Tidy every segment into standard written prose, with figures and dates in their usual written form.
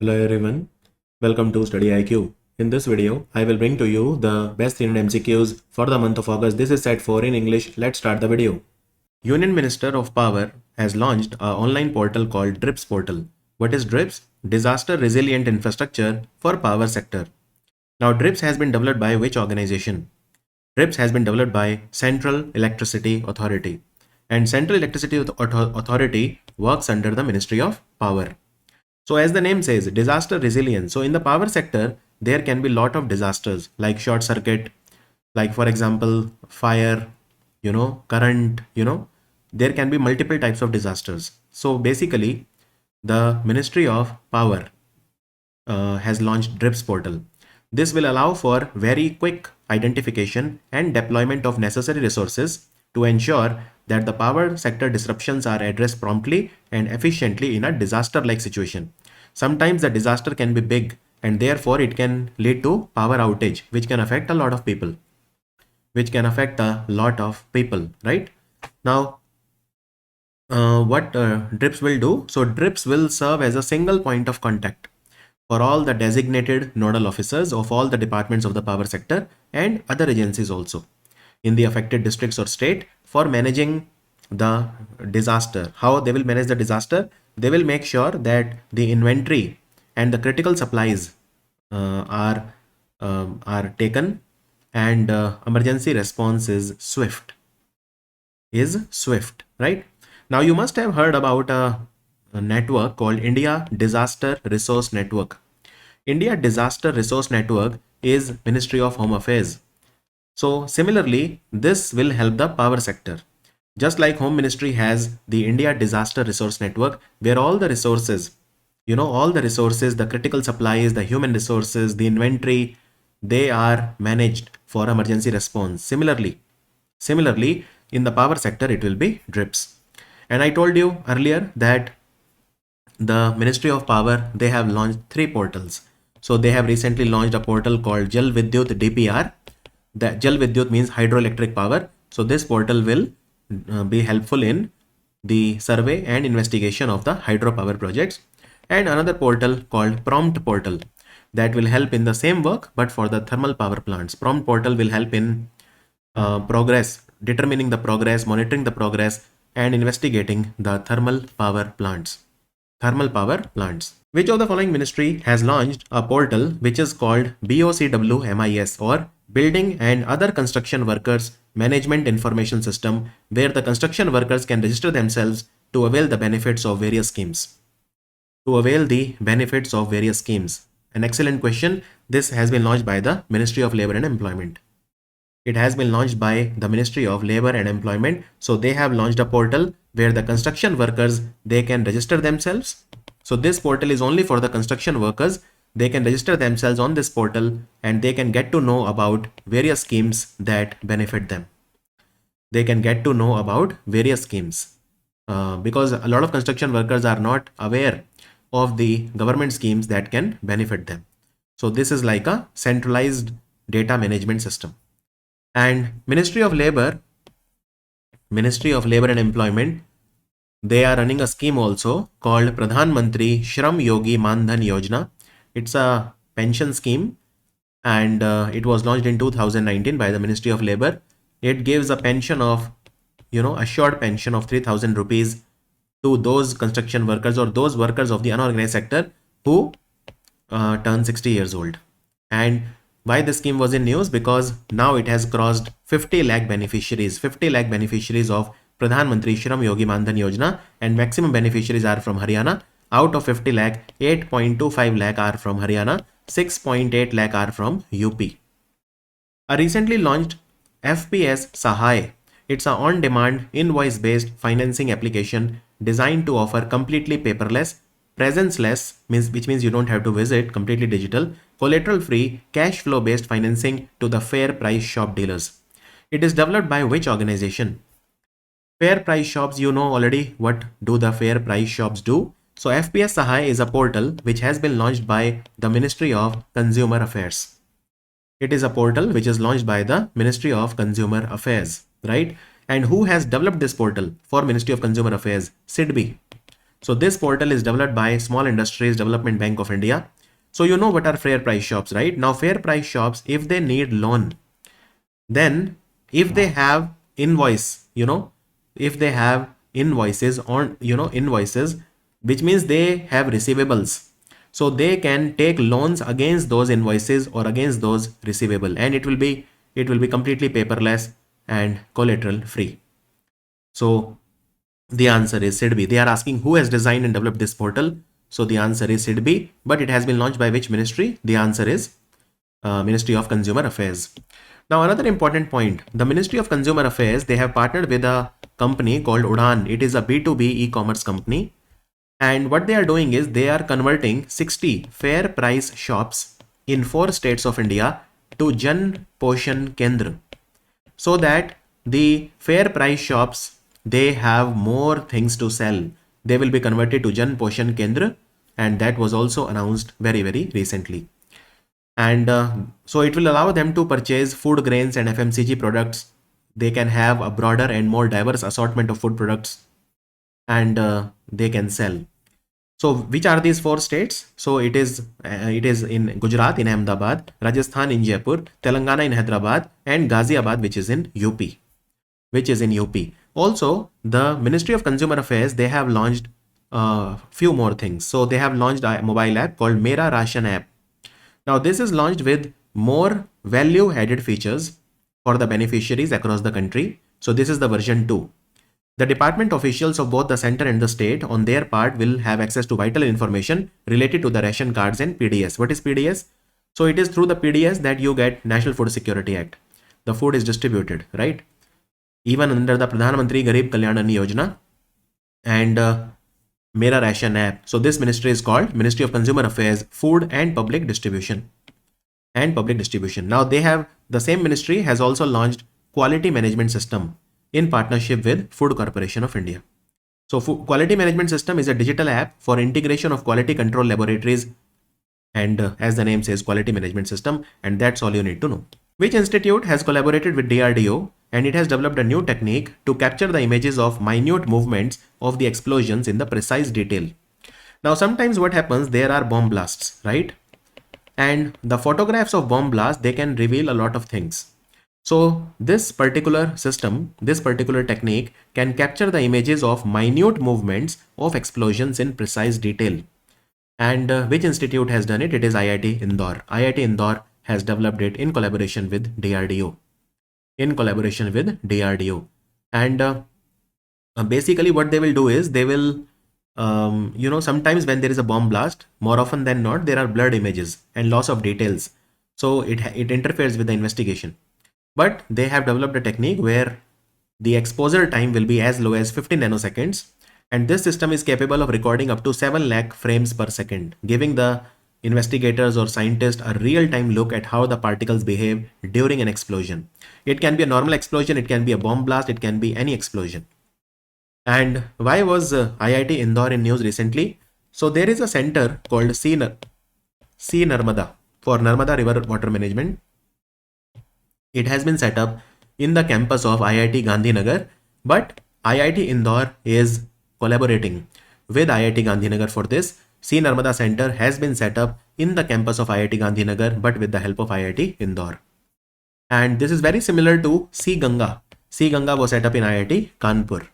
Hello everyone, welcome to Study IQ. In this video, I will bring to you the best Indian MCQs for the month of August. This is set 4 in English. Let's start the video. Union Minister of Power has launched an online portal called DRIPS portal. What is DRIPS? Disaster Resilient Infrastructure for Power Sector. Now DRIPS has been developed by which organization? DRIPS has been developed by Central Electricity Authority. And Central Electricity Authority works under the Ministry of Power. So as the name says, disaster resilience. So in the power sector, there can be a lot of disasters like short circuit, like for example, fire, current, there can be multiple types of disasters. So basically, the Ministry of Power has launched DRIPS portal. This will allow for very quick identification and deployment of necessary resources to ensure that the power sector disruptions are addressed promptly and efficiently in a disaster-like situation. Sometimes the disaster can be big and therefore it can lead to power outage, which can affect a lot of people. Right? Now, what DRIPS will do? So DRIPS will serve as a single point of contact for all the designated nodal officers of all the departments of the power sector and other agencies also in the affected districts or state for managing the disaster. How they will manage the disaster? They will make sure that the inventory and the critical supplies are taken and emergency response is swift. Right? Now you must have heard about a network called India Disaster Resource Network. India Disaster Resource Network is Ministry of Home Affairs. So similarly, this will help the power sector. Just like Home Ministry has the India Disaster Resource Network, where all the resources, the critical supplies, the human resources, the inventory, they are managed for emergency response. Similarly, in the power sector, it will be DRIPS. And I told you earlier that the Ministry of Power, they have launched 3 portals. So they have recently launched a portal called Jal Vidyut DPR. The Jal Vidyut means hydroelectric power. So this portal will be helpful in the survey and investigation of the hydropower projects. And another portal called Prompt portal that will help in the same work but for the thermal power plants. Prompt portal will help in determining the progress, monitoring the progress and investigating the thermal power plants. Which of the following ministry has launched a portal which is called BOCW-MIS or Building and Other Construction Workers Management Information System, where the construction workers can register themselves to avail the benefits of various schemes. An excellent question. This has been launched by the Ministry of Labor and Employment. It has been launched by the Ministry of Labor and Employment. So they have launched a portal where the construction workers, they can register themselves. So this portal is only for the construction workers. They can register themselves on this portal and they can get to know about various schemes that benefit them. Because a lot of construction workers are not aware of the government schemes that can benefit them. So this is like a centralized data management system. And Ministry of Labor and Employment, they are running a scheme also called Pradhan Mantri Shram Yogi Man Dhan Yojana. It's a pension scheme and it was launched in 2019 by the Ministry of Labor. It gives a pension of, assured pension of 3,000 rupees to those construction workers or those workers of the unorganized sector who turn 60 years old. And why this scheme was in news? Because now it has crossed 50 lakh beneficiaries of Pradhan Mantri Shram Yogi Man Dhan Yojana, and maximum beneficiaries are from Haryana. Out of 50 lakh, 8.25 lakh are from Haryana, 6.8 lakh are from UP. A recently launched FPS Sahay. It's an on-demand, invoice-based financing application designed to offer completely paperless, presence-less, which means you don't have to visit, completely digital, collateral-free, cash flow-based financing to the fair price shop dealers. It is developed by which organization? Fair price shops, you know already what do the fair price shops do. So FPS Sahay is a portal which has been launched by the Ministry of Consumer Affairs. It is a portal which is launched by the Ministry of Consumer Affairs, right? And who has developed this portal for Ministry of Consumer Affairs? SIDBI. So this portal is developed by Small Industries Development Bank of India. So you know what are fair price shops, right? Now fair price shops, if they need loan, then if they have invoice, if they have invoices on, invoices, which means they have receivables. So they can take loans against those invoices or against those receivable, and it will be completely paperless and collateral free. So the answer is SIDBI. They are asking who has designed and developed this portal. So the answer is SIDBI, but it has been launched by which ministry? The answer is Ministry of Consumer Affairs. Now another important point, the Ministry of Consumer Affairs, they have partnered with a company called Udaan. It is a B2B e-commerce company. And what they are doing is they are converting 60 fair price shops in 4 states of India to Jan Poshan Kendra, so that the fair price shops, they have more things to sell. They will be converted to Jan Poshan Kendra, and that was also announced very, very recently. And so it will allow them to purchase food grains and FMCG products. They can have a broader and more diverse assortment of food products, and they can sell. So which are these 4 states? So it is in Gujarat in Ahmedabad, Rajasthan in Jaipur, Telangana in Hyderabad, and Ghaziabad, which is in UP. Also, the Ministry of Consumer Affairs, they have launched a few more things. So they have launched a mobile app called Mera Ration app. Now this is launched with more value added features for the beneficiaries across the country. So this is the version 2. The department officials of both the center and the state on their part will have access to vital information related to the ration cards and PDS. What is PDS? So it is through the PDS that you get National Food Security Act. The food is distributed, right? Even under the Pradhan Mantri Garib Kalyan Ann Yojana and Mera Ration app. So this ministry is called Ministry of Consumer Affairs, Food and Public Distribution. Now they have, the same ministry has also launched Quality Management System in partnership with Food Corporation of India. So Quality Management System is a digital app for integration of quality control laboratories, and as the name says, quality management system, and that's all you need to know. Which institute has collaborated with DRDO, and it has developed a new technique to capture the images of minute movements of the explosions in the precise detail. Now sometimes what happens, there are bomb blasts, right? And the photographs of bomb blasts, they can reveal a lot of things. So this particular system, this particular technique can capture the images of minute movements of explosions in precise detail. And which institute has done it? It is IIT Indore. IIT Indore has developed it in collaboration with DRDO. And basically what they will do is they will, sometimes when there is a bomb blast, more often than not, there are blurred images and loss of details. So it interferes with the investigation. But they have developed a technique where the exposure time will be as low as 15 nanoseconds. And this system is capable of recording up to 7 lakh frames per second, giving the investigators or scientists a real-time look at how the particles behave during an explosion. It can be a normal explosion, it can be a bomb blast, it can be any explosion. And why was IIT Indore in news recently? So there is a center called C Narmada for Narmada River Water Management. It has been set up in the campus of IIT Gandhinagar, but IIT Indore is collaborating with IIT Gandhinagar for this. C Narmada Center has been set up in the campus of IIT Gandhinagar, but with the help of IIT Indore. And this is very similar to C Ganga. C Ganga was set up in IIT Kanpur.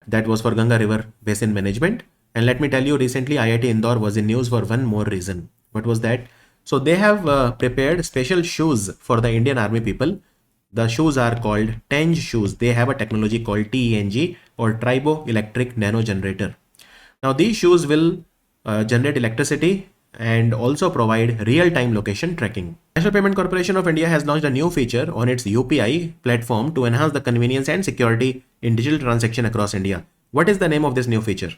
That was for Ganga River Basin Management. And let me tell you, recently IIT Indore was in news for one more reason. What was that? So they have prepared special shoes for the Indian Army people. The shoes are called TENG shoes. They have a technology called TENG, or Tribo Electric Nano Generator. Now these shoes will generate electricity and also provide real-time location tracking. National Payment Corporation of India has launched a new feature on its UPI platform to enhance the convenience and security in digital transaction across India. What is the name of this new feature?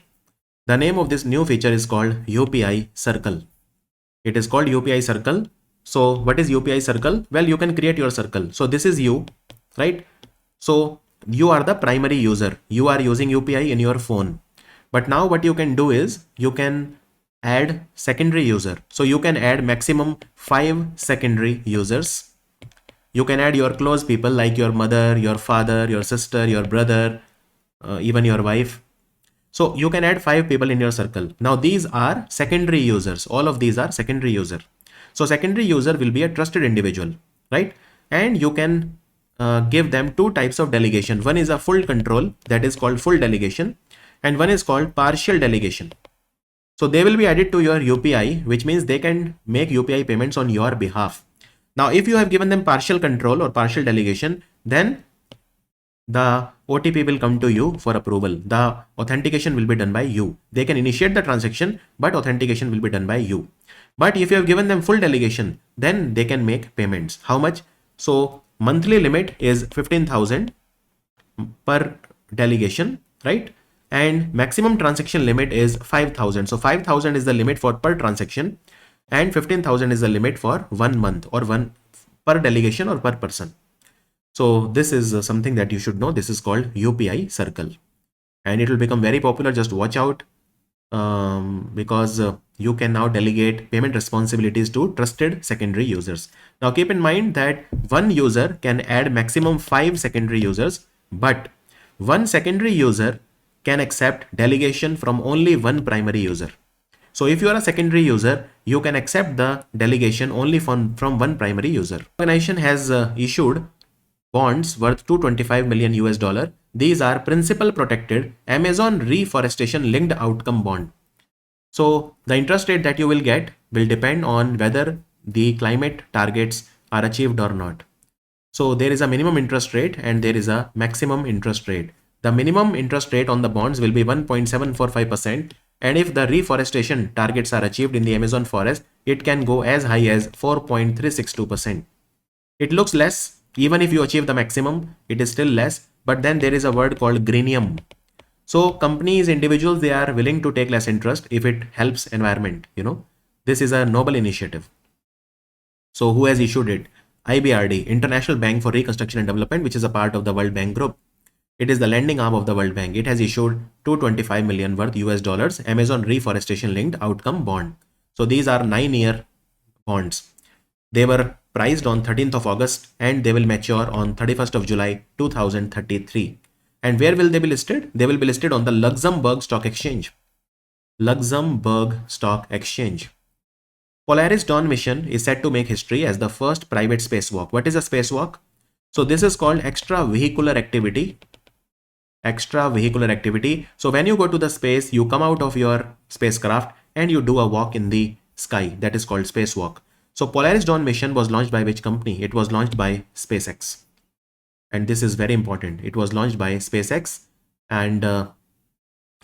The name of this new feature is called UPI Circle. It is called UPI Circle. So what is UPI Circle? Well, you can create your circle. So this is you, right? So you are the primary user. You are using UPI in your phone. But now what you can do is you can add secondary user. So you can add maximum 5 secondary users. You can add your close people like your mother, your father, your sister, your brother, even your wife. So you can add 5 people in your circle. Now these are secondary users. All of these are secondary user. So secondary user will be a trusted individual, right? And you can give them two types of delegation. One is a full control, that is called full delegation, and one is called partial delegation. So they will be added to your UPI, which means they can make UPI payments on your behalf. Now, if you have given them partial control or partial delegation, then the OTP will come to you for approval. The authentication will be done by you. They can initiate the transaction, but authentication will be done by you. But if you have given them full delegation, then they can make payments. How much? So monthly limit is 15,000 per delegation, right? And maximum transaction limit is 5,000. So 5,000 is the limit for per transaction, and 15,000 is the limit for 1 month or one per delegation or per person. So this is something that you should know. This is called UPI circle, and it will become very popular. Just watch out, because you can now delegate payment responsibilities to trusted secondary users. Now keep in mind that one user can add maximum 5 secondary users, but one secondary user can accept delegation from only one primary user. So if you are a secondary user, you can accept the delegation only from one primary user. Organization has issued bonds worth 225 million US dollar. These are principal protected Amazon reforestation linked outcome bond. So the interest rate that you will get will depend on whether the climate targets are achieved or not. So there is a minimum interest rate and there is a maximum interest rate. The minimum interest rate on the bonds will be 1.745%, and if the reforestation targets are achieved in the Amazon forest, it can go as high as 4.362%. It looks less. Even if you achieve the maximum, it is still less. But then there is a word called greenium. So companies, individuals, they are willing to take less interest if it helps environment. This is a noble initiative. So who has issued it? IBRD, International Bank for Reconstruction and Development, which is a part of the World Bank Group. It is the lending arm of the World Bank. It has issued 225 million worth US dollars Amazon reforestation linked outcome bond. So these are 9-year bonds. They were priced on 13th of August and they will mature on 31st of July 2033. And where will they be listed? They will be listed on the Luxembourg Stock Exchange. Luxembourg Stock Exchange. Polaris Dawn mission is set to make history as the first private spacewalk. What is a spacewalk? So this is called extravehicular activity. Extravehicular activity. So when you go to the space, you come out of your spacecraft and you do a walk in the sky. That is called spacewalk. So Polaris Dawn mission was launched by which company? It was launched by SpaceX. And this is very important. It was launched by SpaceX, and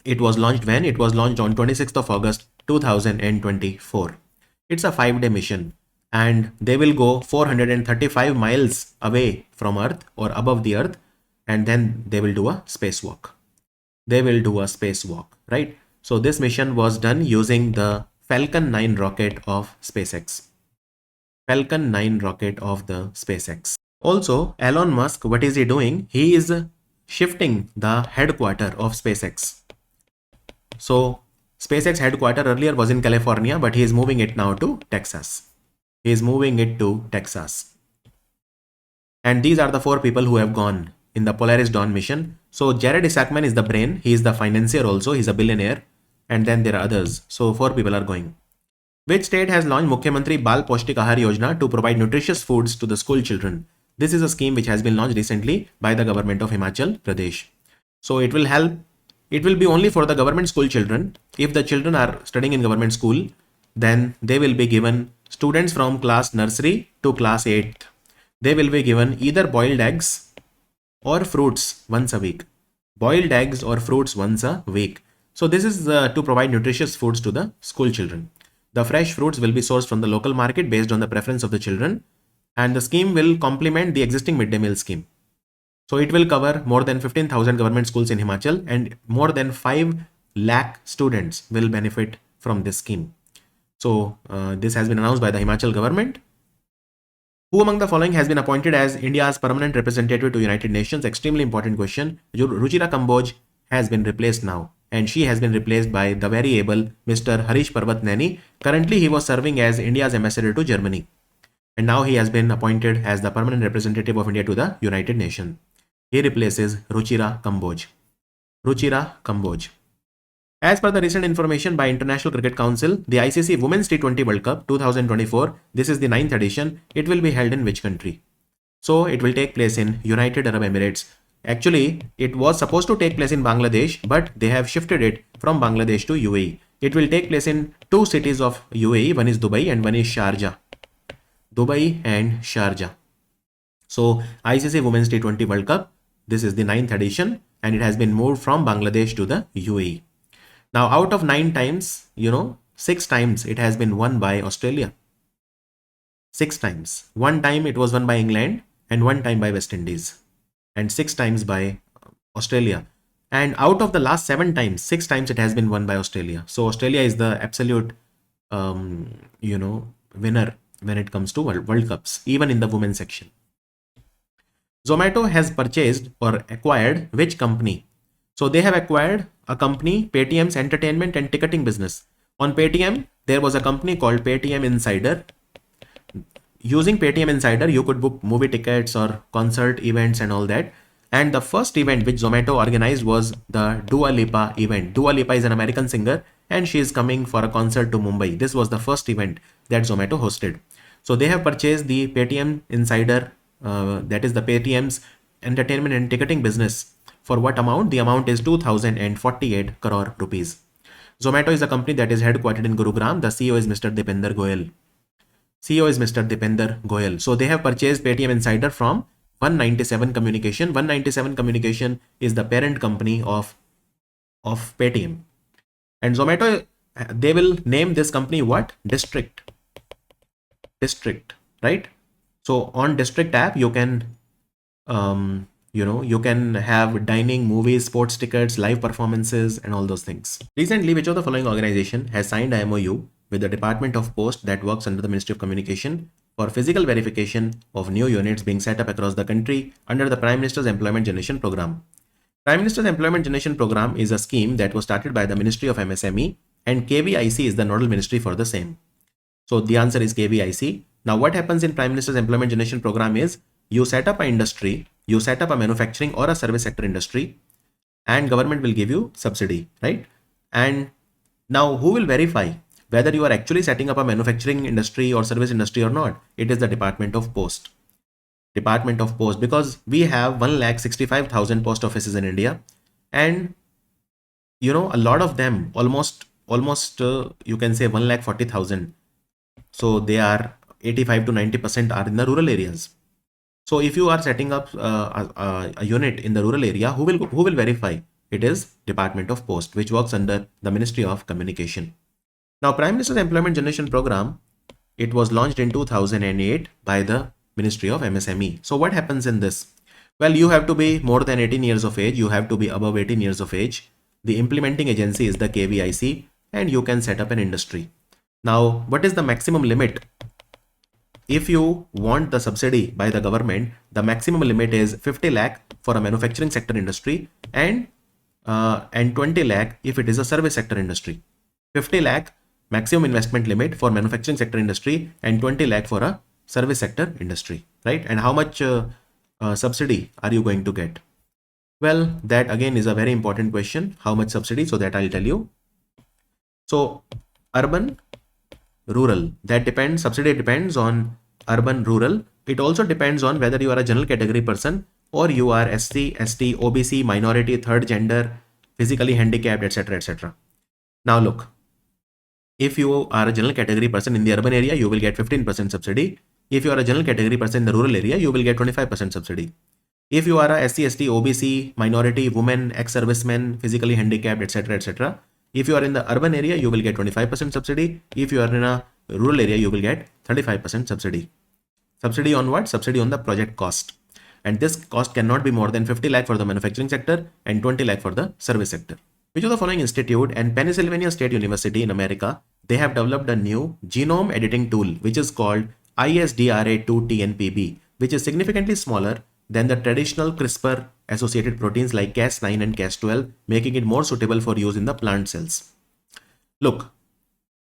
it was launched when? It was launched on 26th of August 2024. It's a 5-day mission, and they will go 435 miles away from Earth or above the Earth, and then they will do a spacewalk. They will do a spacewalk, right? So this mission was done using the Falcon 9 rocket of SpaceX. Falcon 9 rocket of the SpaceX. Also, Elon Musk, what is he doing? He is shifting the headquarter of SpaceX. So SpaceX headquarter earlier was in California, but he is moving it now to Texas. He is moving it to Texas. And these are the 4 people who have gone in the Polaris Dawn mission. So Jared Isaacman is the brain. He is the financier also. He's a billionaire. And then there are others. So 4 people are going. Which state has launched Mukhyamantri Bal Paushtik Ahar Yojana to provide nutritious foods to the school children? This is a scheme which has been launched recently by the government of Himachal Pradesh. So it will help. It will be only for the government school children. If the children are studying in government school, then they will be given, students from class nursery to class 8th. They will be given either boiled eggs or fruits once a week. Boiled eggs or fruits once a week. So this is to provide nutritious foods to the school children. The fresh fruits will be sourced from the local market based on the preference of the children, and the scheme will complement the existing midday meal scheme. So it will cover more than 15,000 government schools in Himachal, and more than 5 lakh students will benefit from this scheme. So this has been announced by the Himachal government. Who among the following has been appointed as India's permanent representative to United Nations? Extremely important question. Ruchira Kamboj has been replaced now, and she has been replaced by the very able Mr. Harish Parvat Naini. Currently, he was serving as India's ambassador to Germany, and now he has been appointed as the permanent representative of India to the United Nations. He replaces Ruchira Kamboj. Ruchira Kamboj. As per the recent information by International Cricket Council, the ICC Women's T20 World Cup 2024, this is the 9th edition, it will be held in which country? So it will take place in United Arab Emirates. Actually, it was supposed to take place in Bangladesh, but they have shifted it from Bangladesh to UAE. It will take place in two cities of UAE, one is Dubai and one is Sharjah. Dubai and Sharjah. So ICC Women's T20 World Cup, this is the 9th edition and it has been moved from Bangladesh to the UAE. Now out of 9 times, 6 times it has been won by Australia. 6 times. One time it was won by England and one time by West Indies and 6 times by Australia. And out of the last 7 times, 6 times it has been won by Australia. So Australia is the absolute, winner when it comes to World Cups, even in the women's section. Zomato has purchased or acquired which company? So they have acquired a company, Paytm's entertainment and ticketing business. On Paytm, there was a company called Paytm Insider. Using Paytm Insider, you could book movie tickets or concert events and all that. And the first event which Zomato organized was the Dua Lipa event. Dua Lipa is an American singer and she is coming for a concert to Mumbai. This was the first event that Zomato hosted. So they have purchased the Paytm Insider, that is the Paytm's entertainment and ticketing business. For what amount? The amount is 2048 crore rupees. Zomato is a company that is headquartered in Gurugram. The CEO is Mr. Dipender Goyal. So they have purchased Paytm Insider from 197 Communication. 197 Communication is the parent company of Paytm. And Zomato, they will name this company what? District, right? So on District app, you can, you can have dining, movies, sports tickets, live performances, and all those things. Recently, which of the following organization has signed a MOU with the Department of Post that works under the Ministry of Communication for physical verification of new units being set up across the country under the Prime Minister's Employment Generation Program? Prime Minister's Employment Generation Program is a scheme that was started by the Ministry of MSME and KVIC is the nodal ministry for the same. So the answer is KVIC. Now what happens in Prime Minister's Employment Generation Program is you set up an industry, you set up a manufacturing or a service sector industry and government will give you subsidy, right? And now who will verify whether you are actually setting up a manufacturing industry or service industry or not? It is the Department of Post. Department of Post, because we have 1,65,000 post offices in India and a lot of them, almost you can say 1,40,000. So they are 85 to 90% are in the rural areas. So if you are setting up a unit in the rural area, who will verify? It is Department of Post, which works under the Ministry of Communication. Now, Prime Minister's Employment Generation Program, it was launched in 2008 by the Ministry of MSME. So what happens in this? Well, you have to be more than 18 years of age. You have to be above 18 years of age. The implementing agency is the KVIC and you can set up an industry. Now, what is the maximum limit? If you want the subsidy by the government, the maximum limit is 50 lakh for a manufacturing sector industry and 20 lakh if it is a service sector industry. 50 lakh maximum investment limit for manufacturing sector industry and 20 lakh for a service sector industry, right? And how much subsidy are you going to get? Well, that again is a very important question. How much subsidy? So that I'll tell you. So urban, rural, that depends, subsidy depends on urban, rural. It also depends on whether you are a general category person or you are SC, ST, OBC, minority, third gender, physically handicapped, etc., etc. Now look, if you are a general category person in the urban area, you will get 15% subsidy. If you are a general category person in the rural area, you will get 25% subsidy. If you are a SC, ST, OBC, minority, women, ex-servicemen, physically handicapped, etc., etc. If you are in the urban area, you will get 25% subsidy. If you are in a rural area, you will get 35% subsidy. Subsidy on what? Subsidy on the project cost. And this cost cannot be more than 50 lakh for the manufacturing sector and 20 lakh for the service sector. Which of the following institute and Pennsylvania State University in America, they have developed a new genome editing tool, which is called ISDRA2-TNPB, which is significantly smaller than the traditional CRISPR associated proteins like Cas9 and Cas12, making it more suitable for use in the plant cells. Look,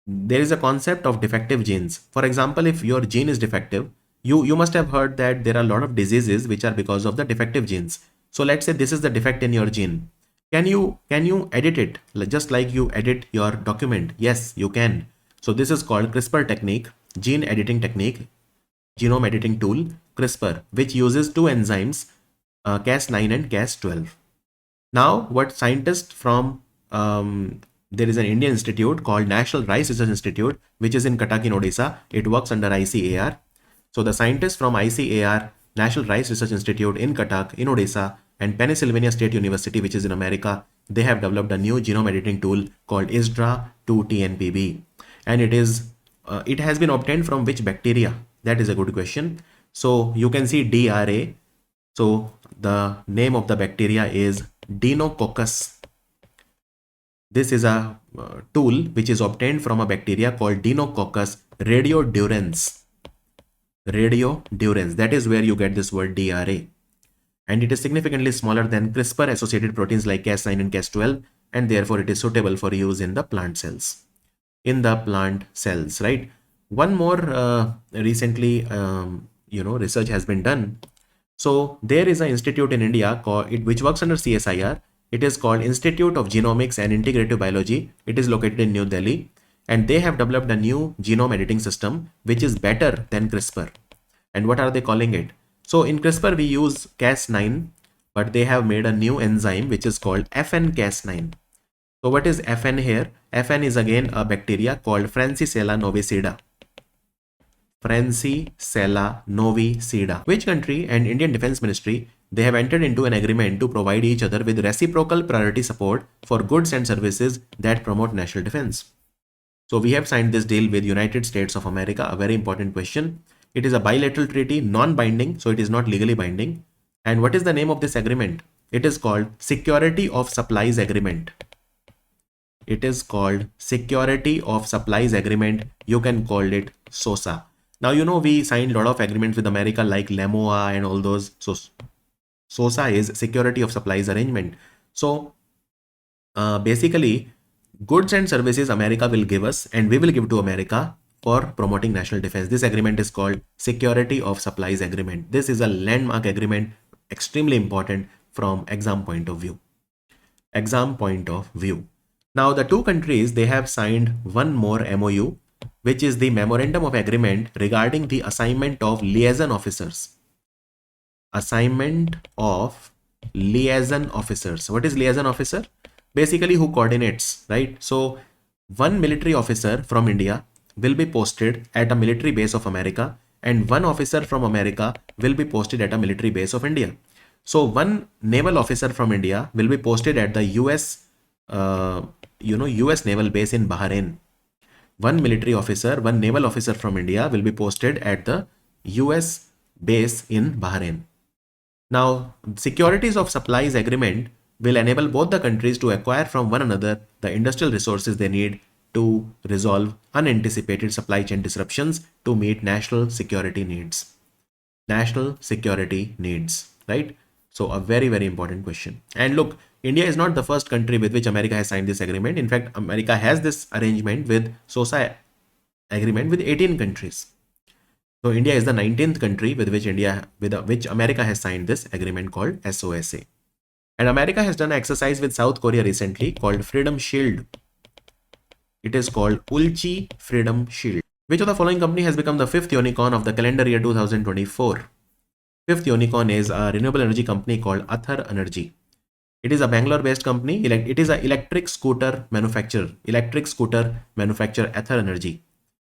there is a concept of defective genes. For example, if your gene is defective, you must have heard that there are a lot of diseases which are because of the defective genes. So let's say this is the defect in your gene. Can you edit it just like you edit your document? Yes, you can. So this is called CRISPR technique, gene editing technique, genome editing tool, CRISPR, which uses two enzymes, Cas9 and Cas12. Now, what scientists from there is an Indian institute called National Rice Research Institute, which is in Cuttack in Odisha. It works under ICAR. So the scientists from ICAR, National Rice Research Institute in Cuttack in Odisha, and Pennsylvania State University, which is in America, they have developed a new genome editing tool called ISDRA 2TNPB, and it has been obtained from which bacteria? That is a good question. So you can see DRA. So the name of the bacteria is Deinococcus. This is a tool which is obtained from a bacteria called Deinococcus radiodurans. Radiodurans. That is where you get this word DRA. And it is significantly smaller than CRISPR associated proteins like Cas9 and Cas12, and therefore it is suitable for use in the plant cells. Right? One more recently, research has been done. So there is an institute in India which works under CSIR. It is called Institute of Genomics and Integrative Biology. It is located in New Delhi, and they have developed a new genome editing system which is better than CRISPR. And what are they calling it? So in CRISPR we use Cas9, but they have made a new enzyme which is called FN-Cas9. So what is FN here? FN is again a bacteria called Francisella novicida. Francisella novicida. Which country and Indian Defense Ministry, they have entered into an agreement to provide each other with reciprocal priority support for goods and services that promote national defense. So we have signed this deal with United States of America. A very important question. It is a bilateral treaty, non-binding, so it is not legally binding. And what is the name of this agreement? It is called Security of Supplies Agreement. It is called Security of Supplies Agreement. You can call it SOSA. Now, we signed a lot of agreements with America like LEMOA and all those. So SOSA is Security of Supplies Arrangement. So basically, goods and services America will give us and we will give to America for promoting national defense. This agreement is called Security of Supplies Agreement. This is a landmark agreement, extremely important from exam point of view. Now the two countries, they have signed one more MOU, which is the Memorandum of Agreement regarding the assignment of liaison officers. Assignment of liaison officers. What is liaison officer? Basically who coordinates, right? So one military officer from India will be posted at a military base of America, and one officer from America will be posted at a military base of India. So one naval officer from India will be posted at the US naval base in Bahrain. One military officer, one naval officer from India will be posted at the US base in Bahrain. Now, Securities of Supplies Agreement will enable both the countries to acquire from one another the industrial resources they need to resolve unanticipated supply chain disruptions to meet national security needs. National security needs, right? So a very, very important question. And look, India is not the first country with which America has signed this agreement. In fact, America has this arrangement with SOSA agreement with 18 countries. So India is the 19th country with which America has signed this agreement called SOSA. And America has done an exercise with South Korea recently called Freedom Shield. It is called Ulchi Freedom Shield. Which of the following company has become the fifth unicorn of the calendar year 2024? Fifth unicorn is a renewable energy company called Athar Energy. It is a Bangalore-based company. It is an electric scooter manufacturer. Athar Energy.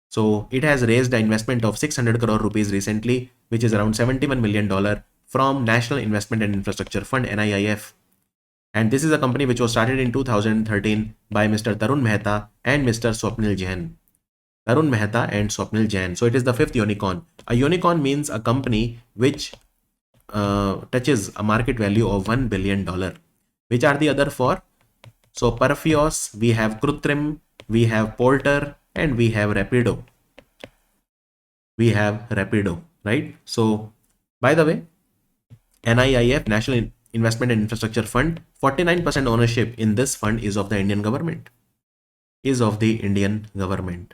So it has raised an investment of 600 crore rupees recently, which is around $71 million from National Investment and Infrastructure Fund (NIIF). And this is a company which was started in 2013 by Mr. Tarun Mehta and Mr. Swapnil Jain. So it is the fifth unicorn. A unicorn means a company which touches a market value of $1 billion. Which are the other four? So Perfios, we have Krutrim, we have Porter, and we have Rapido. Right? So by the way, NIIF, National Investment and Infrastructure Fund, 49% ownership in this fund is of the Indian government.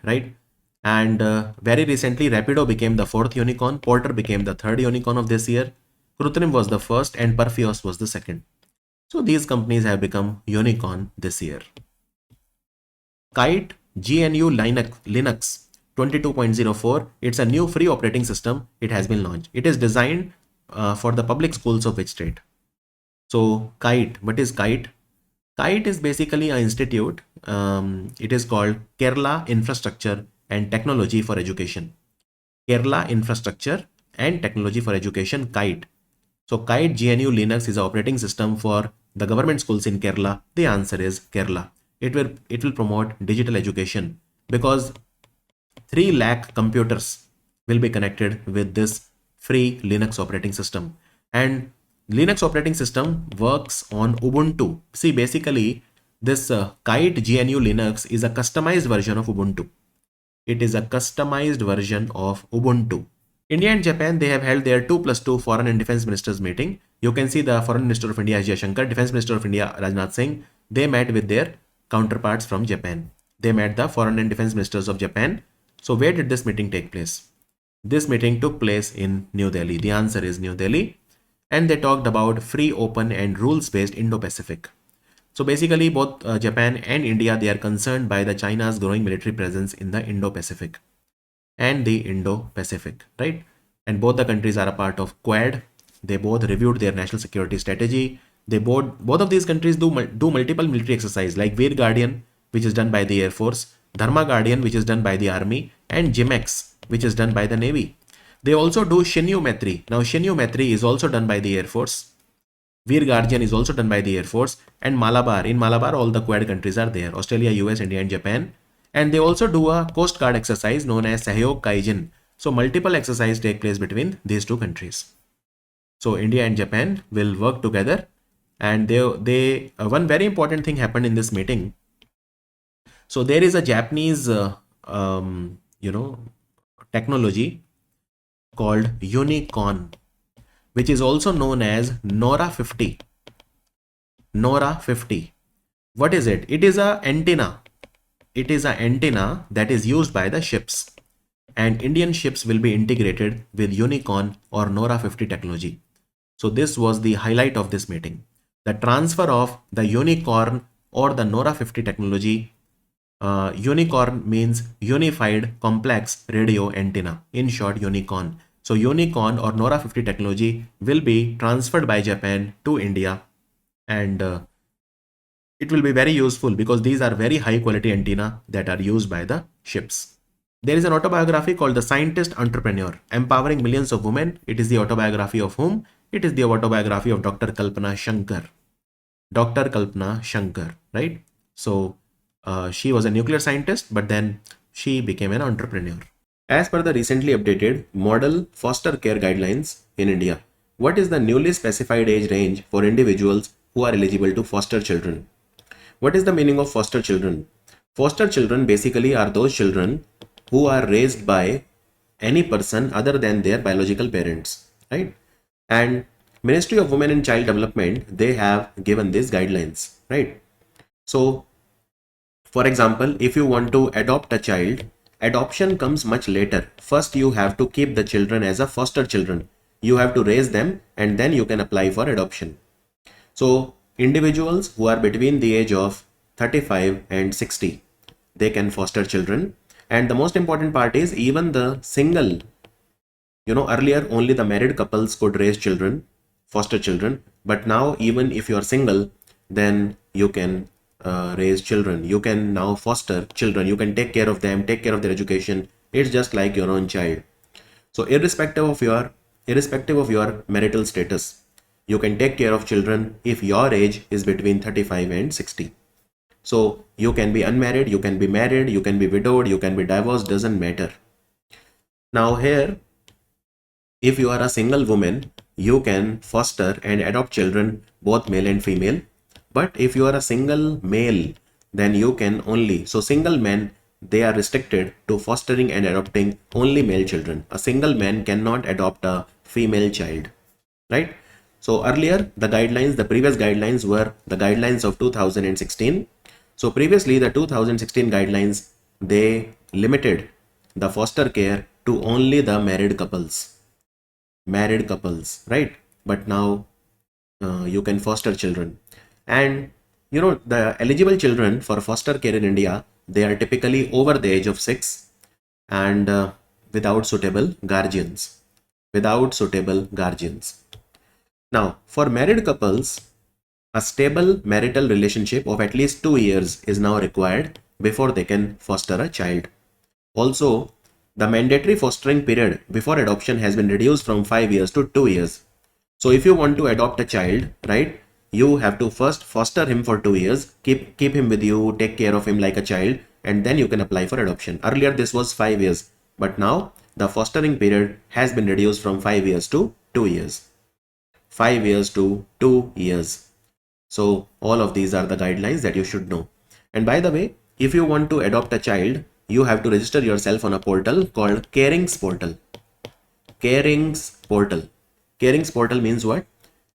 Right? And very recently, Rapido became the fourth unicorn, Porter became the third unicorn of this year, Krutrim was the first, and Perfios was the second. So these companies have become unicorn this year. Kite GNU Linux 22.04. It's a new free operating system. It has been launched. It is designed for the public schools of which state? So Kite, what is Kite? Kite is basically an institute. It is called Kerala Infrastructure and Technology for Education. Kerala Infrastructure and Technology for Education, Kite. So Kite GNU Linux is an operating system for the government schools in Kerala. The answer is Kerala. It will promote digital education because 3 lakh computers will be connected with this free Linux operating system. And Linux operating system works on Ubuntu. See, basically, this Kite GNU Linux is a customized version of Ubuntu. It is a customized version of Ubuntu. India and Japan, they have held their 2+2 foreign and defense ministers meeting. You can see the foreign minister of India, Jaishankar, defense minister of India, Rajnath Singh. They met with their counterparts from Japan. They met the foreign and defense ministers of Japan. So where did this meeting take place? This meeting took place in New Delhi. The answer is New Delhi. And they talked about free, open and rules-based Indo-Pacific. So basically both Japan and India, they are concerned by the China's growing military presence in the Indo-Pacific and the Indo-Pacific, right? And both the countries are a part of Quad. They both reviewed their national security strategy. They both of these countries do multiple military exercise like Veer Guardian, which is done by the Air Force, Dharma Guardian, which is done by the Army, and Jimex, which is done by the Navy. They also do Shinyu Maitri. Now Shinyu Maitri is also done by the Air Force. Veer Guardian is also done by the Air Force, and Malabar. In Malabar, all the Quad countries are there: Australia, US, India, and Japan. And they also do a Coast Guard exercise known as Sahyog Kaijin. So multiple exercises take place between these two countries. So India and Japan will work together, and they one very important thing happened in this meeting. So there is a Japanese, technology called Unicorn, which is also known as NORA 50. NORA 50. What is it? It is a antenna. It is an antenna that is used by the ships, and Indian ships will be integrated with Unicorn or NORA 50 technology. So this was the highlight of this meeting. The transfer of the Unicorn or the NORA 50 technology. Unicorn means Unified Complex Radio Antenna. In short, Unicorn. So Unicorn or NORA 50 technology will be transferred by Japan to India, and it will be very useful because these are very high quality antenna that are used by the ships. There is an autobiography called The Scientist Entrepreneur, Empowering Millions of Women. It is the autobiography of whom? It is the autobiography of Dr. Kalpana Shankar. Dr. Kalpana Shankar, right? So she was a nuclear scientist, but then she became an entrepreneur. As per the recently updated Model Foster Care Guidelines in India, what is the newly specified age range for individuals who are eligible to foster children? What is the meaning of foster children? Foster children basically are those children who are raised by any person other than their biological parents, right? And Ministry of Women and Child Development, they have given these guidelines, right? So, for example, if you want to adopt a child, adoption comes much later. First, you have to keep the children as a foster children. You have to raise them and then you can apply for adoption. So, individuals who are between the age of 35 and 60, they can foster children. And the most important part is even the single, earlier only the married couples could raise children, foster children. But now even if you are single, then you can raise children. You can now foster children. You can take care of them, take care of their education. It's just like your own child. So irrespective of your marital status, you can take care of children if your age is between 35 and 60. So you can be unmarried, you can be married, you can be widowed, you can be divorced, doesn't matter. Now here, if you are a single woman, you can foster and adopt children, both male and female. But if you are a single male, then you can only, so single men, they are restricted to fostering and adopting only male children. A single man cannot adopt a female child, right? So earlier, the previous guidelines were the guidelines of 2016. So previously, the 2016 guidelines, they limited the foster care to only the married couples, right? But now you can foster children. And the eligible children for foster care in India, they are typically over the age of 6 and without suitable guardians. Without suitable guardians. Now, for married couples, a stable marital relationship of at least 2 years is now required before they can foster a child. Also, the mandatory fostering period before adoption has been reduced from 5 years to 2 years. So if you want to adopt a child, right, you have to first foster him for 2 years, keep him with you, take care of him like a child, and then you can apply for adoption. Earlier this was 5 years, but now the fostering period has been reduced from 5 years to 2 years. 5 years to 2 years. So all of these are the guidelines that you should know. And by the way, if you want to adopt a child, you have to register yourself on a portal called Carings Portal. Carings Portal. Carings Portal means what?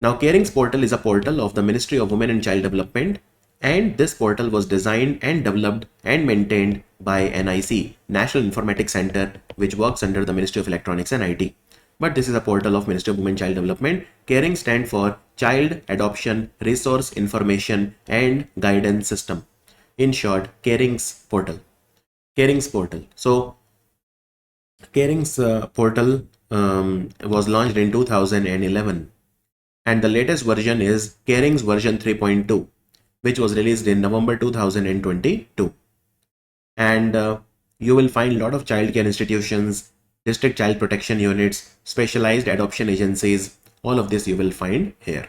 Now, Carings Portal is a portal of the Ministry of Women and Child Development, and this portal was designed and developed and maintained by NIC, National Informatics Center, which works under the Ministry of Electronics and IT. But this is a portal of Ministry of Women and Child Development. Caring stands for Child Adoption Resource Information and Guidance System. In short, Carings Portal. Carings Portal. So, Carings Portal was launched in 2011, and the latest version is Carings version 3.2, which was released in November 2022. And you will find a lot of childcare institutions, district child protection units, specialized adoption agencies. All of this you will find here.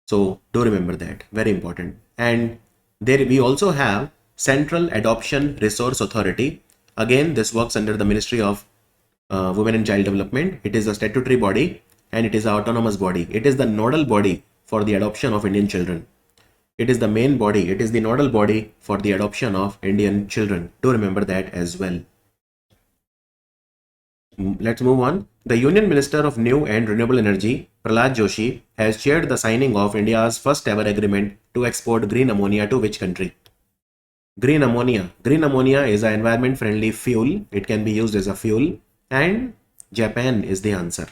So do remember that, very important. And there we also have Central Adoption Resource Authority. Again, this works under the Ministry of Women and Child Development. It is a statutory body and it is an autonomous body. It is the nodal body for the adoption of Indian children. It is the main body. It is the nodal body for the adoption of Indian children. Do remember that as well. Let's move on. The Union Minister of New and Renewable Energy, Prahlad Joshi, has chaired the signing of India's first ever agreement to export green ammonia to which country? Green ammonia. Green ammonia is an environment friendly fuel. It can be used as a fuel, and Japan is the answer.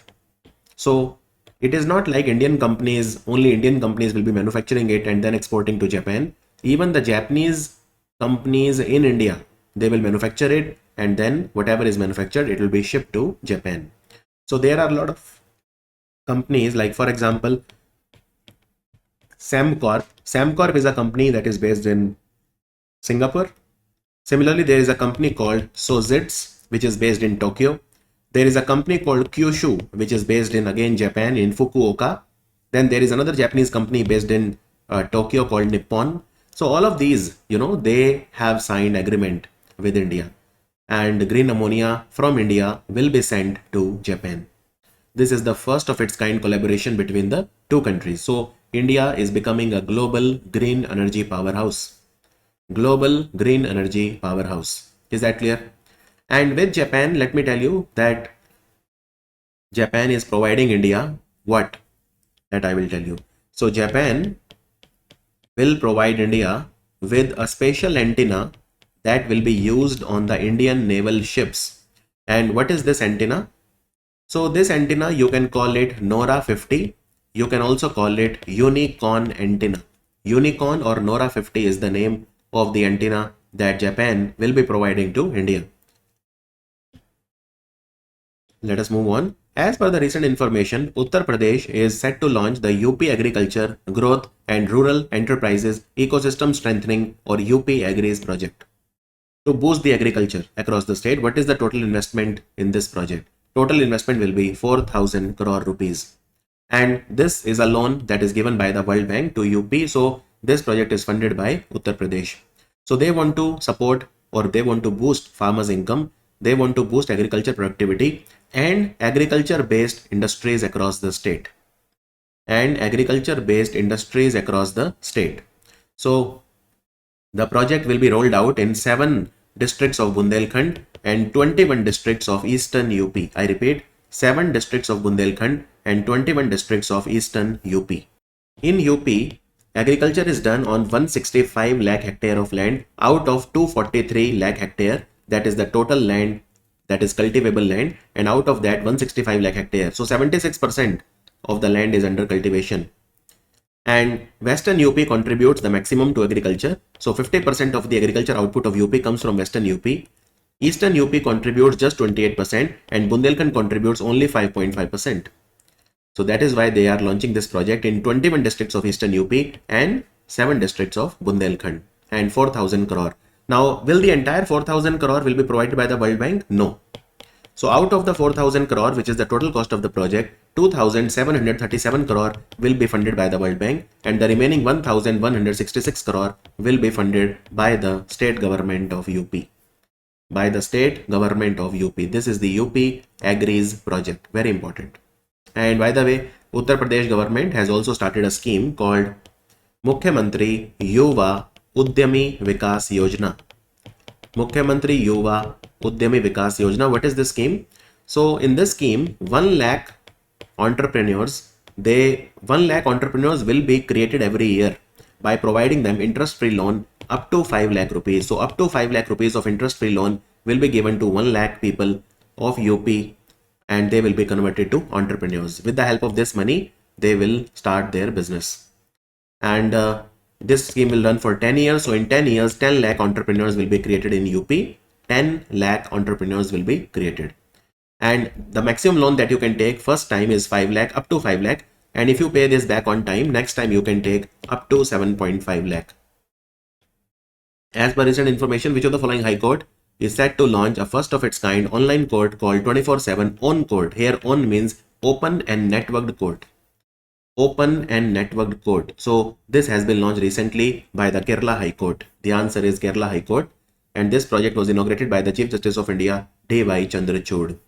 So it is not like Indian companies, only Indian companies will be manufacturing it and then exporting to Japan. Even the Japanese companies in India, they will manufacture it, and then whatever is manufactured, it will be shipped to Japan. So there are a lot of companies, like for example, Samcorp. Samcorp is a company that is based in Singapore. Similarly, there is a company called Sojitz, which is based in Tokyo. There is a company called Kyushu, which is based in, again, Japan, in Fukuoka. Then there is another Japanese company based in Tokyo called Nippon. So all of these, they have signed agreement with India, and green ammonia from India will be sent to Japan. This is the first of its kind collaboration between the two countries. So India is becoming a global green energy powerhouse. Global green energy powerhouse. Is that clear? And with Japan, let me tell you that Japan is providing India what? That I will tell you. So Japan will provide India with a special antenna that will be used on the Indian naval ships. And what is this antenna? So this antenna, you can call it NORA 50. You can also call it Unicorn antenna. Unicorn or NORA 50 is the name of the antenna that Japan will be providing to India. Let us move on. As per the recent information, Uttar Pradesh is set to launch the UP Agriculture Growth and Rural Enterprises Ecosystem Strengthening, or UP Agris project, to boost the agriculture across the state. What is the total investment in this project? Total investment will be 4,000 crore rupees. And this is a loan that is given by the World Bank to UP. So this project is funded by Uttar Pradesh. So they want to support, or they want to boost farmers' income. They want to boost agriculture productivity and agriculture-based industries across the state. So the project will be rolled out in 7 districts of Bundelkhand and 21 districts of Eastern UP. I repeat, 7 districts of Bundelkhand and 21 districts of Eastern UP. In UP, agriculture is done on 165 lakh hectare of land out of 243 lakh hectare. That is the total land that is cultivable land, and out of that 165 lakh hectare. So 76% of the land is under cultivation. And Western UP contributes the maximum to agriculture. So 50% of the agriculture output of UP comes from Western UP. Eastern UP contributes just 28% and Bundelkhand contributes only 5.5%. So that is why they are launching this project in 21 districts of Eastern UP and 7 districts of Bundelkhand and 4,000 crore. Now, will the entire 4,000 crore will be provided by the World Bank? No. So out of the 4,000 crore, which is the total cost of the project, 2,737 crore will be funded by the World Bank and the remaining 1,166 crore will be funded by the state government of UP. By the state government of UP. This is the UP Agris project. Very important. And by the way, Uttar Pradesh government has also started a scheme called Mukhyamantri Yuva Udyami Vikas Yojana. Mukhyamantri Yuva Udyami Vikas Yojana. What is this scheme? So in this scheme, 1 lakh entrepreneurs, 1 lakh entrepreneurs will be created every year by providing them interest-free loan up to 5 lakh rupees. So up to 5 lakh rupees of interest-free loan will be given to 1 lakh people of UP and they will be converted to entrepreneurs. With the help of this money, they will start their business. And this scheme will run for 10 years. So in 10 years, 10 lakh entrepreneurs will be created in UP. 10 lakh entrepreneurs will be created. And the maximum loan that you can take first time is 5 lakh, up to 5 lakh. And if you pay this back on time, next time you can take up to 7.5 lakh. As per recent information, which of the following High Court is set to launch a first of its kind online court called 24/7 OWN Court. Here OWN means open and networked court. Open and networked court. So this has been launched recently by the Kerala High Court. The answer is Kerala High Court. And this project was inaugurated by the Chief Justice of India, D.Y. Chandrachud.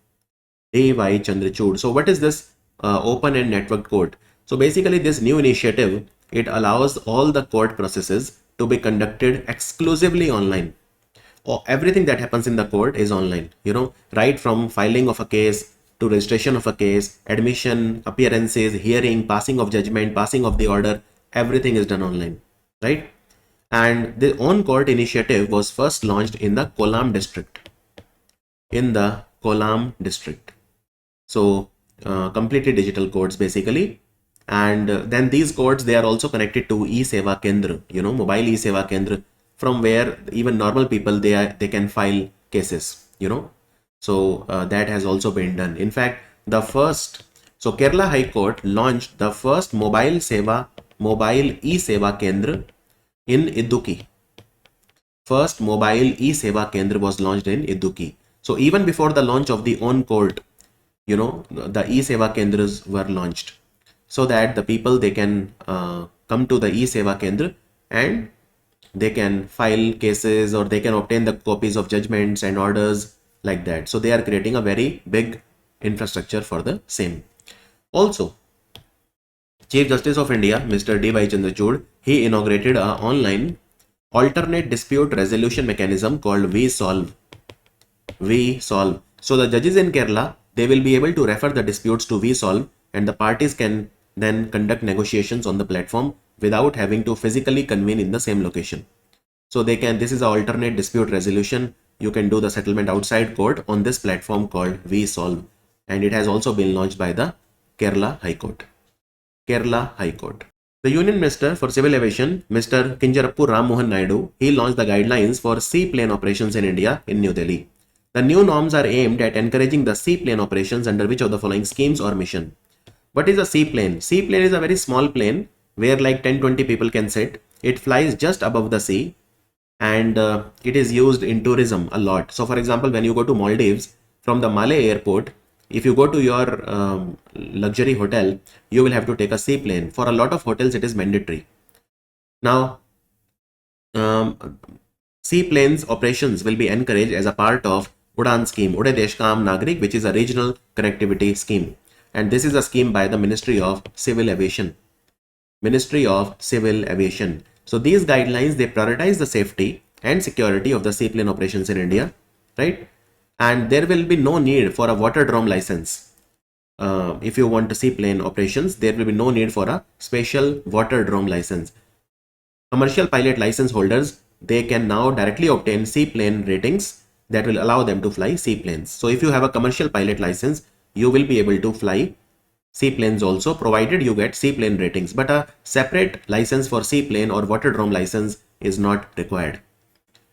D.Y. Chandrachud. So what is this open and networked court? So basically this new initiative, it allows all the court processes to be conducted exclusively online. Everything that happens in the court is online, right from filing of a case to registration of a case, admission, appearances, hearing, passing of judgment, passing of the order, everything is done online, right? And the OWN Court initiative was first launched in the Kollam district. So completely digital courts basically. And then these courts, they are also connected to E-Seva Kendra, mobile E-Seva Kendra, from where even normal people, they can file cases, So that has also been done. In fact, so Kerala High Court launched the first mobile E-Seva Kendra in Idukki. First mobile E-Seva Kendra was launched in Idukki. So even before the launch of the OWN Court, the E-Seva Kendras were launched so that the people, they can come to the E-Seva Kendra and they can file cases or they can obtain the copies of judgments and orders like that. So they are creating a very big infrastructure for the same. Also, Chief Justice of India, Mr. D.Y. Chandrachud, he inaugurated an online alternate dispute resolution mechanism called WeSolve. So the judges in Kerala, they will be able to refer the disputes to WeSolve and the parties can then conduct negotiations on the platform without having to physically convene in the same location. So this is an alternate dispute resolution. You can do the settlement outside court on this platform called WeSolve. And it has also been launched by the Kerala High Court. The Union Minister for Civil Aviation, Mr. Kinjarappu Ram Mohan Naidu, he launched the guidelines for seaplane operations in India in New Delhi. The new norms are aimed at encouraging the seaplane operations under which of the following schemes or mission. What is a seaplane? Seaplane is a very small plane where like 10-20 people can sit. It flies just above the sea and it is used in tourism a lot. So for example, when you go to Maldives from the Malé airport, if you go to your luxury hotel, you will have to take a seaplane. For a lot of hotels, it is mandatory. Now, seaplanes operations will be encouraged as a part of Udan scheme, Ude Desh Ka Aam Nagrik, which is a regional connectivity scheme. And this is a scheme by the Ministry of Civil Aviation. So these guidelines, they prioritize the safety and security of the seaplane operations in India, right? And there will be no need for a waterdrome license. If you want to seaplane operations, there will be no need for a special waterdrome license. Commercial pilot license holders, they can now directly obtain seaplane ratings that will allow them to fly seaplanes. So if you have a commercial pilot license, you will be able to fly Seaplanes also, provided you get seaplane ratings, but a separate license for seaplane or waterdrome license is not required.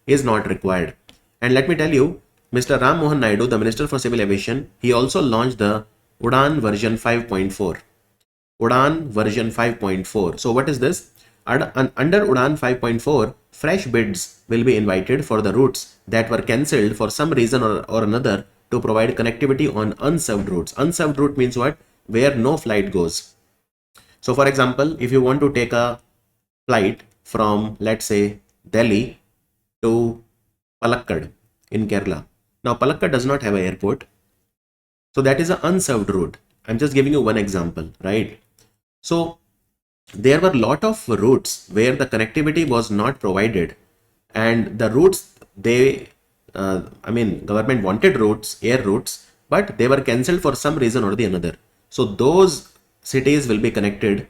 And let me tell you, Mr. Ram Mohan Naidu, the Minister for Civil Aviation, he also launched the Udan version 5.4. Udan version 5.4. So what is this? Under Udan 5.4, fresh bids will be invited for the routes that were cancelled for some reason or another to provide connectivity on unserved routes. Unserved route means what? Where no flight goes. So for example, if you want to take a flight from, let's say, Delhi to Palakkad in Kerala. Now Palakkad does not have an airport. So that is an unserved route. I'm just giving you one example, right? So there were a lot of routes where the connectivity was not provided, and the routes government wanted routes, air routes, but they were cancelled for some reason or the another. So those cities will be connected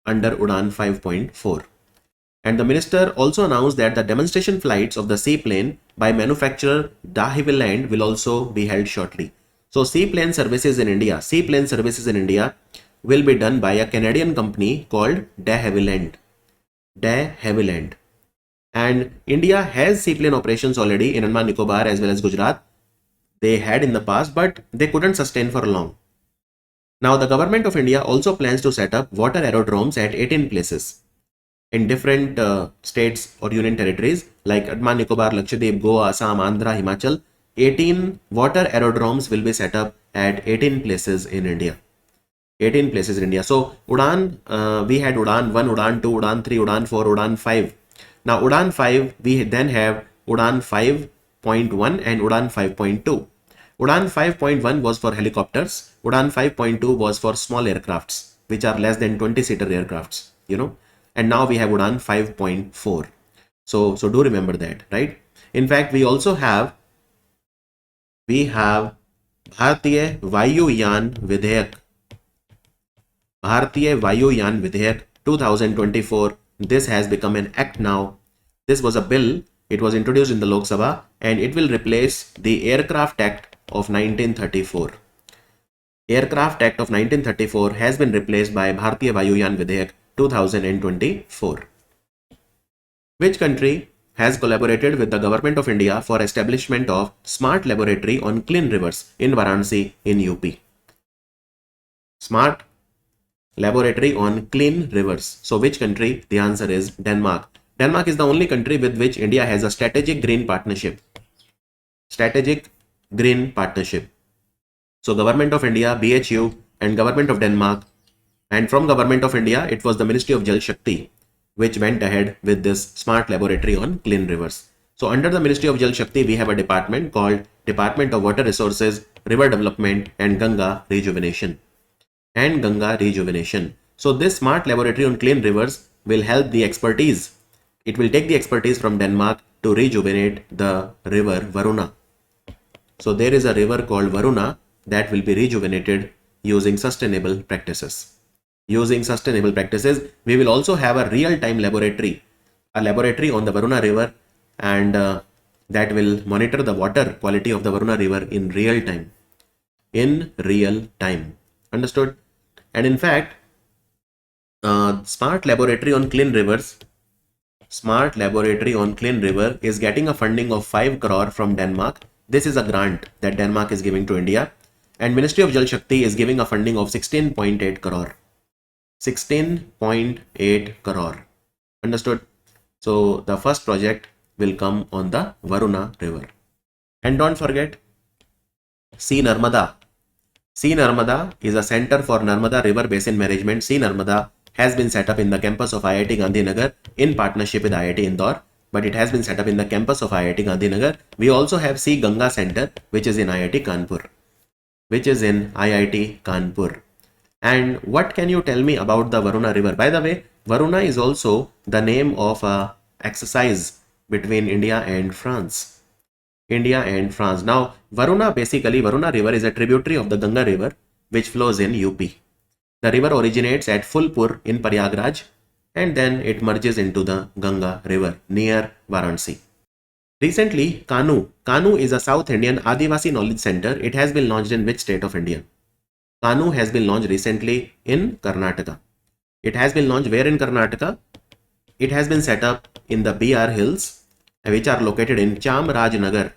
under Udan 5.4. And the minister also announced that the demonstration flights of the seaplane by manufacturer De Havilland will also be held shortly. So seaplane services in India will be done by a Canadian company called De Havilland. And India has seaplane operations already in Andaman Nicobar as well as Gujarat. They had in the past, but they couldn't sustain for long. Now the government of India also plans to set up water aerodromes at 18 places in different states or union territories like Andaman Nicobar, Lakshadweep, Goa, Assam, Andhra, Himachal. 18 water aerodromes will be set up at 18 places in India. 18 places in India. So Udan, we had Udan 1, Udan 2, Udan 3, Udan 4, Udan 5. Now Udan 5, we then have Udan 5.1 and Udan 5.2. Udan 5.1 was for helicopters. Udan 5.2 was for small aircrafts, which are less than 20-seater aircrafts, And now we have Udan 5.4. So do remember that, right? In fact, we have Bharatiya Vayuyan Vidhayak. Bharatiya Vayuyan Vidhayak 2024. This has become an act now. This was a bill. It was introduced in the Lok Sabha and it will replace the Aircraft Act of 1934. Aircraft Act of 1934 has been replaced by Bharatiya Vayuyan Vidhayak 2024. Which country has collaborated with the Government of India for establishment of Smart Laboratory on Clean Rivers in Varanasi in UP? Smart Laboratory on Clean Rivers. So which country? The answer is Denmark. Denmark is the only country with which India has a strategic green partnership. Strategic green partnership. So Government of India, BHU, and Government of Denmark, and from Government of India, it was the Ministry of Jal Shakti which went ahead with this Smart Laboratory on Clean Rivers. So under the Ministry of Jal Shakti, we have a department called Department of Water Resources, River Development and Ganga Rejuvenation. So this Smart Laboratory on Clean Rivers will help the expertise. It will take the expertise from Denmark to rejuvenate the river Varuna. So there is a river called Varuna that will be rejuvenated using sustainable practices. We will also have a real-time laboratory, on the Varuna River, and that will monitor the water quality of the Varuna River in real time. Understood? And in fact, Smart Laboratory on Clean River is getting a funding of 5 crore from Denmark. This is a grant that Denmark is giving to India, and Ministry of Jal Shakti is giving a funding of 16.8 crore. 16.8 crore. Understood? So the first project will come on the Varuna River. And don't forget, Sea Narmada. Sea Narmada is a center for Narmada River Basin Management. Sea Narmada has been set up in the campus of IIT Gandhinagar in partnership with IIT Indore, but it has been set up in the campus of IIT Gandhinagar. We also have Sea Ganga Center, which is in IIT Kanpur. And what can you tell me about the Varuna River? By the way, Varuna is also the name of a exercise between India and France. Now, Varuna River is a tributary of the Ganga River, which flows in UP. The river originates at Fulpur in Prayagraj, and then it merges into the Ganga River near Varanasi. Recently, Kanu is a South Indian Adivasi Knowledge Center. It has been launched in which state of India? Kanu has been launched recently in Karnataka. It has been launched where in Karnataka? It has been set up in the BR Hills, which are located in Chamrajnagar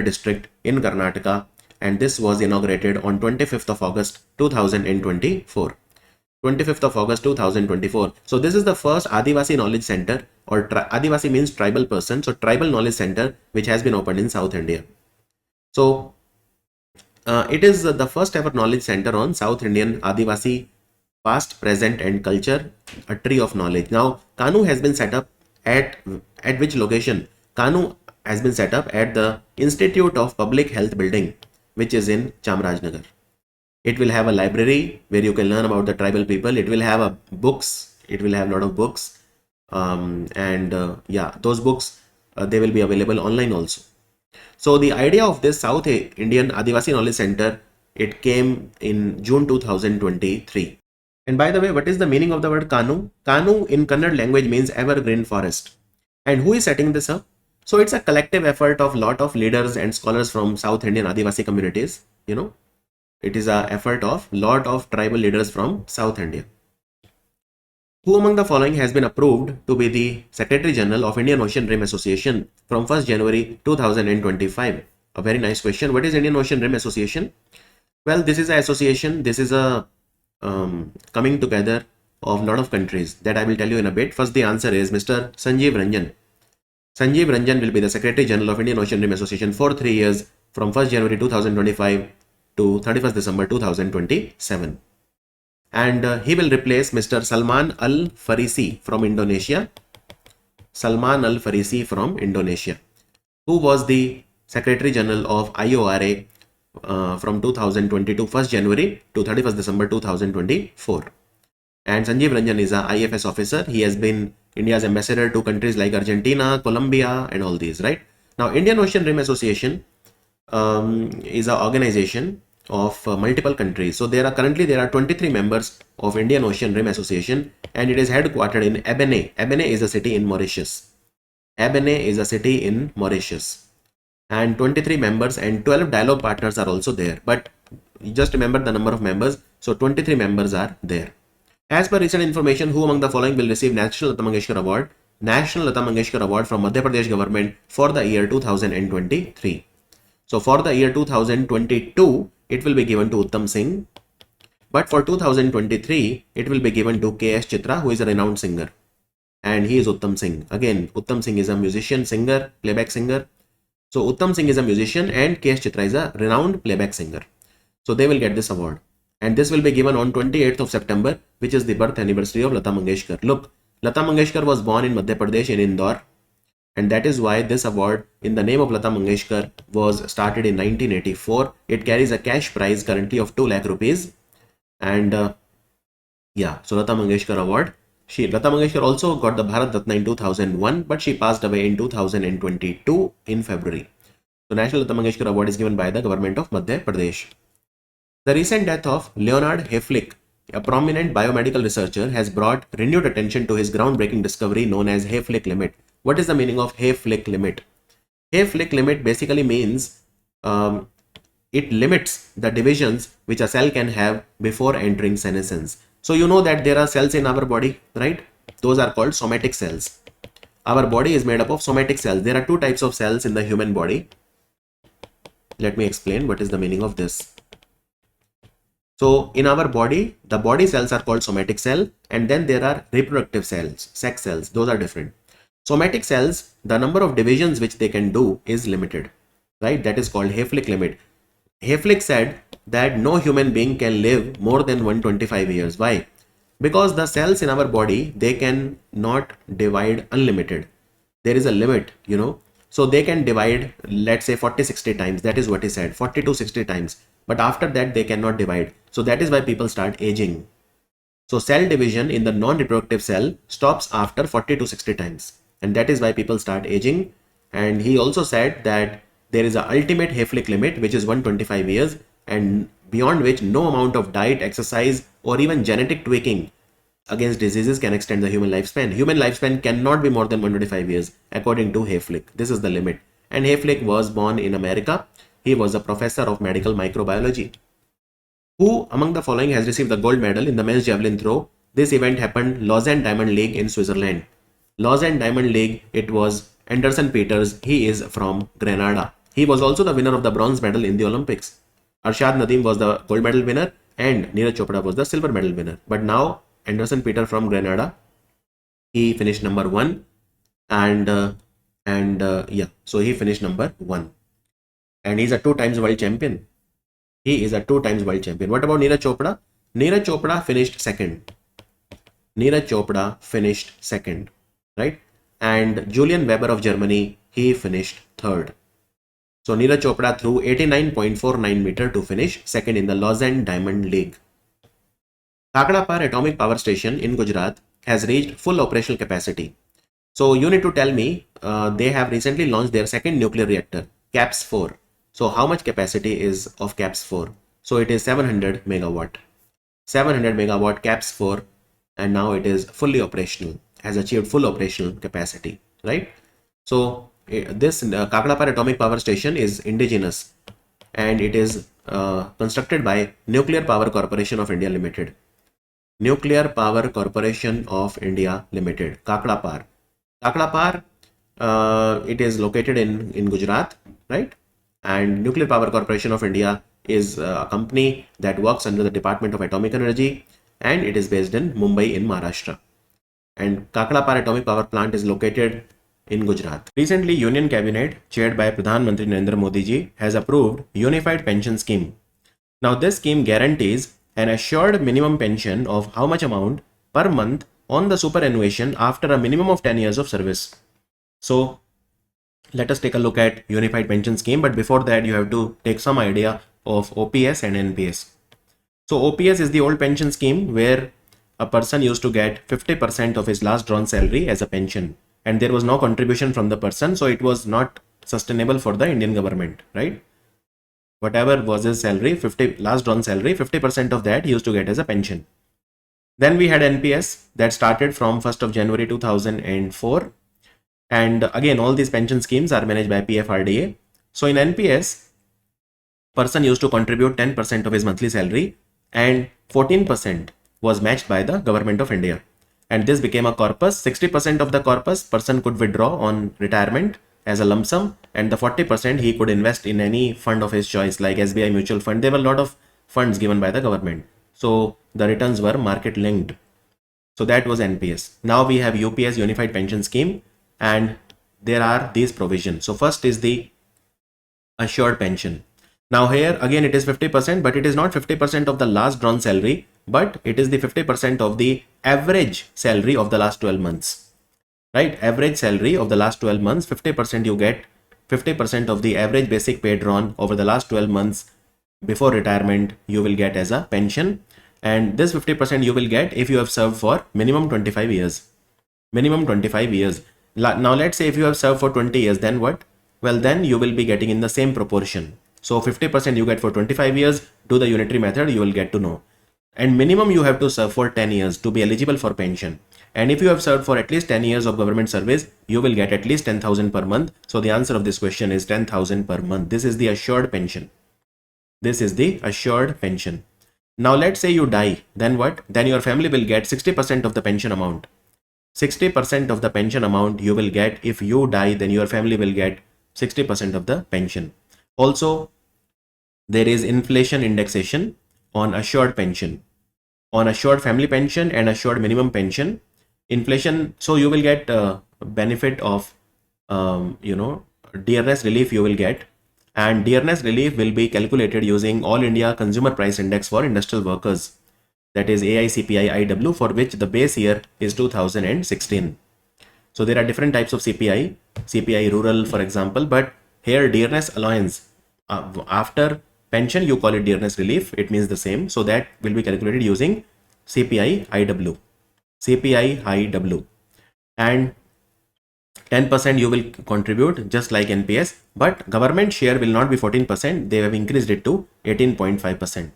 district in Karnataka, and this was inaugurated on 25th of August 2024. 25th of August 2024. So this is the first Adivasi Knowledge Center, or Adivasi means tribal person, so tribal knowledge center which has been opened in South India. So it is the first ever knowledge center on South Indian Adivasi past, present and culture, a tree of knowledge. Now Kanu has been set up at which location? Kanu has been set up at the Institute of Public Health building, which is in Chamrajnagar. It will have a library where you can learn about the tribal people. It will have a books. It will have a lot of books, yeah, those books they will be available online also. So the idea of this South Indian Adivasi Knowledge Center, it came in June 2023. And by the way, what is the meaning of the word Kanu? Kanu in Kannada language means evergreen forest. And who is setting this up? So it's a collective effort of lot of leaders and scholars from South Indian Adivasi communities. You know, it is an effort of lot of tribal leaders from South India. Who among the following has been approved to be the Secretary General of Indian Ocean Rim Association from 1st January 2025? A very nice question. What is Indian Ocean Rim Association? Well, this is an association. This is a coming together of a lot of countries that I will tell you in a bit. First, the answer is Mr. Sanjeev Ranjan. Sanjeev Ranjan will be the Secretary General of Indian Ocean Rim Association for 3 years from 1st January 2025 to 31st December 2027. And he will replace Mr. Salman Al Farisi from Indonesia. Salman Al Farisi from Indonesia, who was the Secretary General of IORA from 2022 1st January to 31st December 2024. And Sanjeev Ranjan is a IFS officer. He has been India's ambassador to countries like Argentina, Colombia, and all these, right? Now, Indian Ocean Rim Association is an organization of multiple countries. So there are 23 members of Indian Ocean Rim Association, and it is headquartered in Ebene. Ebene is a city in Mauritius. Ebene is a city in Mauritius. And 23 members and 12 dialogue partners are also there. But just remember the number of members. So 23 members are there. As per recent information, who among the following will receive National Lata Mangeshkar Award? National Lata Mangeshkar Award from Madhya Pradesh government for the year 2023. So for the year 2022, it will be given to Uttam Singh. But for 2023, it will be given to K.S. Chitra, who is a renowned singer. And he is Uttam Singh. Again, Uttam Singh is a musician, singer, playback singer. So Uttam Singh is a musician and K.S. Chitra is a renowned playback singer. So they will get this award. And this will be given on 28th of September, which is the birth anniversary of Lata Mangeshkar. Look, Lata Mangeshkar was born in Madhya Pradesh in Indore. And that is why this award in the name of Lata Mangeshkar was started in 1984. It carries a cash prize currently of 2 lakh rupees. And yeah, so Lata Mangeshkar Award. Lata Mangeshkar also got the Bharat Ratna in 2001, but she passed away in 2022 in February. So National Lata Mangeshkar Award is given by the government of Madhya Pradesh. The recent death of Leonard Hayflick, a prominent biomedical researcher, has brought renewed attention to his groundbreaking discovery known as Hayflick limit. What is the meaning of Hayflick limit? Hayflick limit basically means it limits the divisions which a cell can have before entering senescence. So you know that there are cells in our body, right? Those are called somatic cells. Our body is made up of somatic cells. There are 2 types of cells in the human body. Let me explain what is the meaning of this. So in our body, the body cells are called somatic cell, and then there are reproductive cells, sex cells. Those are different. Somatic cells, the number of divisions which they can do is limited, right? That is called Hayflick limit. Hayflick said that no human being can live more than 125 years. Why? Because the cells in our body, they can not divide unlimited. There is a limit, you know. So they can divide, let's say 40-60 times. That is what he said, 40 to 60 times. But after that, they cannot divide. So that is why people start aging. So cell division in the non-reproductive cell stops after 40 to 60 times. And that is why people start aging. And he also said that there is an ultimate Hayflick limit, which is 125 years, and beyond which no amount of diet, exercise, or even genetic tweaking against diseases can extend the human lifespan. Human lifespan cannot be more than 125 years, according to Hayflick. This is the limit. And Hayflick was born in America. He was a professor of medical microbiology. Who among the following has received the gold medal in the men's javelin throw? This event happened Lausanne Diamond League in Switzerland. Lausanne Diamond League, it was Anderson Peters. He is from Grenada. He was also the winner of the bronze medal in the Olympics. Arshad Nadeem was the gold medal winner and Neeraj Chopra was the silver medal winner. But now Anderson Peter from Grenada, he finished number one, and so he finished number one, and he's a two times world champion. He is a two times world champion. What about Neeraj Chopra? Neeraj Chopra finished second. Neeraj Chopra finished second, right? And Julian Weber of Germany, he finished third. So Neeraj Chopra threw 89.49 meter to finish second in the Lausanne Diamond League. Kakrapar Atomic Power Station in Gujarat has reached full operational capacity. So you need to tell me, they have recently launched their second nuclear reactor, CAPS 4. So how much capacity is of CAPS 4? So it is 700 megawatt. 700 megawatt CAPS 4, and now it is fully operational, has achieved full operational capacity, right? So this Kakrapar Atomic Power Station is indigenous and it is constructed by Nuclear Power Corporation of India Limited. Nuclear Power Corporation of India Limited, Kakrapar. Kakrapar, it is located in Gujarat, right? And Nuclear Power Corporation of India is a company that works under the Department of Atomic Energy, and it is based in Mumbai in Maharashtra. And Kakrapar Atomic Power Plant is located in Gujarat. Recently, Union Cabinet, chaired by Pradhan Mantri Narendra Modi ji, has approved Unified Pension Scheme. Now, this scheme guarantees an assured minimum pension of how much amount per month on the superannuation after a minimum of 10 years of service. So, let us take a look at Unified Pension Scheme, but before that, you have to take some idea of OPS and NPS. So, OPS is the old pension scheme where a person used to get 50% of his last drawn salary as a pension, and there was no contribution from the person, so it was not sustainable for the Indian government, right? Whatever was his salary, last drawn salary, 50% of that he used to get as a pension. Then we had NPS that started from 1st of January 2004. And again, all these pension schemes are managed by PFRDA. So in NPS, person used to contribute 10% of his monthly salary and 14% was matched by the government of India. And this became a corpus. 60% of the corpus person could withdraw on retirement as a lump sum, and the 40% he could invest in any fund of his choice like SBI mutual fund. There were a lot of funds given by the government. So the returns were market linked. So that was NPS. Now we have UPS, Unified Pension Scheme, and there are these provisions. So first is the assured pension. Now here again it is 50%, but it is not 50% of the last drawn salary, but it is the 50% of the average salary of the last 12 months, right? Average salary of the last 12 months, 50% you get, 50% of the average basic pay drawn over the last 12 months before retirement you will get as a pension. And this 50% you will get if you have served for minimum 25 years. Minimum 25 years. Now let's say if you have served for 20 years, then what? Well, then you will be getting in the same proportion. So 50% you get for 25 years, do the unitary method, you will get to know. And minimum you have to serve for 10 years to be eligible for pension. And if you have served for at least 10 years of government service, you will get at least 10,000 per month. So the answer of this question is 10,000 per month. This is the assured pension. This is the assured pension. Now let's say you die, then what? Then your family will get 60% of the pension amount. 60% of the pension amount you will get. If you die, then your family will get 60% of the pension. Also, there is inflation indexation on assured pension, on assured family pension and assured minimum pension. Inflation, so you will get benefit of dearness relief you will get, and dearness relief will be calculated using All India Consumer Price Index for industrial workers, that is AICPI IW, for which the base year is 2016. So there are different types of CPI, CPI rural for example, but here dearness allowance, after pension you call it dearness relief, it means the same. So that will be calculated using CPI IW, CPI IW, and 10% you will contribute just like NPS, but government share will not be 14%. They have increased it to 18.5%.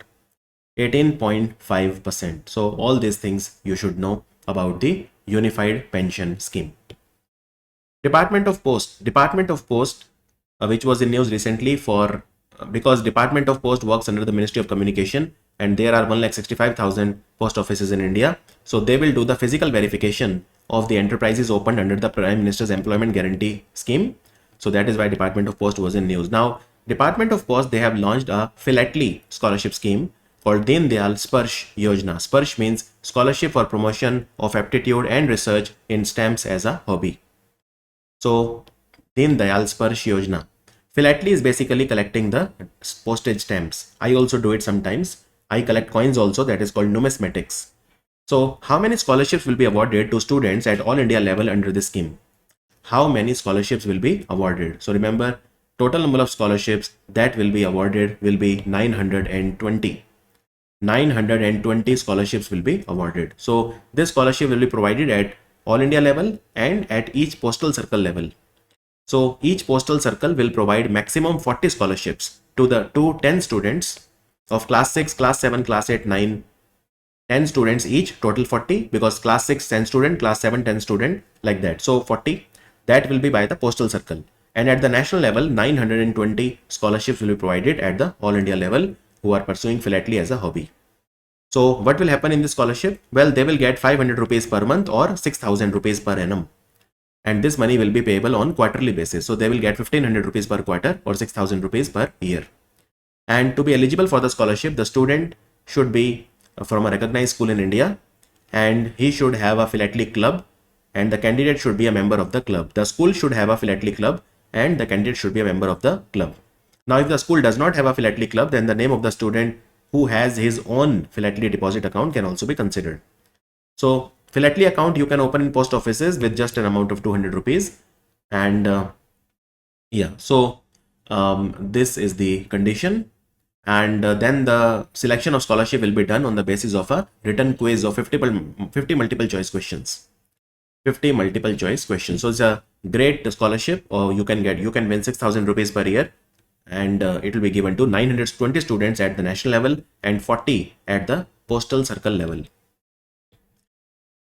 18.5%. So all these things you should know about the Unified Pension Scheme. Department of Post, which was in news recently because Department of Post works under the Ministry of Communication. and there are 1,65,000 post offices in India. So they will do the physical verification of the enterprises opened under the Prime Minister's Employment Guarantee Scheme. So that is why Department of Post was in news. Now, Department of Post, they have launched a philately scholarship scheme called Deen Dayal Sparsh Yojana. Sparsh means scholarship for promotion of aptitude and research in stamps as a hobby. So Deen Dayal Sparsh Yojana. Philately is basically collecting the postage stamps. I also do it sometimes. I collect coins also, that is called numismatics. So how many scholarships will be awarded to students at all India level under this scheme? How many scholarships will be awarded? So remember, total number of scholarships that will be awarded will be 920. 920 scholarships will be awarded. So this scholarship will be provided at all India level and at each postal circle level. So each postal circle will provide maximum 40 scholarships to 10 students of class 6, class 7, class 8, 9, 10 students each, total 40, because class 6 10 student, class 7 10 student, like that. So 40, that will be by the postal circle. And at the national level, 920 scholarships will be provided at the all India level who are pursuing philately as a hobby. So what will happen in this scholarship? Well, they will get 500 rupees per month or 6,000 rupees per annum. And this money will be payable on quarterly basis. So they will get 1,500 rupees per quarter or 6,000 rupees per year. And to be eligible for the scholarship, the student should be from a recognized school in India, and he should have a philately club, and the candidate should be a member of the club. The school should have a philately club and the candidate should be a member of the club. Now, if the school does not have a philately club, then the name of the student who has his own philately deposit account can also be considered. So philately account you can open in post offices with just an amount of 200 rupees. And this is the condition. And then the selection of scholarship will be done on the basis of a written quiz of 50 multiple choice questions. 50 multiple choice questions. So it's a great scholarship, or you can win 6,000 rupees per year, and it will be given to 920 students at the national level and 40 at the postal circle level.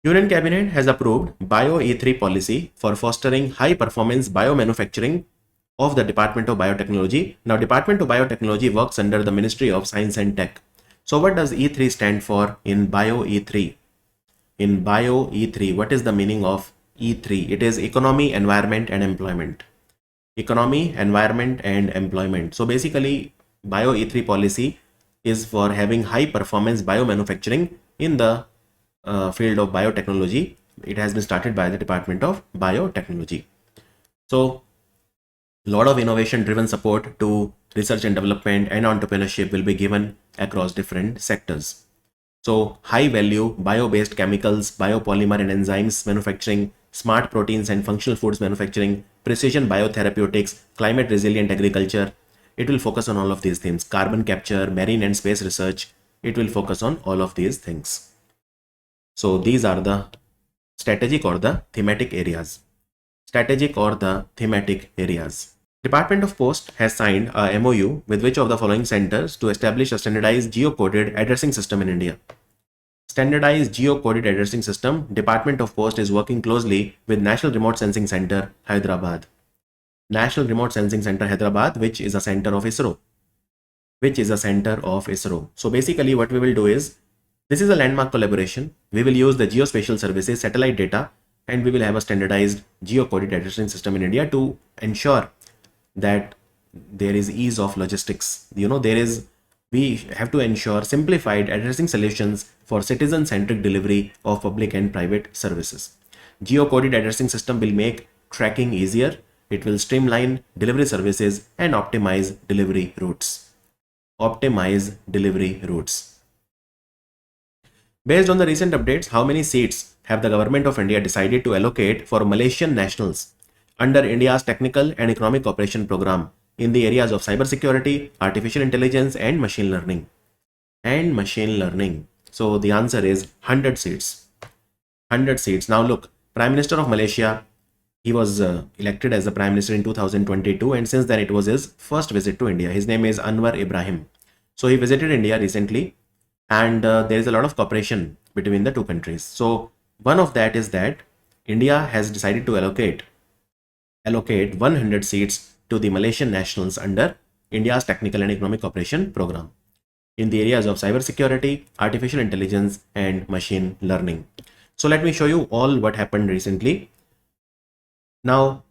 Union Cabinet has approved Bio E3 policy for fostering high performance biomanufacturing of the Department of Biotechnology. Now, Department of Biotechnology works under the Ministry of Science and Tech. So what does E3 stand for in Bio E3? In Bio E3, what is the meaning of E3? It is economy, environment and employment. Economy, environment and employment. So basically, Bio E3 policy is for having high performance biomanufacturing in the field of biotechnology. It has been started by the Department of Biotechnology. So a lot of innovation driven support to research and development and entrepreneurship will be given across different sectors. So high value bio-based chemicals, biopolymer and enzymes manufacturing, smart proteins and functional foods manufacturing, precision biotherapeutics, climate resilient agriculture. It will focus on all of these things. Carbon capture, marine and space research. It will focus on all of these things. So these are the strategic or the thematic areas. Strategic or the thematic areas. Department of Post has signed a MOU with which of the following centers to establish a standardized geocoded addressing system in India. Standardized geocoded addressing system. Department of Post is working closely with National Remote Sensing Center, Hyderabad. National Remote Sensing Center, Hyderabad, which is a center of ISRO. So basically what we will do is, this is a landmark collaboration. We will use the geospatial services, satellite data, and we will have a standardized geocoded addressing system in India to ensure that there is ease of logistics. We have to ensure simplified addressing solutions for citizen-centric delivery of public and private services. Geocoded addressing system will make tracking easier. It will streamline delivery services and optimize delivery routes. Based on the recent updates, how many seats have the government of India decided to allocate for Malaysian nationals under India's Technical and Economic Cooperation Program in the areas of cybersecurity, artificial intelligence and machine learning? So the answer is 100 seats. 100 seats. Now look, Prime Minister of Malaysia, he was elected as the Prime Minister in 2022, and since then it was his first visit to India. His name is Anwar Ibrahim. So he visited India recently, and there is a lot of cooperation between the two countries. So one of that is that India has decided to allocate 100 seats to the Malaysian nationals under India's Technical and Economic Cooperation Program. in the areas of cybersecurity, artificial intelligence, and machine learning. So let me show you all what happened recently. Now,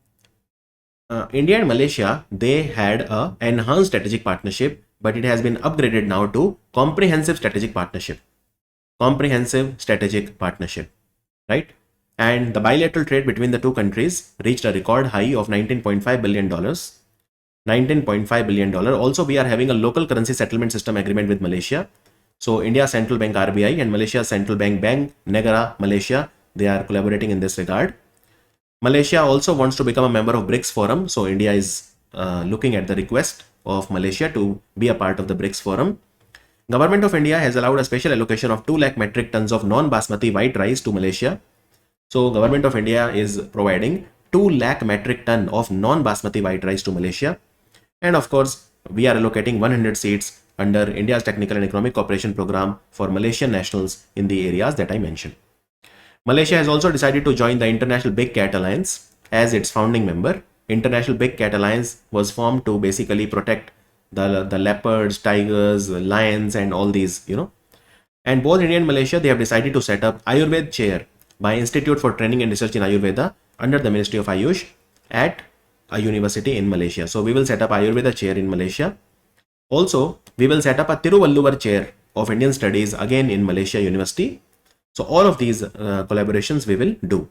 India and Malaysia, they had a enhanced strategic partnership, but it has been upgraded now to comprehensive strategic partnership. Comprehensive strategic partnership, right? And the bilateral trade between the two countries reached a record high of $19.5 billion. $19.5 billion. Also, we are having a local currency settlement system agreement with Malaysia. So, India's central bank RBI and Malaysia's central bank Bank Negara Malaysia, they are collaborating in this regard. Malaysia also wants to become a member of BRICS Forum. So, India is looking at the request of Malaysia to be a part of the BRICS Forum. Government of India has allowed a special allocation of 2 lakh metric tons of non-basmati white rice to Malaysia. So, Government of India is providing 2 lakh metric ton of non-basmati white rice to Malaysia. And of course, we are allocating 100 seats under India's Technical and Economic Cooperation Program for Malaysian nationals in the areas that I mentioned. Malaysia has also decided to join the International Big Cat Alliance as its founding member. International Big Cat Alliance was formed to basically protect the leopards, tigers, lions, and all these, And both India and Malaysia, they have decided to set up Ayurveda chair by Institute for Training and Research in Ayurveda under the Ministry of Ayush at a university in Malaysia. So we will set up Ayurveda chair in Malaysia. Also, we will set up a Tiruvalluvar chair of Indian studies again in Malaysia University. So all of these collaborations we will do.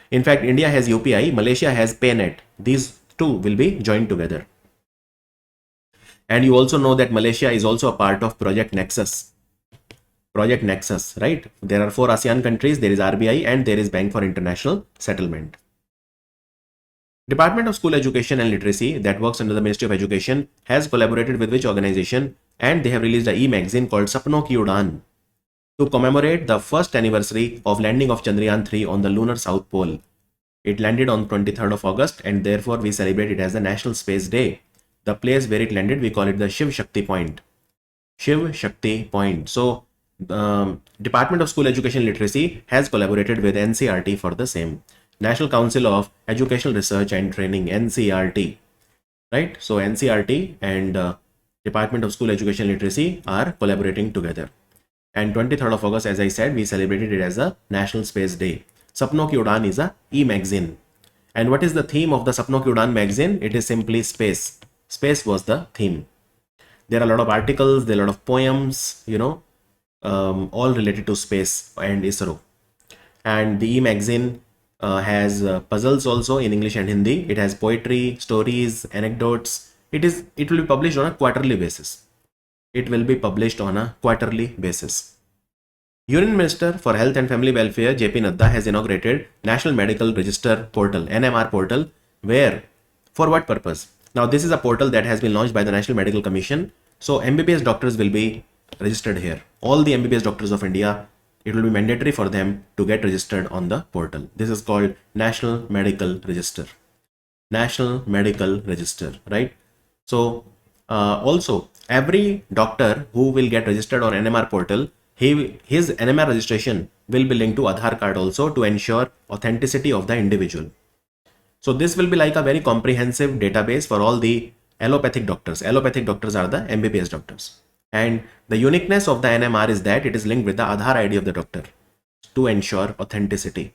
In fact, India has UPI, Malaysia has PayNet. These two will be joined together. And you also know that Malaysia is also a part of Project Nexus. Project Nexus, right? There are 4 ASEAN countries, there is RBI and there is Bank for International Settlement. Department of School Education and Literacy that works under the Ministry of Education has collaborated with which organization, and they have released an e-magazine called Sapno Ki Udaan to commemorate the first anniversary of landing of Chandrayaan 3 on the lunar South Pole. It landed on 23rd of August and therefore we celebrate it as the National Space Day. The place where it landed, we call it the Shiv Shakti Point. Shiv Shakti Point. So, Department of School Education and Literacy has collaborated with NCRT for the same. National Council of Educational Research and Training, NCRT. Right? So, NCRT and Department of School Education and Literacy are collaborating together. And 23rd of August, as I said, we celebrated it as a National Space Day. Sapno Ki Udaan is a e-magazine. And what is the theme of the Sapno Ki Udaan magazine? It is simply space. Space was the theme. There are a lot of articles, there are a lot of poems, all related to space and ISRO. And the e-magazine has puzzles also in English and Hindi. It has poetry, stories, anecdotes. It will be published on a quarterly basis. It will be published on a quarterly basis. Union Minister for Health and Family Welfare JP Nadda has inaugurated National Medical Register Portal, NMR portal, where, for what purpose? Now this is a portal that has been launched by the National Medical Commission. So MBBS doctors will be registered here. All the MBBS doctors of India, it will be mandatory for them to get registered on the portal. This is called National Medical Register. National Medical Register, right? So also every doctor who will get registered on NMR portal, his NMR registration will be linked to Aadhaar card also to ensure authenticity of the individual. So this will be like a very comprehensive database for all the allopathic doctors. Allopathic doctors are the MBBS doctors. And the uniqueness of the NMR is that it is linked with the Aadhaar ID of the doctor to ensure authenticity.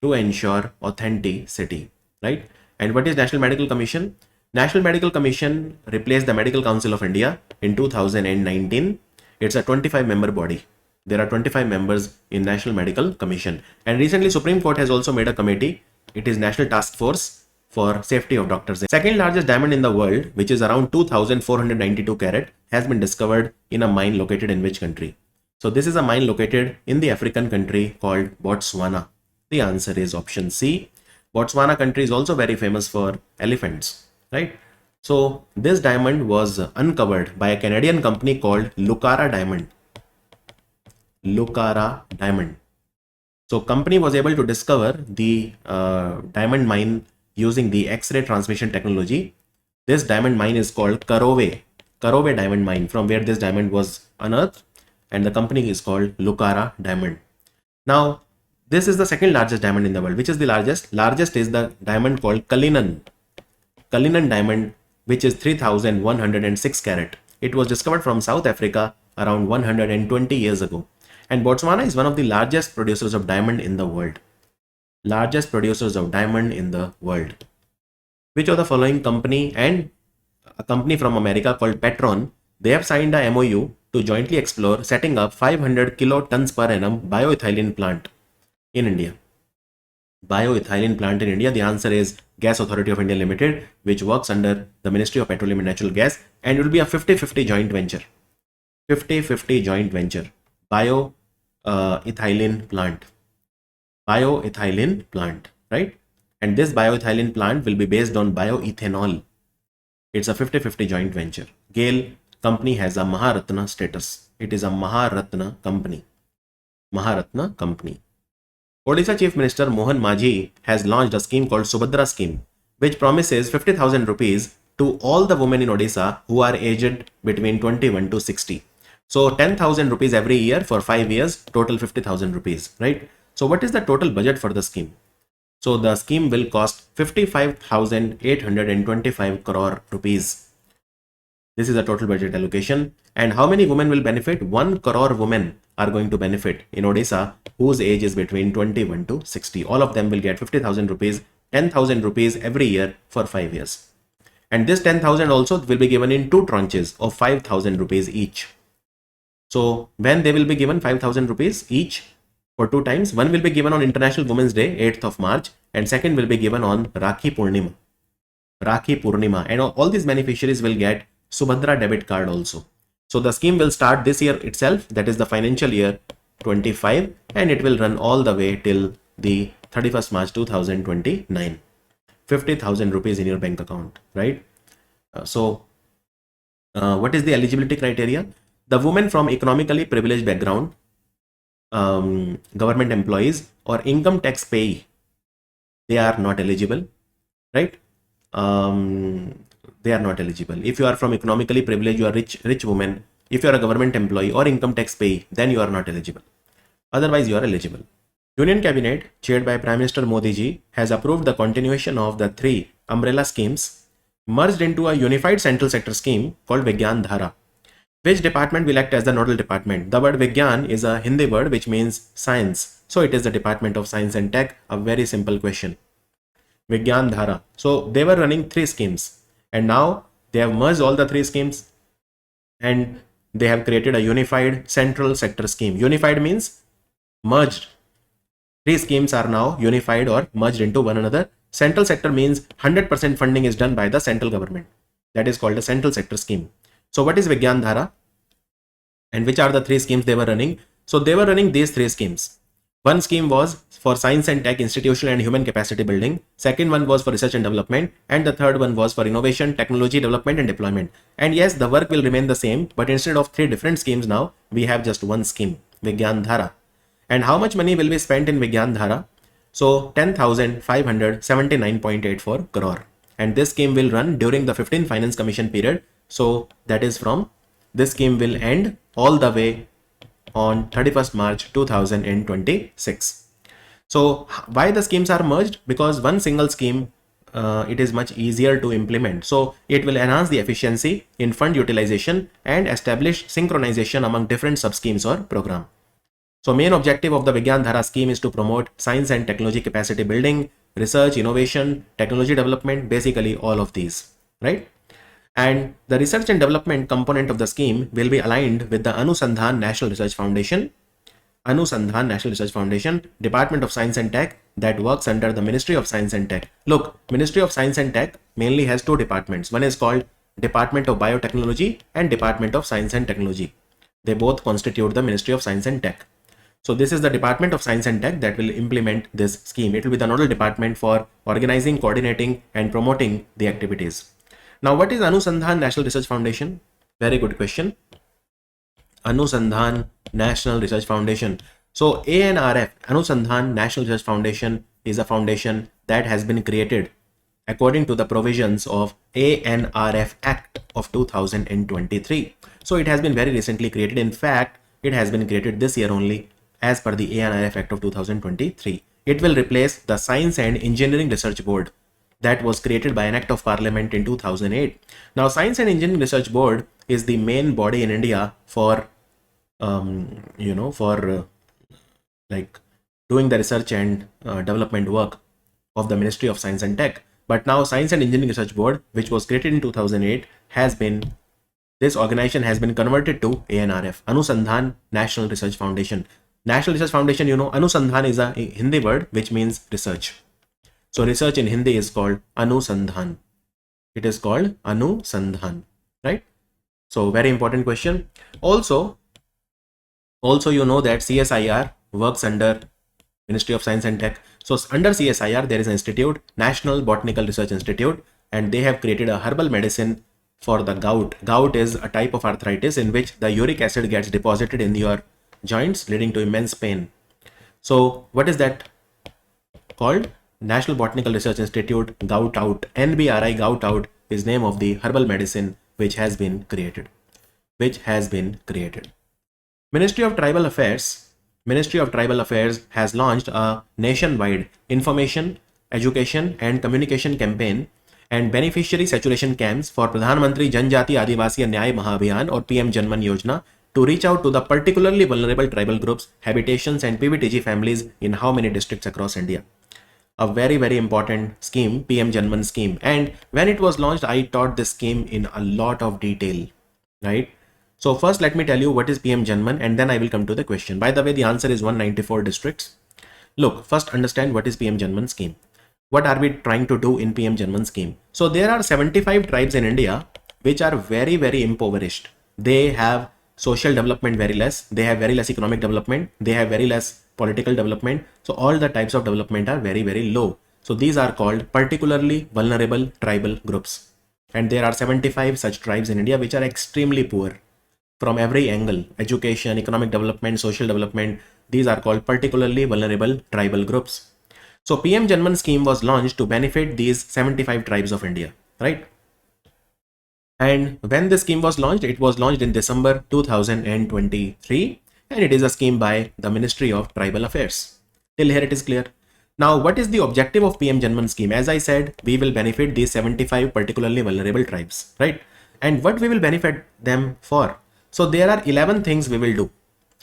To ensure authenticity, right? And what is National Medical Commission? National Medical Commission replaced the Medical Council of India in 2019. It's a 25-member body. There are 25 members in National Medical Commission. And recently Supreme Court has also made a committee. It is National Task Force for Safety of Doctors. Second largest diamond in the world, which is around 2,492 carat, has been discovered in a mine located in which country? So this is a mine located in the African country called Botswana. The answer is option C. Botswana country is also very famous for elephants, right? So this diamond was uncovered by a Canadian company called Lucara Diamond. Lucara Diamond. So company was able to discover the diamond mine using the X-ray transmission technology. This diamond mine is called Karowe diamond mine, from where this diamond was unearthed, and the company is called Lucara Diamond. Now, this is the second largest diamond in the world. Which is the largest? Largest is the diamond called Cullinan diamond, which is 3,106 carat. It was discovered from South Africa around 120 years ago. And Botswana is one of the largest producers of diamond in the world. Largest producers of diamond in the world. Which of the following company and a company from America called Petron, they have signed a MOU to jointly explore setting up 500 kilotons per annum bioethylene plant in India. Bioethylene plant in India, the answer is Gas Authority of India Limited, which works under the Ministry of Petroleum and Natural Gas, and it will be a 50-50 joint venture. 50-50 joint venture. Bioethylene plant. Bioethylene plant, right? And this bioethylene plant will be based on bioethanol. It's a 50-50 joint venture. GAIL company has a Maharatna status. It is a Maharatna company. Maharatna company. Odisha Chief Minister Mohan Majhi has launched a scheme called Subhadra scheme, which promises 50,000 rupees to all the women in Odisha who are aged between 21 to 60. So 10,000 rupees every year for 5 years, total 50,000 rupees, right? So what is the total budget for the scheme? So the scheme will cost 55,825 crore rupees. This is the total budget allocation. And how many women will benefit? 1 crore women are going to benefit in Odisha whose age is between 21 to 60. All of them will get 50,000 rupees, 10,000 rupees every year for 5 years. And this 10,000 also will be given in 2 tranches of 5,000 rupees each. So when they will be given 5,000 rupees each for 2 times, one will be given on International Women's Day, 8th of March, and second will be given on Rakhi Purnima. Rakhi Purnima. And all these beneficiaries will get Subhadra debit card also. So the scheme will start this year itself, that is the financial year 25, and it will run all the way till the 31st March 2029. 50,000 rupees in your bank account, right? What is the eligibility criteria? The women from economically privileged background, government employees or income tax payee, they are not eligible, right? They are not eligible. If you are from economically privileged, you are rich woman. If you are a government employee or income tax payee, then you are not eligible. Otherwise, you are eligible. Union Cabinet, chaired by Prime Minister Modi ji, has approved the continuation of the 3 umbrella schemes merged into a unified central sector scheme called Vigyan Dhara. Which department will act as the nodal department? The word Vigyan is a Hindi word which means science. So it is the Department of Science and Tech. A very simple question. Vigyan Dhara. So they were running 3 schemes and now they have merged all the 3 schemes and they have created a unified central sector scheme. Unified means merged. 3 schemes are now unified or merged into one another. Central sector means 100% funding is done by the central government. That is called a central sector scheme. So what is Vigyan Dhara and which are the 3 schemes they were running? So they were running these 3 schemes. One scheme was for science and tech, institutional and human capacity building. Second one was for research and development. And the third one was for innovation, technology development and deployment. And yes, the work will remain the same, but instead of 3 different schemes now, we have just one scheme, Vigyan Dhara. And how much money will be spent in Vigyan Dhara? So 10,579.84 crore. And this scheme will run during the 15th Finance Commission period. So that is from this scheme will end all the way on 31st March 2026. So why the schemes are merged? Because one single scheme, it is much easier to implement. So it will enhance the efficiency in fund utilization and establish synchronization among different sub-schemes or program. So main objective of the Vigyan Dhara scheme is to promote science and technology capacity building, research, innovation, technology development, basically all of these, right? And the research and development component of the scheme will be aligned with the Anusandhan National Research Foundation, Anusandhan National Research Foundation, Department of Science and Tech that works under the Ministry of Science and Tech. Look, Ministry of Science and Tech mainly has 2 departments. One is called Department of Biotechnology and Department of Science and Technology. They both constitute the Ministry of Science and Tech. So this is the Department of Science and Tech that will implement this scheme. It will be the nodal department for organizing, coordinating and promoting the activities. Now, what is Anusandhan National Research Foundation? Very good question. Anusandhan National Research Foundation. So ANRF, Anusandhan National Research Foundation, is a foundation that has been created according to the provisions of ANRF Act of 2023. So it has been very recently created. In fact, it has been created this year only as per the ANRF Act of 2023. It will replace the Science and Engineering Research Board that was created by an Act of Parliament in 2008. Now, Science and Engineering Research Board is the main body in India for for like doing the research and development work of the Ministry of Science and Tech. But now Science and Engineering Research Board, which was created in 2008, this organization has been converted to ANRF, Anusandhan National Research Foundation. National Research Foundation, Anusandhan is a Hindi word which means research. So research in Hindi is called Anusandhan. It is called Anusandhan, right? So very important question. Also you know that CSIR works under Ministry of Science and Tech. So under CSIR, there is an institute, National Botanical Research Institute, and they have created a herbal medicine for the gout. Gout is a type of arthritis in which the uric acid gets deposited in your joints, leading to immense pain. So what is that called? National Botanical Research Institute Gout Out. NBRI Gout Out is name of the herbal medicine which has been created. Ministry of Tribal Affairs has launched a nationwide information, education and communication campaign and beneficiary saturation camps for Pradhan Mantri Janjati Adivasi Nyay Mahabhiyan or PM Janman Yojana to reach out to the particularly vulnerable tribal groups, habitations and PVTG families in how many districts across India. A very, very important scheme, PM Janman scheme. And when it was launched, I taught this scheme in a lot of detail, right? So first, let me tell you what is PM Janman and then I will come to the question. By the way, the answer is 194 districts. Look, first understand what is PM Janman scheme. What are we trying to do in PM Janman scheme? So there are 75 tribes in India which are very, very impoverished. They have social development very less. They have very less economic development. They have very less political development. So all the types of development are very, very low. So these are called particularly vulnerable tribal groups. And there are 75 such tribes in India which are extremely poor from every angle: education, economic development, social development. These are called particularly vulnerable tribal groups. So PM Janman scheme was launched to benefit these 75 tribes of India, right? And when the scheme was launched, it was launched in December 2023, and it is a scheme by the Ministry of Tribal Affairs. Till here it is clear. Now, what is the objective of PM Janman scheme? As I said, we will benefit these 75 particularly vulnerable tribes, right? And what we will benefit them for? So there are 11 things we will do.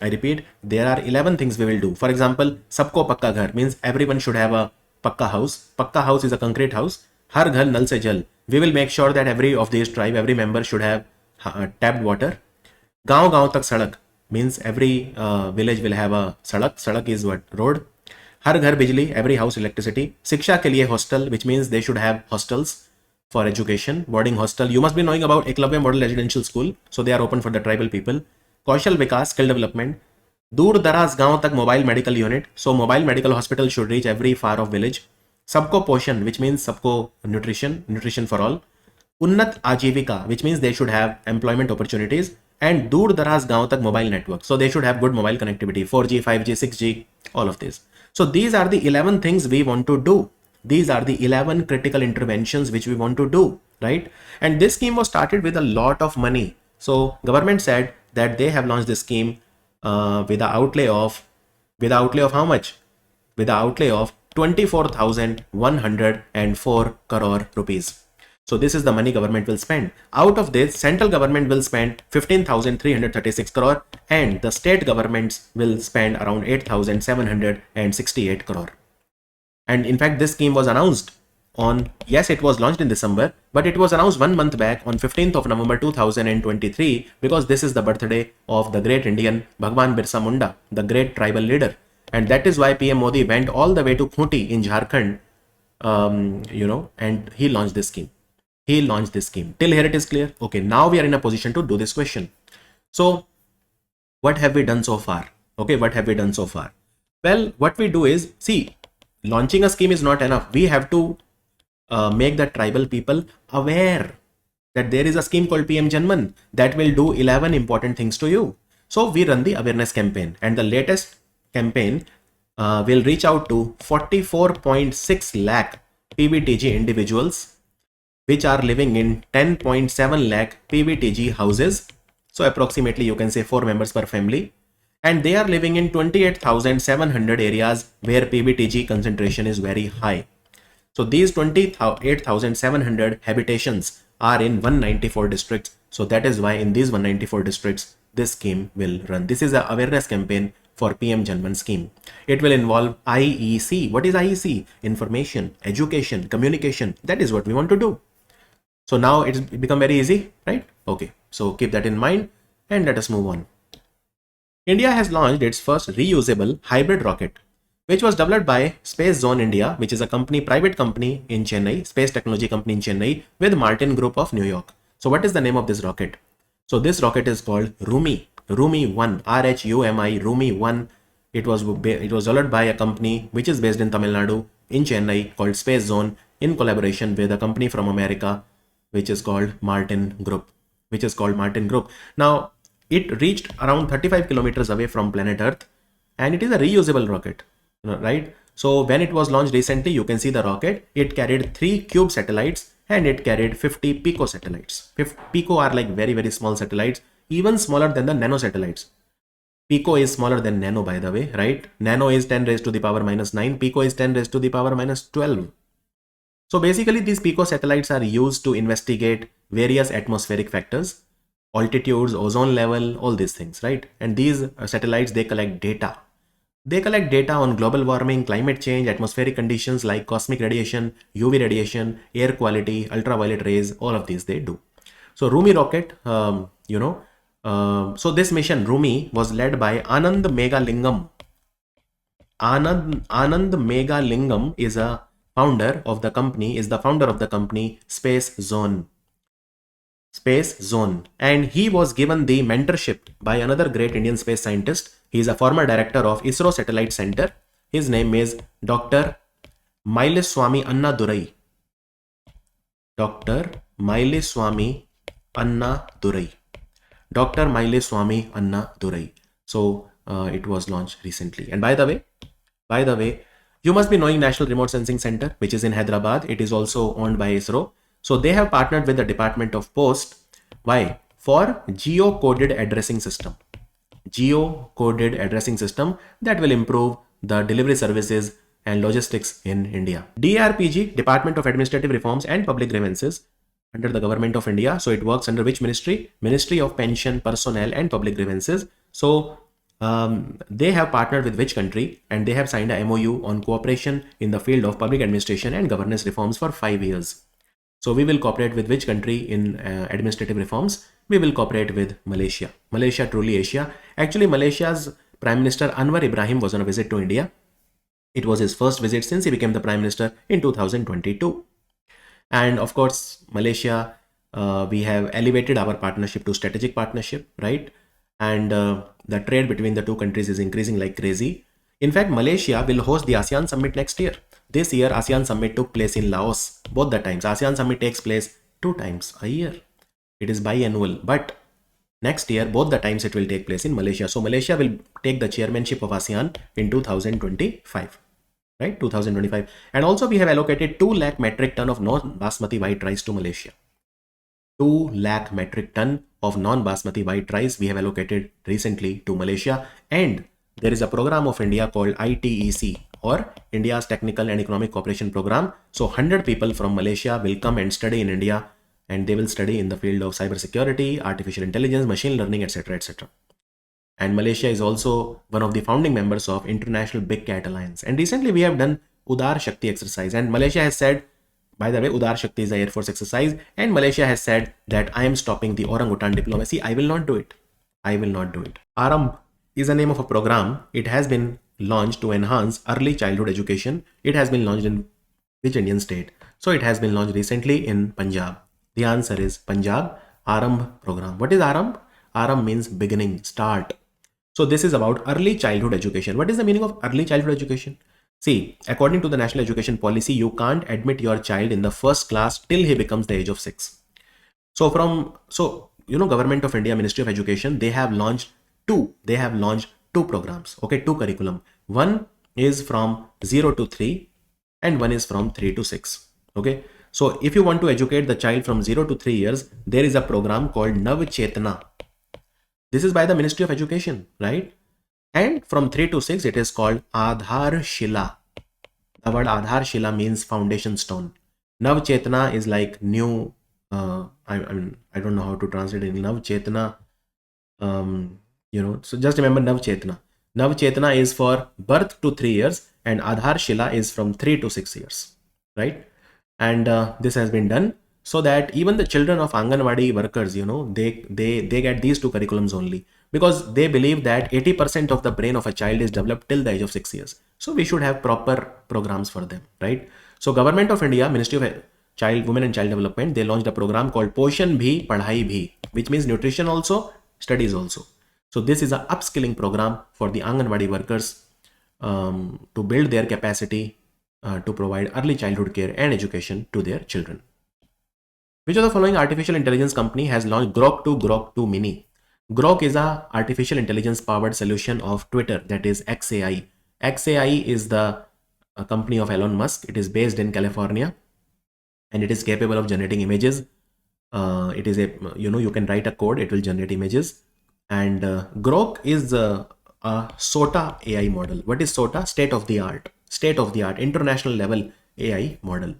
I repeat, there are 11 things we will do. For example, Sabko Pakka Ghar means everyone should have a Pakka house. Pakka house is a concrete house. Har Ghar Nal Se Jal. We will make sure that every of these tribe, every member should have tapped water. Gaon Gaon Tak Sadak means every village will have a sadak. Sadak is what? Road. Har Ghar Bijli, every house electricity. Shiksha Ke Liye hostel, which means they should have hostels for education, boarding hostel. You must be knowing about Eklavya Model Residential School. So they are open for the tribal people. Kaushal Vikas, skill development. Dur Daraz Gaon Tak mobile medical unit. So mobile medical hospital should reach every far off village. Sabko Poshan, which means Sabko nutrition for all. Unnat Ajivika, which means they should have employment opportunities. And Dur Daraz Gaon Tak mobile network. So they should have good mobile connectivity, 4G, 5G, 6G, all of this. So these are the 11 things we want to do. These are the 11 critical interventions which we want to do, right? And this scheme was started with a lot of money. So government said that they have launched this scheme with the outlay of how much? With the outlay of 24,104 crore rupees. So this is the money government will spend. Out of this, central government will spend 15,336 crore and the state governments will spend around 8,768 crore. And in fact, this scheme was announced on, yes, it was launched in December, but it was announced 1 month back on 15th of November 2023 because this is the birthday of the great Indian Bhagwan Birsa Munda, the great tribal leader. And that is why PM Modi went all the way to Khunti in Jharkhand, and he launched this scheme. Till here it is clear. Okay, now we are in a position to do this question. So what have we done so far? Okay, what have we done so far? Well, what we do is, see, launching a scheme is not enough. We have to make the tribal people aware that there is a scheme called PM Janman that will do 11 important things to you. So we run the awareness campaign, and the latest campaign will reach out to 44.6 lakh PVTG individuals which are living in 10.7 lakh PVTG houses. So approximately you can say 4 members per family. And they are living in 28,700 areas where PVTG concentration is very high. So these 28,700 habitations are in 194 districts. So that is why in these 194 districts, this scheme will run. This is an awareness campaign for PM Janman scheme. It will involve IEC. What is IEC? Information, education, communication. That is what we want to do. So now it's become very easy, right? Okay, so keep that in mind and let us move on. India has launched its first reusable hybrid rocket, which was developed by Space Zone India, which is a private company in Chennai, space technology company in Chennai, with Martin Group of New York. So what is the name of this rocket? So this rocket is called Rumi 1, RHUMI, Rumi 1. It was developed by a company which is based in Tamil Nadu in Chennai called Space Zone in collaboration with a company from America which is called Martin Group. Now, it reached around 35 kilometers away from planet Earth, and it is a reusable rocket, right? So when it was launched recently, you can see the rocket. It carried 3 cube satellites and it carried 50 pico satellites. Pico are like very, very small satellites, even smaller than the nano satellites. Pico is smaller than nano, by the way, right? Nano is 10 raised to the power minus 9. Pico is 10 raised to the power minus 12. So basically, these pico satellites are used to investigate various atmospheric factors, altitudes, ozone level, all these things, right? And these satellites, they collect data. They collect data on global warming, climate change, atmospheric conditions like cosmic radiation, UV radiation, air quality, ultraviolet rays, all of these they do. So Rumi rocket, so this mission Rumi was led by Anand Megalingam. Anand Megalingam is the founder of the company Space Zone, and he was given the mentorship by another great Indian space scientist. He is a former director of ISRO Satellite Center. His name is Dr. Mailiswamy Annadurai. Dr. Mailiswamy Annadurai. So it was launched recently. And by the way, you must be knowing National Remote Sensing Center, which is in Hyderabad. It is also owned by ISRO. So they have partnered with the Department of Post. Why? For geocoded addressing system. Geocoded addressing system that will improve the delivery services and logistics in India. DRPG, Department of Administrative Reforms and Public Grievances, under the Government of India. So it works under which ministry? Ministry of Pension, Personnel and Public Grievances. So they have partnered with which country, and they have signed a MOU on cooperation in the field of public administration and governance reforms for 5 years. So we will cooperate with which country in administrative reforms? We will cooperate with Malaysia. Malaysia, truly Asia. Actually, Malaysia's Prime Minister Anwar Ibrahim was on a visit to India. It was his first visit since he became the Prime Minister in 2022. And of course, Malaysia, we have elevated our partnership to strategic partnership, right? And the trade between the two countries is increasing like crazy. In fact, Malaysia will host the ASEAN Summit next year. This year, ASEAN Summit took place in Laos. Both the times. ASEAN Summit takes place 2 times a year. It is biannual. But next year, both the times it will take place in Malaysia. So Malaysia will take the chairmanship of ASEAN in 2025. Right? 2025. And also we have allocated 2 lakh metric ton of non-basmati white rice to Malaysia. 2 lakh metric ton of non-basmati white rice we have allocated recently to Malaysia. And there is a program of India called ITEC, or India's Technical and Economic Cooperation Program. So 100 people from Malaysia will come and study in India, and they will study in the field of cybersecurity, artificial intelligence, machine learning, etc., etc. And Malaysia is also one of the founding members of International Big Cat Alliance. And recently we have done Udar Shakti exercise, and Malaysia has said, by the way, Udar Shakti is the Air Force exercise, and Malaysia has said that I am stopping the orangutan diplomacy. I will not do it. Aram is the name of a program. It has been launched to enhance early childhood education. It has been launched in which Indian state? So it has been launched recently in Punjab. The answer is Punjab. Aram program. What is Aram? Aram means beginning, start. So this is about early childhood education. What is the meaning of early childhood education? See, according to the National Education Policy, you can't admit your child in the first class till he becomes the age of 6. So Government of India, Ministry of Education, they have launched two programs, okay, 2 curriculum. One is from 0 to 3 and one is from 3 to 6, okay. So if you want to educate the child from 0 to 3 years, there is a program called Nav Chetna. This is by the Ministry of Education, right? And from 3 to 6, it is called Aadhar Shila. The word Aadhar Shila means foundation stone. Nav Chetna is like new, I don't know how to translate it in Nav Chetna. So just remember Nav Chetna. Nav Chetna is for birth to 3 years, and Adhar Shila is from 3 to 6 years, right? And this has been done so that even the children of Anganwadi workers, they get these two curriculums only, because they believe that 80% of the brain of a child is developed till the age of 6 years. So we should have proper programs for them, right? So Government of India, Ministry of Child, Women and Child Development, they launched a program called Poshan Bhi, Padhai Bhi, which means nutrition also, studies also. So this is a upskilling program for the Anganwadi workers to build their capacity to provide early childhood care and education to their children. Which of the following artificial intelligence company has launched Grok 2 Grok 2 Mini? Grok is a artificial intelligence powered solution of Twitter, that is XAI. XAI is the company of Elon Musk. It is based in California, and it is capable of generating images. It is you can write a code, it will generate images. And Grok is a SOTA AI model. What is SOTA? State of the art, international level AI model.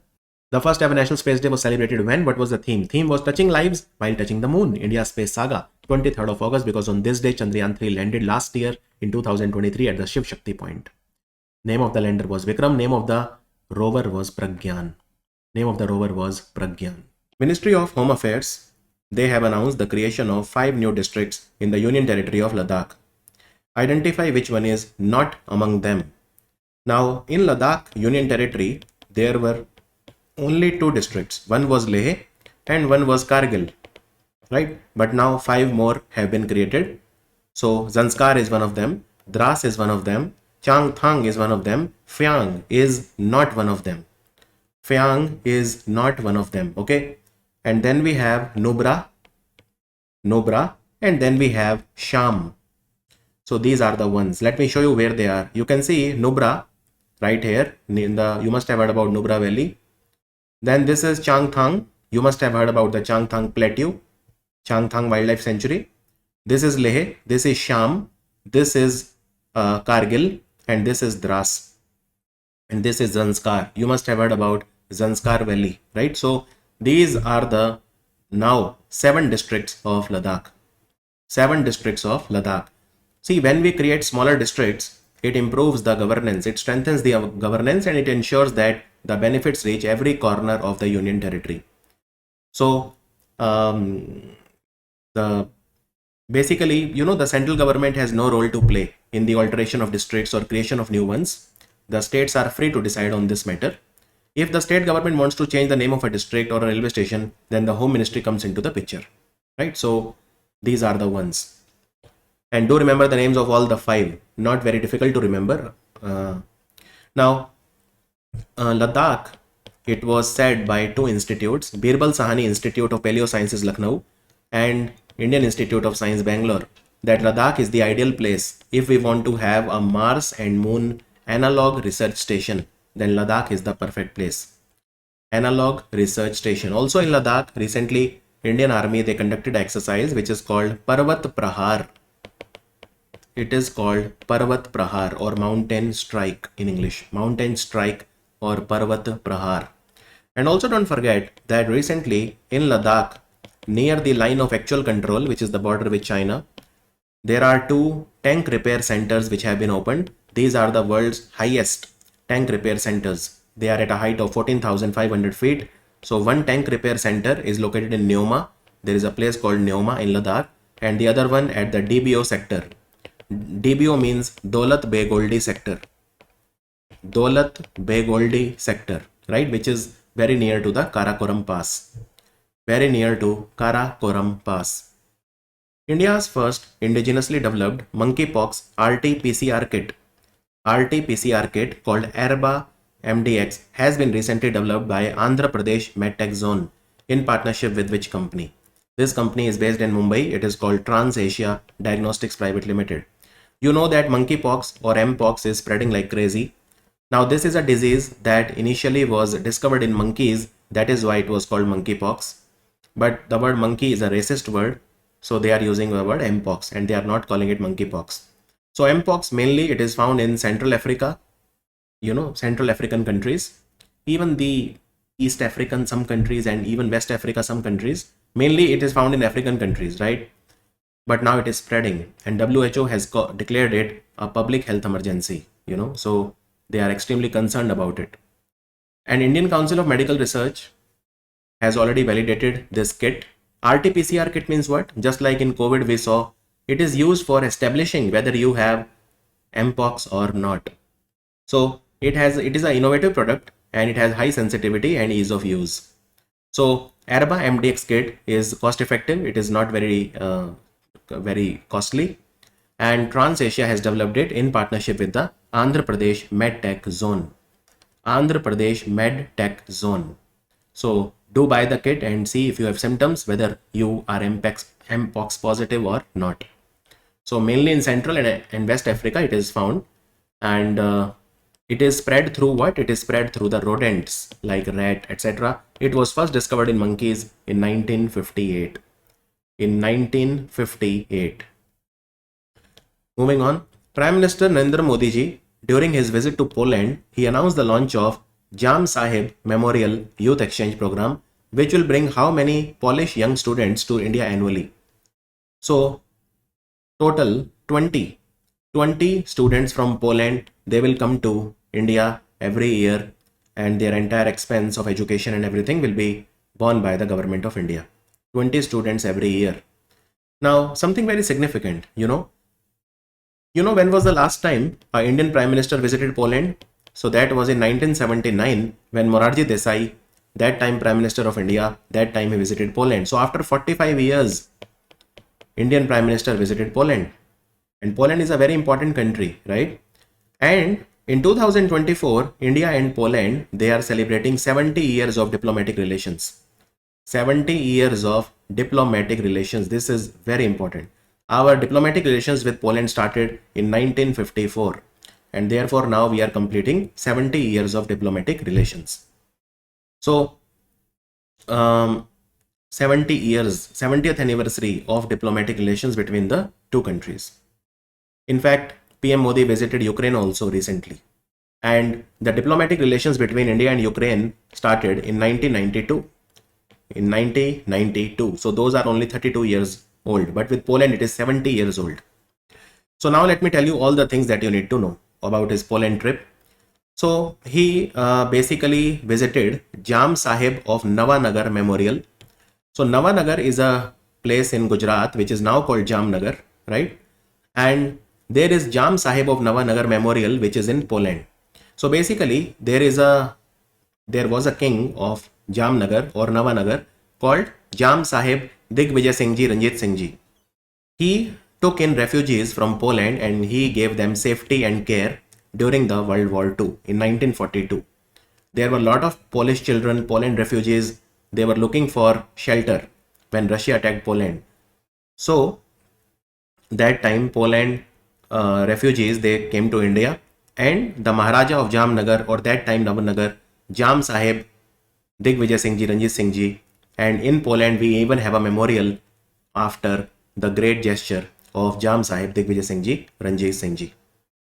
The first ever National Space Day was celebrated when? What was the theme? Theme was touching lives while touching the moon. India's space saga, 23rd of August, because on this day Chandrayaan 3 landed last year in 2023 at the Shiv Shakti point. Name of the lander was Vikram. Name of the rover was Pragyan. Ministry of Home Affairs, they have announced the creation of 5 new districts in the Union Territory of Ladakh. Identify which one is not among them. Now, in Ladakh Union Territory, there were only 2 districts. One was Leh and one was Kargil, right? But now 5 more have been created. So Zanskar is one of them, Dras is one of them, Changthang is one of them, Phyang is not one of them. Okay? And then we have Nubra, and then we have Sham. So these are the ones. Let me show you where they are. You can see Nubra right here. You must have heard about Nubra Valley. Then this is Changthang. You must have heard about the Changthang Plateau, Changthang Wildlife Sanctuary. This is Leh. This is Sham. This is Kargil. And this is Dras. And this is Zanskar. You must have heard about Zanskar Valley, right? So these are the now 7 districts of Ladakh. See, when we create smaller districts, it improves the governance, it strengthens the governance, and it ensures that the benefits reach every corner of the Union Territory. So, basically, the central government has no role to play in the alteration of districts or creation of new ones. The states are free to decide on this matter. If the state government wants to change the name of a district or a railway station, then the Home Ministry comes into the picture, right? So, these are the ones. And do remember the names of all the 5. Not very difficult to remember. Now, Ladakh, it was said by 2 institutes, Birbal Sahani Institute of Paleosciences Lucknow and Indian Institute of Science Bangalore, that Ladakh is the ideal place if we want to have a Mars and Moon analog research station. Then Ladakh is the perfect place. Analog research station. Also in Ladakh, recently Indian Army, they conducted an exercise which is called Parvat Prahar. It is called Parvat Prahar or Mountain Strike in English. Mountain Strike or Parvat Prahar. And also don't forget that recently in Ladakh, near the line of actual control, which is the border with China, there are 2 tank repair centers which have been opened. These are the world's highest tank repair centers. They are at a height of 14,500 feet. So one tank repair center is located in Neoma. There is a place called Neoma in Ladakh, and the other one at the DBO sector. DBO means Daulat Begoldi sector. Right? Which is very near to the Karakoram Pass. India's first indigenously developed monkeypox RT-PCR kit called Erba MDX has been recently developed by Andhra Pradesh MedTech Zone in partnership with which company? This company is based in Mumbai. It is called Trans Asia Diagnostics Private Limited. You know that monkeypox or mpox is spreading like crazy. Now this is a disease that initially was discovered in monkeys. That is why it was called monkeypox. But the word monkey is a racist word. So they are using the word mpox and they are not calling it monkeypox. So mpox mainly it is found in Central Africa, Central African countries, even the East African some countries and even West Africa some countries. Mainly it is found in African countries, right? but now it is spreading, and WHO has declared it a public health emergency, so they are extremely concerned about it. And Indian Council of Medical Research has already validated this kit. RT-PCR kit means what? Just like in COVID we saw, it is used for establishing whether you have mpox or not. So it is an innovative product, and it has high sensitivity and ease of use. So Arba MDX kit is cost effective. It is not very costly, and Trans Asia has developed it in partnership with the Andhra Pradesh MedTech Zone. Andhra Pradesh MedTech Zone. So do buy the kit and see if you have symptoms, whether you are mpox positive or not. So mainly in Central and West Africa it is found, and it is spread through what? It is spread through the rodents like rat, etc. It was first discovered in monkeys in 1958. In 1958. Moving on, Prime Minister Narendra Modi ji, during his visit to Poland, he announced the launch of Jam Sahib Memorial Youth Exchange Program, which will bring how many Polish young students to India annually? So, total 20 students from Poland, they will come to India every year, and their entire expense of education and everything will be borne by the government of India. 20 students every year. Now, something very significant, when was the last time an Indian Prime Minister visited Poland? So that was in 1979 when Morarji Desai, that time Prime Minister of India, that time he visited Poland. So after 45 years, Indian Prime Minister visited Poland. And Poland is a very important country, right? And in 2024, India and Poland, they are celebrating 70 years of diplomatic relations. 70 years of diplomatic relations. This is very important. Our diplomatic relations with Poland started in 1954, and therefore now we are completing 70 years of diplomatic relations. So 70 years, 70th anniversary of diplomatic relations between the two countries. In fact, PM Modi visited Ukraine also recently, and the diplomatic relations between India and Ukraine started in 1992. In 1992. So those are only 32 years old, but with Poland it is 70 years old. So now let me tell you all the things that you need to know about his Poland trip. So he basically visited Jam Sahib of Navanagar Memorial. So Navanagar is a place in Gujarat which is now called Jamnagar, right? And there is Jam Sahib of Navanagar Memorial which is in Poland. So basically there was a king of Jamnagar or Navanagar called Jam Sahib Digvijay Singh Ji Ranjit Singh Ji. He took in refugees from Poland and he gave them safety and care during the World War II in 1942. There were a lot of Polish children, Poland refugees. They were looking for shelter when Russia attacked Poland. So that time Poland refugees, they came to India, and the Maharaja of Jamnagar, or that time Navanagar, Jam Sahib Digvijay Singh Ji Ranjit Singh Ji, and in Poland we even have a memorial after the great gesture of Jam Sahib Digvijay Singh Ji Ranjit Singh Ji,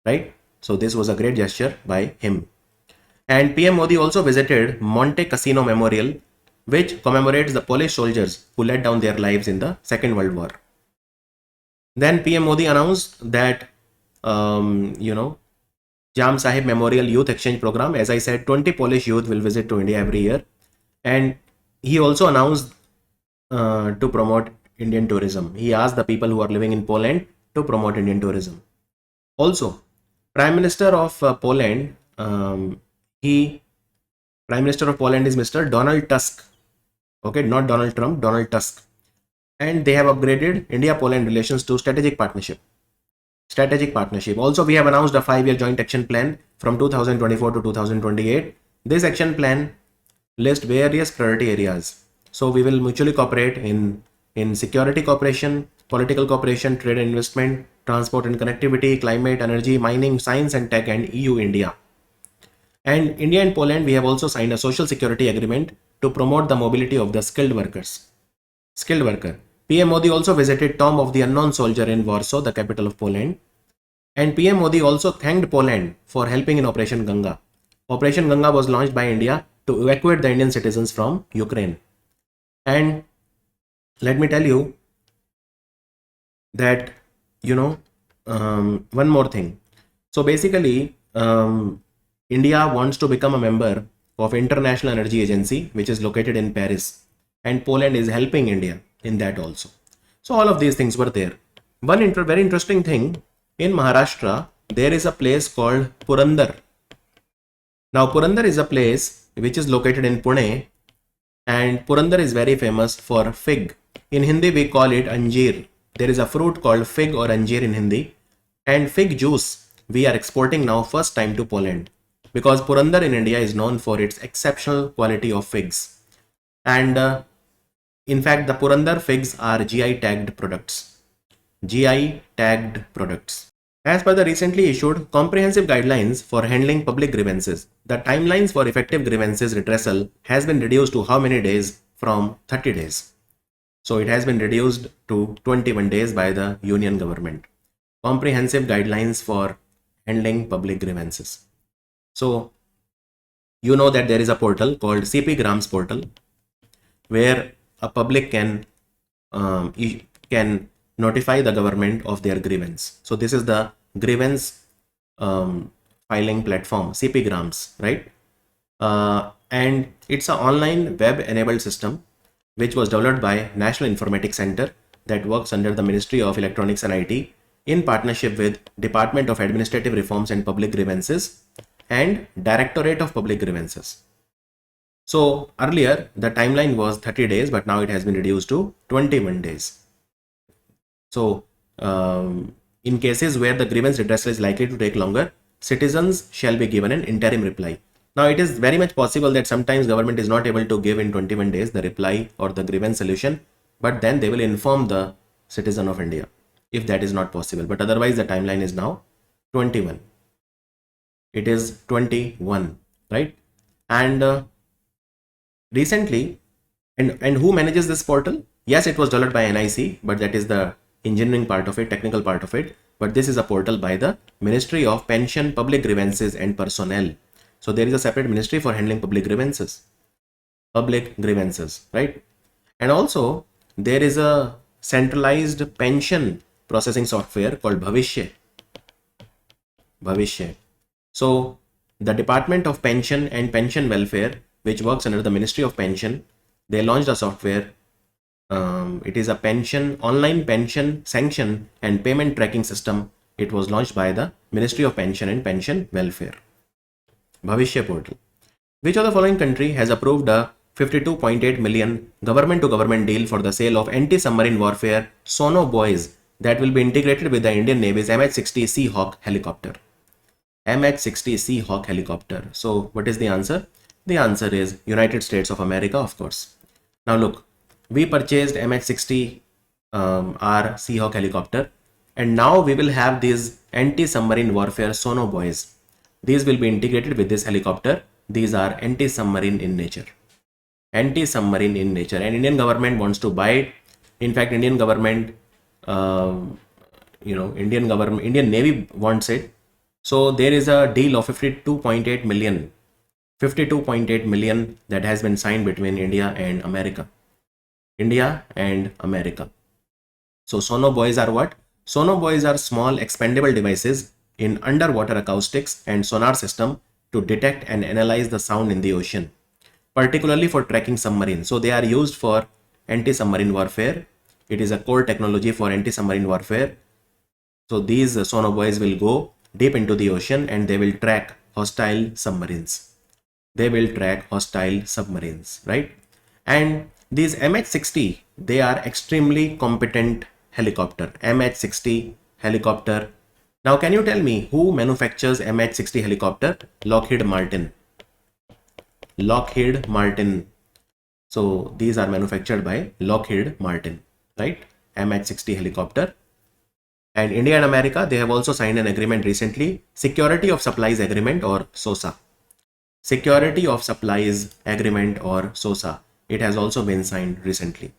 right? So this was a great gesture by him. And PM Modi also visited Monte Cassino Memorial, which commemorates the Polish soldiers who laid down their lives in the Second World War. Then PM Modi announced that Jam Sahib Memorial Youth Exchange Program. As I said, 20 Polish youth will visit to India every year. And he also announced to promote Indian tourism. He asked the people who are living in Poland to promote Indian tourism. Also, Prime Minister of Poland, Prime Minister of Poland is Mr. Donald Tusk. Okay, not Donald Trump, Donald Tusk. And they have upgraded India-Poland relations to strategic partnership. Also, we have announced a 5-year joint action plan from 2024 to 2028. This action plan lists various priority areas. So we will mutually cooperate in security cooperation, political cooperation, trade and investment, transport and connectivity, climate, energy, mining, science and tech, and EU-India. And India and Poland, we have also signed a social security agreement to promote the mobility of the skilled worker. PM Modi also visited Tomb of the Unknown Soldier in Warsaw, the capital of Poland. And PM Modi also thanked Poland for helping in Operation Ganga. Operation Ganga was launched by India to evacuate the Indian citizens from Ukraine. And let me tell you, that, you know, one more thing. So basically, India wants to become a member of International Energy Agency, which is located in Paris, and Poland is helping India in that also. So all of these things were there. One very interesting thing, in Maharashtra there is a place called Purandar. Now Purandar is a place which is located in Pune, and Purandar is very famous for fig. In Hindi we call it anjeer. There is a fruit called fig or anjeer in Hindi, and fig juice we are exporting now first time to Poland, because Purandar in India is known for its exceptional quality of figs. And in fact, the Purandar figs are GI tagged products. GI tagged products. As per the recently issued comprehensive guidelines for handling public grievances, the timelines for effective grievances redressal has been reduced to how many days? From 30 days. So it has been reduced to 21 days by the union government. Comprehensive guidelines for handling public grievances. So you know that there is a portal called CP Grams portal, where a public can notify the government of their grievance. So this is the grievance filing platform, CP Grams, right? And it's an online web enabled system which was developed by National Informatics Center that works under the Ministry of Electronics and IT in partnership with Department of Administrative Reforms and Public Grievances and Directorate of Public Grievances. So earlier the timeline was 30 days, but now it has been reduced to 21 days. So in cases where the grievance redressal is likely to take longer, citizens shall be given an interim reply. Now it is very much possible that sometimes government is not able to give in 21 days the reply or the grievance solution, but then they will inform the citizen of India if that is not possible. But otherwise the timeline is now 21. It is 21, right? And recently, and who manages this portal? Yes, it was developed by NIC, but that is the engineering part of it, technical part of it. But this is a portal by the Ministry of Pension, Public Grievances and Personnel. So there is a separate ministry for handling public grievances, right? And also there is a centralized pension processing software called Bhavishya. So the Department of Pension and Pension Welfare, which works under the Ministry of Pension, they launched a software. It is a online pension sanction and payment tracking system. It was launched by the Ministry of Pension and Pension Welfare. Bhavishya portal. Which of the following country has approved a 52.8 million government-to-government deal for the sale of anti-submarine warfare sono buoys that will be integrated with the Indian Navy's MH-60 Seahawk helicopter? MH-60 Seahawk helicopter. So what is the answer? The answer is United States of America, of course. Now look, we purchased MH-60 our Seahawk helicopter, and now we will have these anti-submarine warfare sono buoys. These will be integrated with this helicopter. These are anti-submarine in nature. Anti-submarine in nature, and Indian government wants to buy it. In fact, Indian government, Indian Navy wants it. So there is a deal of 52.8 million that has been signed between India and America. So sono buoys are what? Sono buoys are small expendable devices in underwater acoustics and sonar system to detect and analyze the sound in the ocean, particularly for tracking submarines. So they are used for anti-submarine warfare. It is a core technology for anti-submarine warfare. So these sono buoys will go deep into the ocean and they will track hostile submarines. Right? And these MH-60, they are extremely competent helicopter. MH-60 helicopter. Now can you tell me who manufactures MH-60 helicopter? Lockheed Martin. So these are manufactured by Lockheed Martin, right? MH-60 helicopter. And India and America, they have also signed an agreement recently, Security of Supplies Agreement, or SOSA. Security of Supplies Agreement, or SOSA. It has also been signed recently.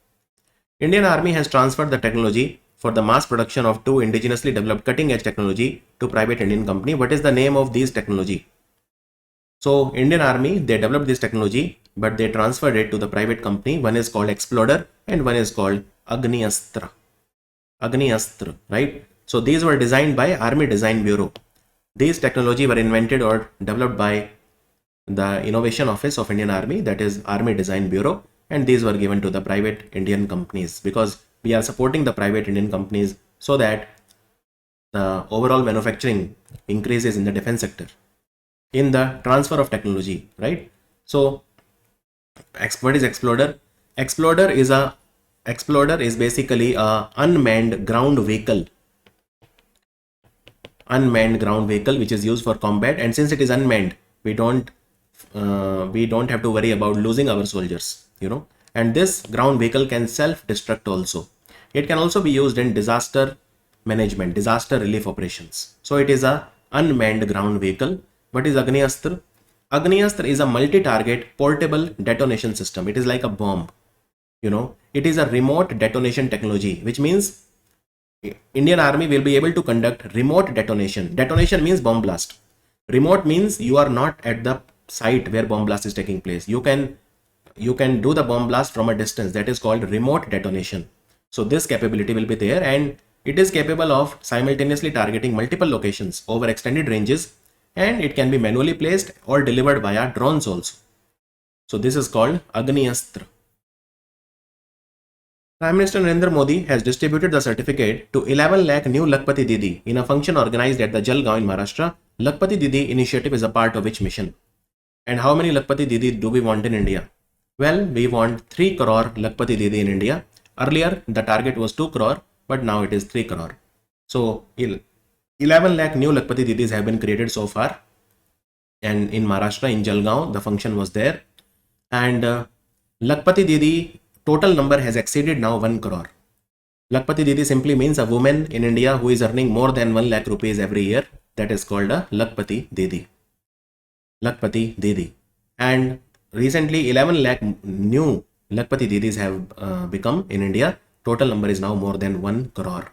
Indian Army has transferred the technology for the mass production of 2 indigenously developed cutting-edge technology to private Indian company. What is the name of these technology? So Indian Army, they developed this technology, but they transferred it to the private company. One is called Exploder and one is called Agni Astra. Agni Astra, right? So these were designed by Army Design Bureau. These technology were invented or developed by the Innovation Office of Indian Army, that is Army Design Bureau, and these were given to the private Indian companies, because we are supporting the private Indian companies so that the overall manufacturing increases in the defense sector, in the transfer of technology, right? So what is exploder? Exploder is basically a unmanned ground vehicle which is used for combat, and since it is unmanned, we don't have to worry about losing our soldiers, and this ground vehicle can self-destruct also. It can also be used in disaster management, disaster relief operations. So it is a unmanned ground vehicle. What is Agni Astra? Agni Astra is a multi-target portable detonation system. It is like a bomb. It is a remote detonation technology, which means Indian Army will be able to conduct remote detonation. Detonation means bomb blast. Remote means you are not at the site where bomb blast is taking place. You can do the bomb blast from a distance. That is called remote detonation. So this capability will be there, and it is capable of simultaneously targeting multiple locations over extended ranges, and it can be manually placed or delivered via drones also. So this is called Agni Astra. Prime Minister Narendra Modi has distributed the certificate to 11 lakh new Lakpati Didi in a function organized at the Jalgaon in Maharashtra. Lakpati Didi initiative is a part of which mission? And how many Lakpati Didi do we want in India? Well, we want 3 crore Lakpati Didi in India. Earlier, the target was 2 crore, but now it is 3 crore. So 11 lakh new Lakpati Didis have been created so far. And in Maharashtra, in Jalgaon, the function was there. And Lakpati Didi total number has exceeded now 1 crore. Lakpati Didi simply means a woman in India who is earning more than 1 lakh rupees every year. That is called a Lakpati Didi. Lakpati Didi. And recently 11 lakh new Lakpati Didis have become in India. Total number is now more than 1 crore.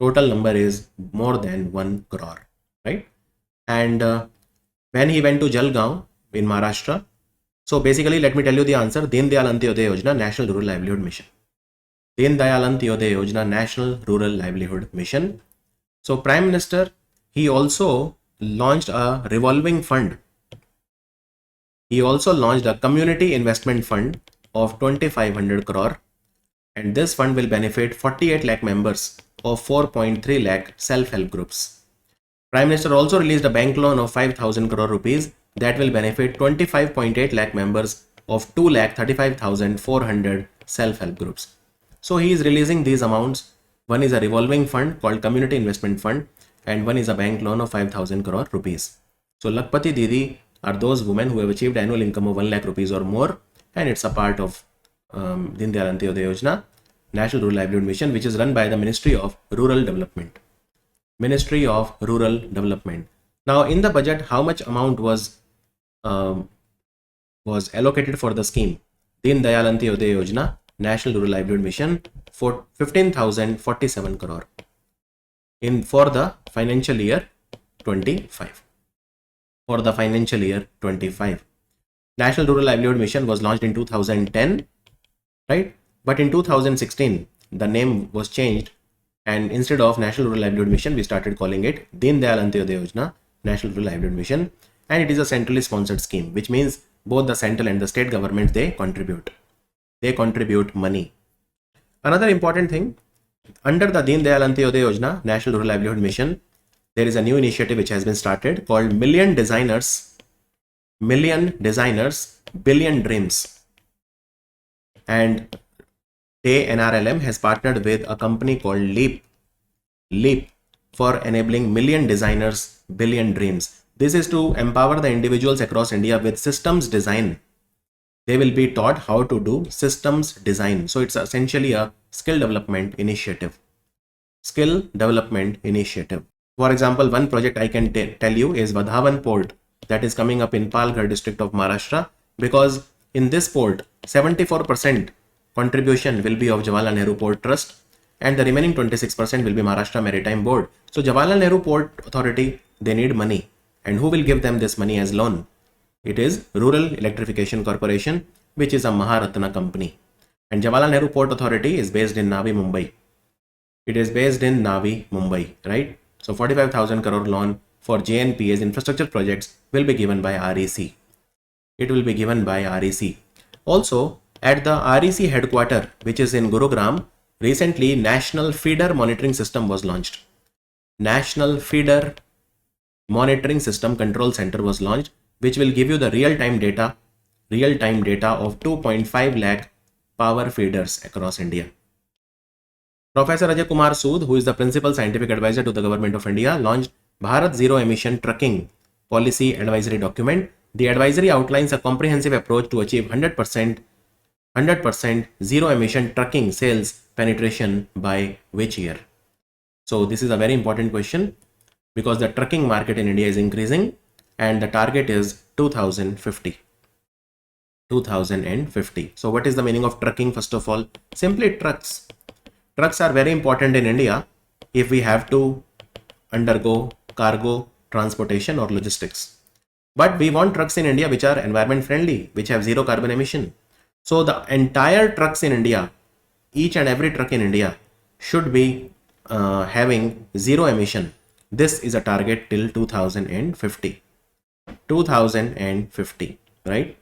Total number is more than 1 crore, right? And when he went to Jalgaon in Maharashtra, so basically, let me tell you the answer. Deen Dayal Antyodaya Yojana, National Rural Livelihood Mission. Deen Dayal Antyodaya Yojana, National Rural Livelihood Mission. So Prime Minister, he also launched a revolving fund. He also launched a community investment fund of 2500 crore. And this fund will benefit 48 lakh members of 4.3 lakh self-help groups. Prime Minister also released a bank loan of 5,000 crore rupees that will benefit 25.8 lakh members of 2,35,400 self-help groups. So he is releasing these amounts. One is a revolving fund called Community Investment Fund, and one is a bank loan of 5,000 crore rupees. So Lakpati Didi are those women who have achieved annual income of 1 lakh rupees or more, and it's a part of Deen Dayal Antyodaya Yojana, National Rural Livelihood Mission, which is run by the Ministry of Rural Development. Ministry of Rural Development. Now in the budget, how much amount was allocated for the scheme? Deen Dayal Antyodaya Yojana, National Rural Livelihood Mission, for 15,047 crore for the financial year 25. For the financial year 25. National Rural Livelihood Mission was launched in 2010, right? But in 2016, the name was changed, and instead of National Rural Livelihood Mission, we started calling it Deen Dayal Antyodaya Yojana, National Rural Livelihood Mission, and it is a centrally sponsored scheme, which means both the central and the state governments, they contribute money. Another important thing, under the Deen Dayal Antyodaya Yojana, National Rural Livelihood Mission, there is a new initiative which has been started called Million Designers, Billion Dreams. And NRLM has partnered with a company called Leap for enabling Million Designers, Billion Dreams. This is to empower the individuals across India with systems design. They will be taught how to do systems design. So it's essentially a skill development initiative. For example, one project I can tell you is Vadhavan Port, that is coming up in Palghar district of Maharashtra, because in this port, 74% contribution will be of Jawaharlal Nehru Port Trust, and the remaining 26% will be Maharashtra Maritime Board. So Jawaharlal Nehru Port Authority, they need money. And who will give them this money as loan? It is Rural Electrification Corporation, which is a Maharatna company. And Jawaharlal Nehru Port Authority is based in Navi Mumbai. It is based in Navi, Mumbai, right? So 45,000 crore loan for JNPA's infrastructure projects will be given by REC. It will be given by REC. Also, at the REC headquarters, which is in Gurugram, recently National Feeder Monitoring System was launched. National Feeder Monitoring System Control Center was launched, which will give you the real-time data of 2.5 lakh power feeders across India. Professor Ajay Kumar Sood, who is the principal scientific advisor to the government of India, launched Bharat Zero Emission Trucking Policy Advisory Document. The advisory outlines a comprehensive approach to achieve 100% zero emission trucking sales penetration by which year? So this is a very important question because the trucking market in India is increasing and the target is 2050. 2050. So what is the meaning of trucking? First of all, simply trucks. Trucks are very important in India if we have to undergo cargo transportation or logistics. But we want trucks in India which are environment friendly, which have zero carbon emission. So the entire trucks in India, each and every truck in India should be having zero emission. This is a target till 2050. 2050, right?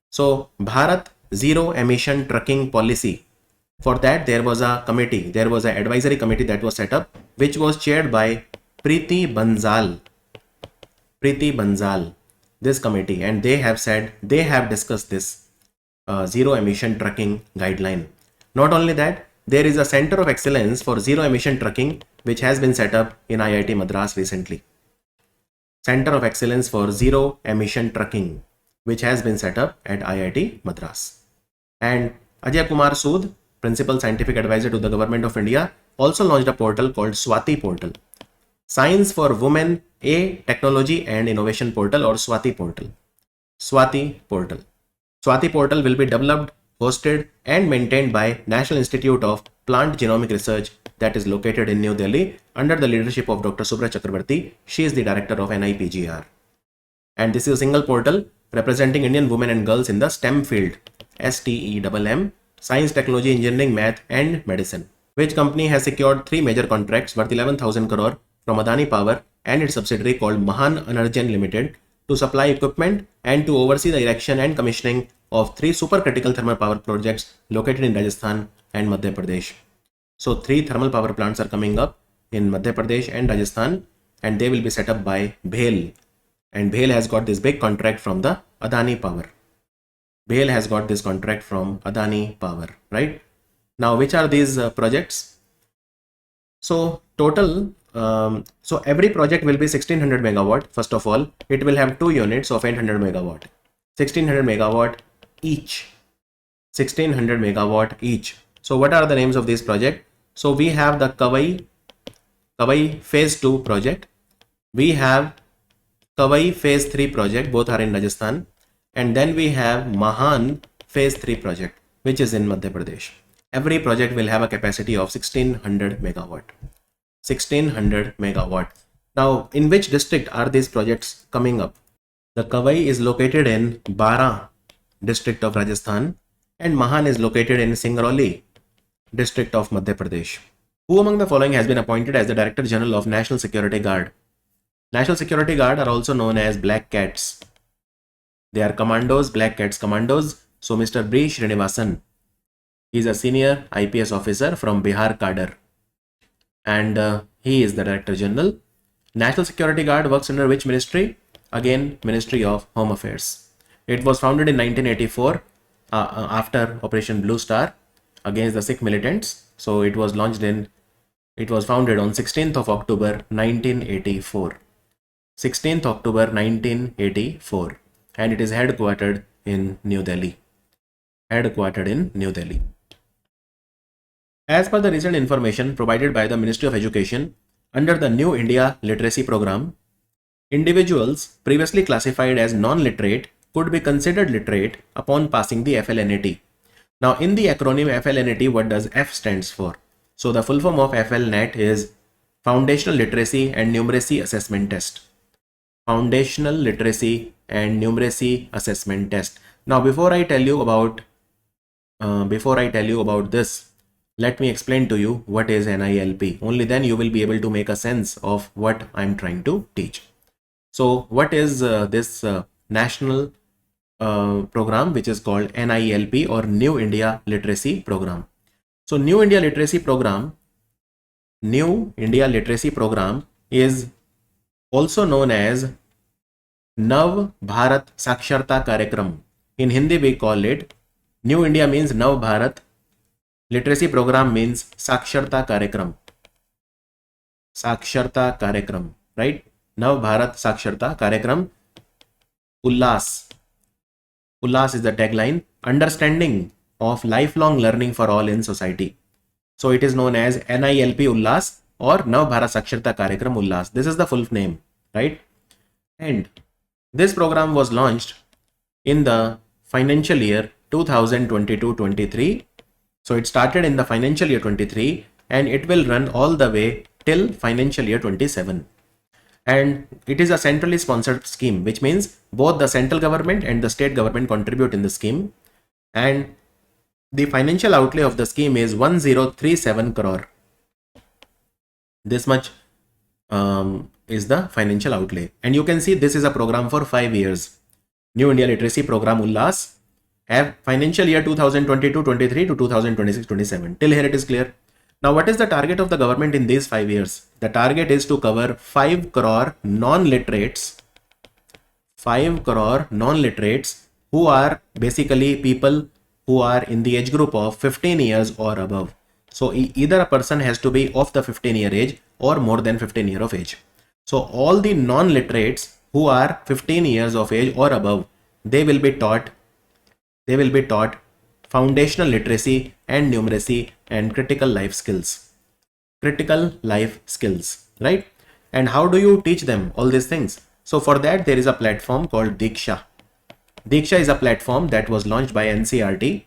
So Bharat Zero Emission Trucking Policy. For that, there was a committee, there was an advisory committee that was set up, which was chaired by Preeti Bansal. This committee, and they have said, they have discussed this zero emission trucking guideline. Not only that, there is a Center of Excellence for Zero Emission Trucking, which has been set up in IIT Madras recently. Center of Excellence for Zero Emission Trucking, which has been set up at IIT Madras. And Ajay Kumar Sood, Principal Scientific Advisor to the Government of India, also launched a portal called Swati Portal. Science for Women, a Technology and Innovation Portal, or Swati Portal. Swati Portal. Swati Portal will be developed, hosted and maintained by National Institute of Plant Genomic Research that is located in New Delhi under the leadership of Dr. Subra Chakrabarti. She is the director of NIPGR. And this is a single portal representing Indian women and girls in the STEM field, STEM, Science, Technology, Engineering, Math and Medicine. Which company has secured 3 major contracts worth 11,000 crore from Adani Power and its subsidiary called Mahan Energen Limited to supply equipment and to oversee the erection and commissioning of 3 supercritical thermal power projects located in Rajasthan and Madhya Pradesh. So 3 thermal power plants are coming up in Madhya Pradesh and Rajasthan, and they will be set up by BHEL. And BHEL has got this big contract from the Adani Power. BHEL has got this contract from Adani Power, right? Now, which are these projects? So total, so every project will be 1600 megawatt. First of all, it will have 2 units of 800 megawatt, 1600 megawatt each, 1600 megawatt each. So what are the names of this project? So we have the Kawai phase 2 project. We have Kawai phase 3 project, both are in Rajasthan. And then we have Mahan phase 3 project, which is in Madhya Pradesh. Every project will have a capacity of 1600 megawatt. 1600 megawatt. Now, in which district are these projects coming up? The Kawai is located in Bara district of Rajasthan and Mahan is located in Singrauli district of Madhya Pradesh. Who among the following has been appointed as the Director General of National Security Guard? National Security Guard are also known as Black Cats. They are commandos, Black Cats commandos. So Mr. B. Srinivasan, he is a senior IPS officer from Bihar cadre, and he is the Director General. National Security Guard works under which ministry? Again, Ministry of Home Affairs. It was founded in 1984 after Operation Blue Star against the Sikh militants. So it was founded on 16th of October 1984. 16th October 1984, and it is headquartered in New Delhi. As per the recent information provided by the Ministry of Education, under the New India Literacy Program, individuals previously classified as non-literate could be considered literate upon passing the FLNAT. Now, in the acronym FLNAT, what does F stands for? So the full form of FLNAT is Foundational Literacy and Numeracy Assessment Test. Foundational Literacy and Numeracy Assessment Test. Now, before I tell you about this, Let me explain to you what is NILP. Only then you will be able to make a sense of what I'm trying to teach. So what is this national program which is called NILP or New India Literacy Program? So New India Literacy Program is also known as Nav Bharat Saksharta Karyakram. In Hindi we call it New India means Nav Bharat. Literacy program means Saksharta Karyakram. Saksharta Karyakram, right? Nav Bharat Saksharta Karyakram. Ullas. Ullas is the tagline. Understanding of lifelong learning for all in society. So it is known as NILP Ullas or Nav Bharat Saksharta Karyakram Ullas. This is the full name, right? And this program was launched in the financial year 2022-23. So it started in the financial year 23 and it will run all the way till financial year 27. And it is a centrally sponsored scheme, which means both the central government and the state government contribute in the scheme. And the financial outlay of the scheme is 1037 crore. This much is the financial outlay. And you can see this is a program for 5 years. New India Literacy Program Ullas have financial year 2022-23 to 2026-27. Till here it is clear. Now what is the target of the government in these 5 years? The target is to cover 5 crore non-literates. 5 crore non-literates who are basically people who are in the age group of 15 years or above. So either a person has to be of the 15-year age or more than 15 years of age. So all the non-literates who are 15 years of age or above, they will be taught foundational literacy and numeracy and critical life skills. Right? And how do you teach them all these things? So for that, there is a platform called Diksha. Diksha is a platform that was launched by NCRT,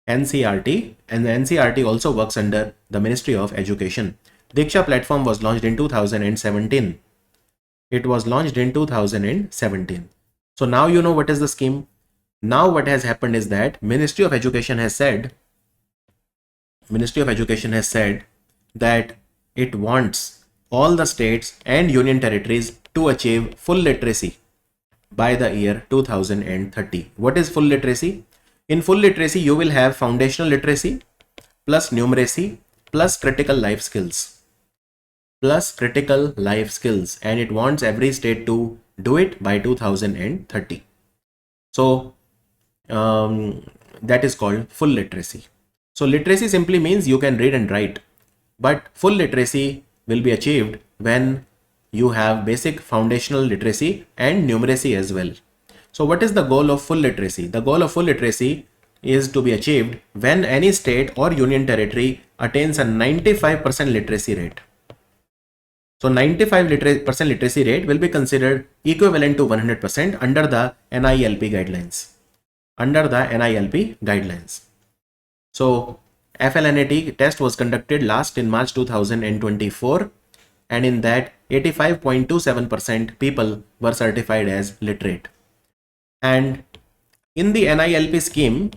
and the NCRT also works under the Ministry of Education. Diksha platform was launched in 2017. It was launched in 2017. So now you know what is the scheme. Now what has happened is that Ministry of Education has said that it wants all the states and union territories to achieve full literacy by the year 2030. What is full literacy? In full literacy, you will have foundational literacy plus numeracy plus critical life skills. And it wants every state to do it by 2030. So that is called full literacy. So literacy simply means you can read and write, but full literacy will be achieved when you have basic foundational literacy and numeracy as well. So what is the goal of full literacy? The goal of full literacy is to be achieved when any state or union territory attains a 95% literacy rate. So 95% literacy rate will be considered equivalent to 100% under the NILP guidelines. So FLNAT test was conducted last in March 2024, and in that 85.27% people were certified as literate. And in the NILP scheme,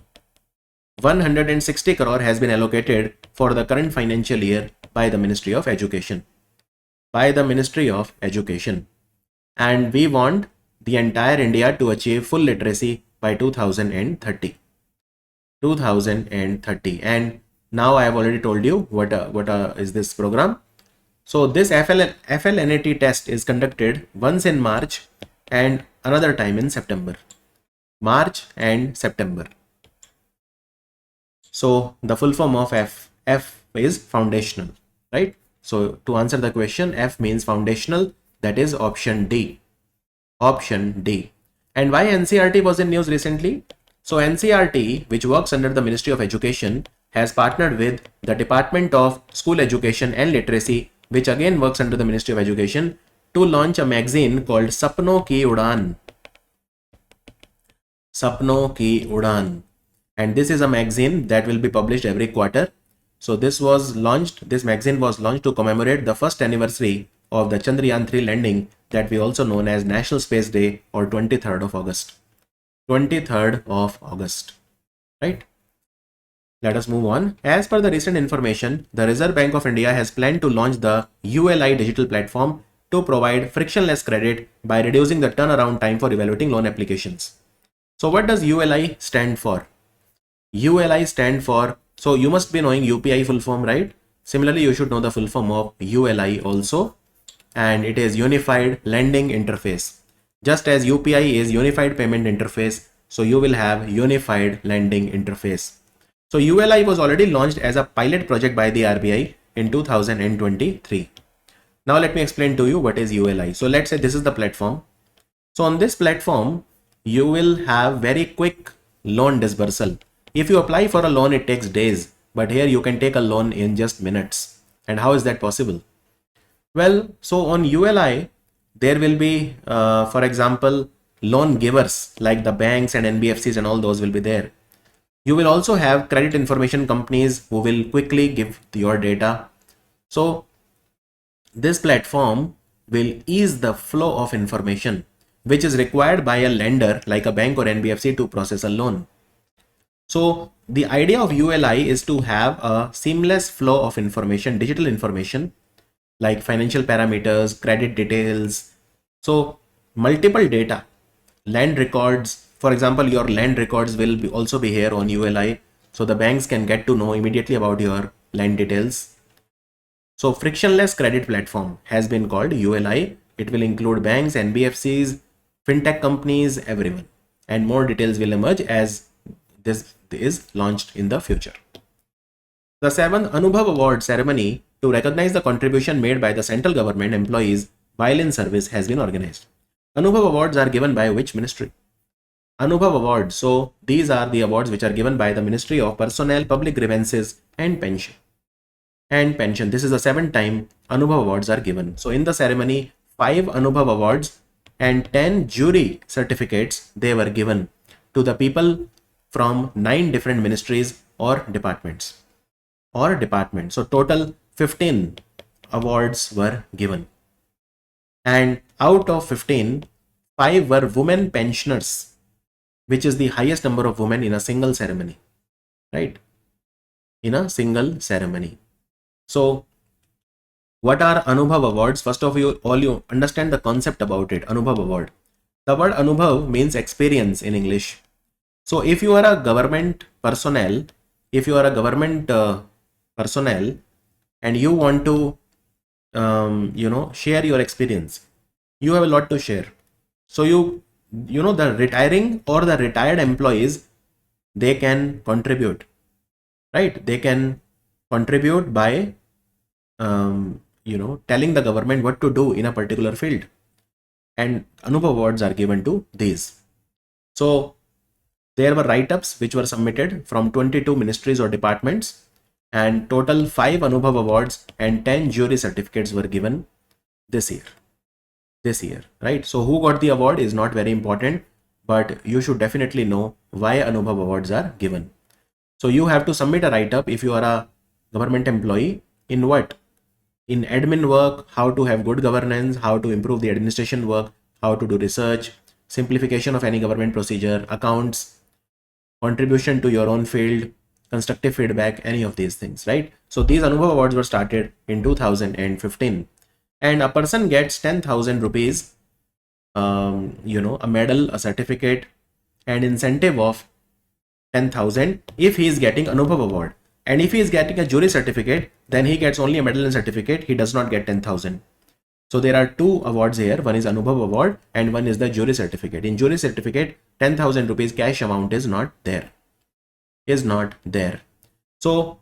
160 crore has been allocated for the current financial year by the Ministry of Education. And we want the entire India to achieve full literacy by 2030. And now I have already told you what is this program. So this FLNAT test is conducted once in March and another time in September. March and September. So the full form of F is foundational, right? So to answer the question, F means foundational, that is option D. And why NCRT was in news recently? So NCRT, which works under the Ministry of Education, has partnered with the Department of School Education and Literacy, which again works under the Ministry of Education, to launch a magazine called Sapno Ki Udaan. And this is a magazine that will be published every quarter. So this magazine was launched to commemorate the first anniversary of the Chandrayaan 3 landing, that we also known as National Space Day, or 23rd of August. Right? Let us move on. As per the recent information, the Reserve Bank of India has planned to launch the ULI digital platform to provide frictionless credit by reducing the turnaround time for evaluating loan applications. So what does ULI stand for? ULI stand for, so you must be knowing UPI full form, right? Similarly, you should know the full form of ULI also, and it is Unified Lending Interface. Just as UPI is Unified Payment Interface, so you will have Unified Lending Interface. So ULI was already launched as a pilot project by the RBI in 2023. Now let me explain to you what is ULI. So let's say this is the platform. So on this platform, you will have very quick loan disbursal. If you apply for a loan, it takes days, but here you can take a loan in just minutes. And how is that possible? Well, so on ULI, there will be, for example, loan givers like the banks and NBFCs and all those will be there. You will also have credit information companies who will quickly give your data. So this platform will ease the flow of information which is required by a lender like a bank or NBFC to process a loan. So the idea of ULI is to have a seamless flow of information, digital information like financial parameters, credit details. So multiple data, land records, for example, your land records will also be here on ULI. So the banks can get to know immediately about your land details. So frictionless credit platform has been called ULI. It will include banks, NBFCs, fintech companies, everyone. And more details will emerge as this is launched in the future. The 7th Anubhav Award ceremony to recognize the contribution made by the central government employees while in service has been organized. Anubhav Awards are given by which ministry? Anubhav Awards. So these are the awards which are given by the Ministry of Personnel, Public Grievances and Pension. This is the 7th time Anubhav Awards are given. So in the ceremony, 5 Anubhav Awards and 10 jury certificates they were given to the people from 9 different ministries or departments. So total 15 awards were given. And out of 15, 5 were women pensioners, which is the highest number of women in a single ceremony, right? In a single ceremony. So what are Anubhav Awards? First of all, you understand the concept about it, Anubhav Award. The word Anubhav means experience in English. So if you are a government personnel, personnel and you want to, share your experience, you have a lot to share. So the retiring or the retired employees, they can contribute, right? They can contribute by, telling the government what to do in a particular field. And Anubhav Awards are given to these. So there were write-ups which were submitted from 22 ministries or departments, and total 5 Anubhav Awards and 10 jury certificates were given this year, right? So who got the award is not very important, but you should definitely know why Anubhav Awards are given. So you have to submit a write-up if you are a government employee in what? In admin work, how to have good governance, how to improve the administration work, how to do research, simplification of any government procedure, accounts, contribution to your own field, constructive feedback, any of these things, right? So these Anubhav Awards were started in 2015, and a person gets 10,000 rupees, a medal, a certificate, and incentive of 10,000 if he is getting Anubhav Award. And if he is getting a jury certificate, then he gets only a medal and certificate. He does not get 10,000. So there are 2 awards here. One is Anubhav Award and one is the jury certificate. In jury certificate, 10,000 rupees cash amount is not there. So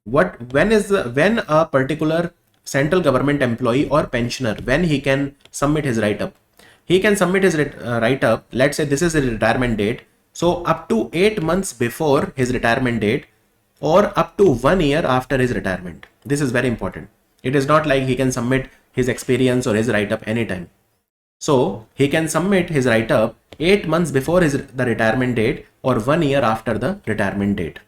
when a particular central government employee or pensioner, when he can submit his write-up? He can submit his write-up. Let's say this is his retirement date. So up to 8 months before his retirement date, or up to 1 year after his retirement. This is very important. It is not like he can submit his experience or his write-up anytime. So he can submit his write-up 8 months before the retirement date or 1 year after the retirement date.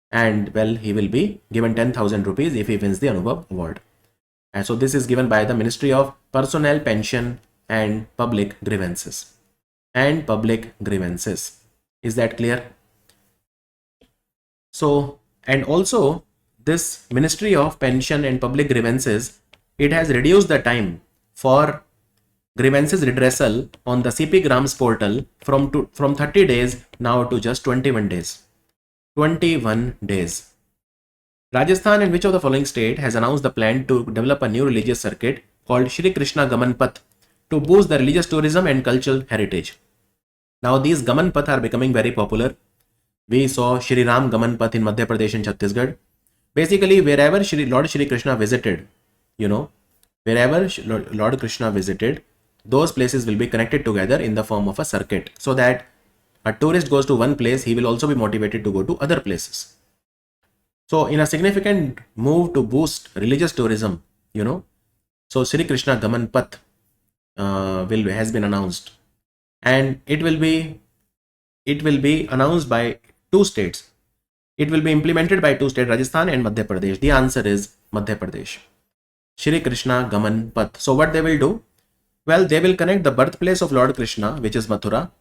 And well, he will be given 10,000 rupees if he wins the Anubhav Award. And so this is given by the Ministry of Personnel, Pension and Public Grievances. Is that clear? So And also, this Ministry of Pension and Public Grievances, it has reduced the time for grievances redressal on the CP Grams portal from 30 days now to just 21 days. 21 days. Rajasthan, and which of the following state has announced the plan to develop a new religious circuit called Shri Krishna Gaman Path to boost the religious tourism and cultural heritage? Now these Gaman Path are becoming very popular. We saw Shri Ram Gaman Path in Madhya Pradesh and Chhattisgarh. Basically, wherever Lord Shri Krishna visited, wherever Lord Krishna visited, those places will be connected together in the form of a circuit, so that a tourist goes to one place, he will also be motivated to go to other places. So in a significant move to boost religious tourism, so Shri Krishna Gaman Path has been announced, and it will be announced by two states. It will be implemented by two states, Rajasthan and Madhya Pradesh. The answer is Madhya Pradesh. Shri Krishna Gaman Path. So what they will do? Well, they will connect the birthplace of Lord Krishna, which is Mathura,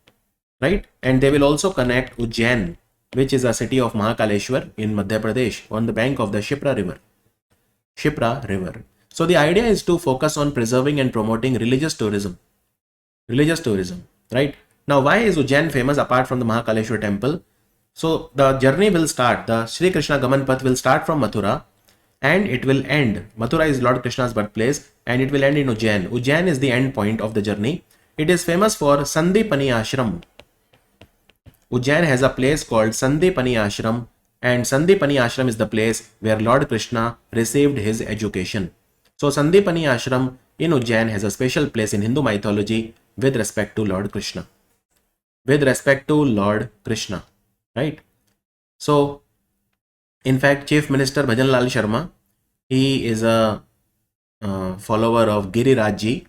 right? And they will also connect Ujjain, which is a city of Mahakaleshwar in Madhya Pradesh, on the bank of the Shipra River. So the idea is to focus on preserving and promoting religious tourism, right? Now, why is Ujjain famous apart from the Mahakaleshwar temple? So the journey will start, the Shri Krishna Gaman Path will start from Mathura and it will end. Mathura is Lord Krishna's birthplace and it will end in Ujjain. Ujjain is the end point of the journey. It is famous for Sandipani Ashram. Ujjain has a place called Sandipani Ashram, and Sandipani Ashram is the place where Lord Krishna received his education. So Sandipani Ashram in Ujjain has a special place in Hindu mythology with respect to Lord Krishna. Right? So, in fact, Chief Minister Bhajan Lal Sharma, he is a follower of Giriraj Ji.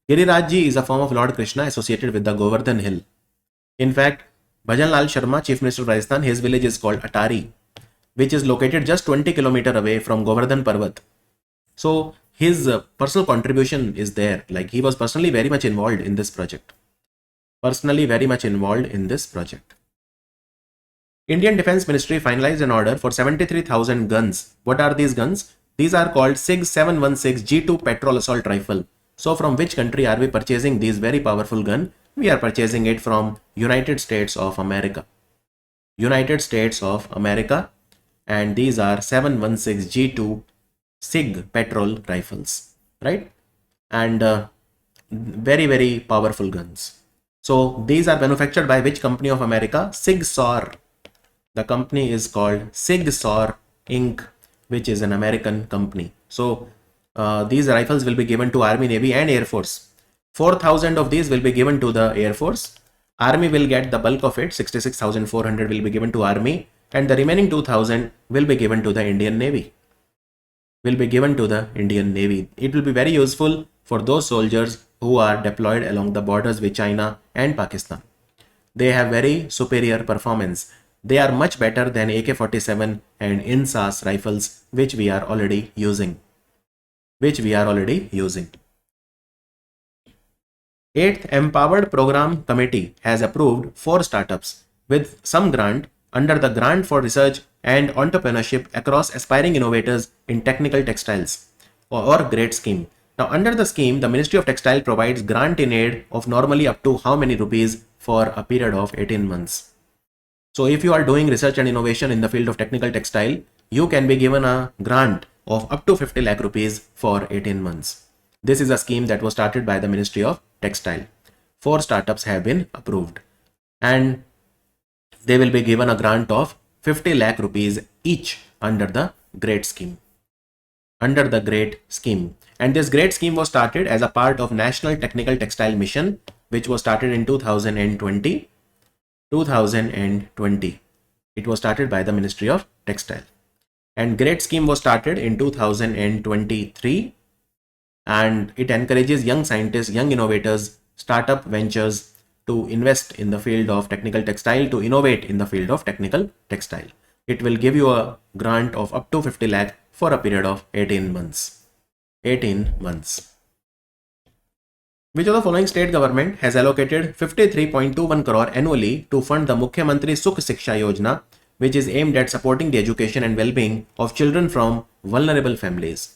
Giriraj Ji is a form of Lord Krishna associated with the Govardhan hill. In fact, Bhajan Lal Sharma, Chief Minister of Rajasthan, his village is called Atari, which is located just 20 km away from Govardhan Parvat. So his personal contribution is there. Like, he was personally very much involved in this project. Indian Defence Ministry finalized an order for 73,000 guns. What are these guns? These are called SIG 716 G2 petrol assault rifle. So from which country are we purchasing these very powerful gun? We are purchasing it from United States of America. And these are 716 G2 SIG petrol rifles, right? And very, very powerful guns. So these are manufactured by which company of America? SIG Sauer. The company is called SIG Sauer Inc., which is an American company. So these rifles will be given to Army, Navy and Air Force. 4,000 of these will be given to the Air Force. Army will get the bulk of it. 66,400 will be given to Army, and the remaining 2,000 will be given to the Indian Navy. It will be very useful for those soldiers who are deployed along the borders with China and Pakistan. They have very superior performance. They are much better than AK-47 and INSAS rifles, which we are already using. 8th Empowered Program Committee has approved 4 startups with some grant under the Grant for Research and Entrepreneurship across aspiring innovators in technical textiles or GREAT scheme. Now, under the scheme, the Ministry of Textile provides grant in aid of normally up to how many rupees for a period of 18 months. So if you are doing research and innovation in the field of technical textile, you can be given a grant of up to 50 lakh rupees for 18 months. This is a scheme that was started by the Ministry of Textile. 4 startups have been approved and they will be given a grant of 50 lakh rupees each under the GREAT scheme. And this GREAT scheme was started as a part of National Technical Textile Mission, which was started in 2020. It was started by the Ministry of Textile. And GREAT scheme was started in 2023. And it encourages young scientists, young innovators, startup ventures to invest in the field of technical textile, to innovate in the field of technical textile. It will give you a grant of up to 50 lakh for a period of 18 months. Which of the following state government has allocated 53.21 crore annually to fund the Mukhyamantri Sukh Shiksha Yojana, which is aimed at supporting the education and well-being of children from vulnerable families.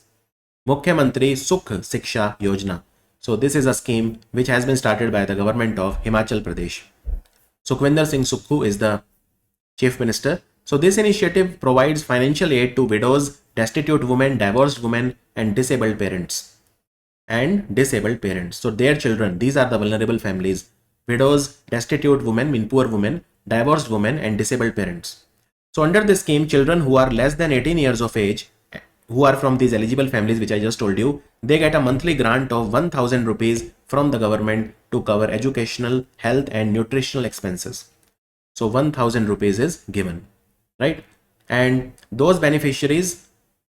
Mukhyamantri Sukh Shiksha Yojana. So this is a scheme which has been started by the government of Himachal Pradesh. Sukhwinder Singh Sukhu is the Chief Minister. So this initiative provides financial aid to widows, destitute women, divorced women, and disabled parents. So their children, these are the vulnerable families: widows, destitute women, mean poor women, divorced women, and disabled parents. So under this scheme, children who are less than 18 years of age, who are from these eligible families which I just told you, they get a monthly grant of 1000 rupees from the government to cover educational, health, and nutritional expenses. So 1000 rupees is given, right? And those beneficiaries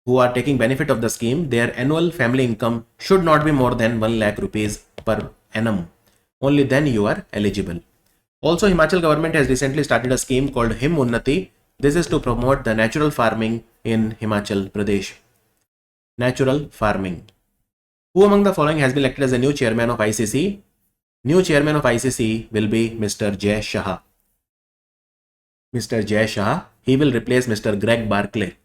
who are taking benefit of the scheme, their annual family income should not be more than 1 lakh rupees per annum. Only then you are eligible. Also, Himachal government has recently started a scheme called Him Unnati. This is to promote the natural farming in Himachal Pradesh. Natural farming. Who among the following has been elected as the new chairman of ICC? New chairman of ICC will be Mr. Jay Shah. Mr. Jay Shah, he will replace Mr. Greg Barclay.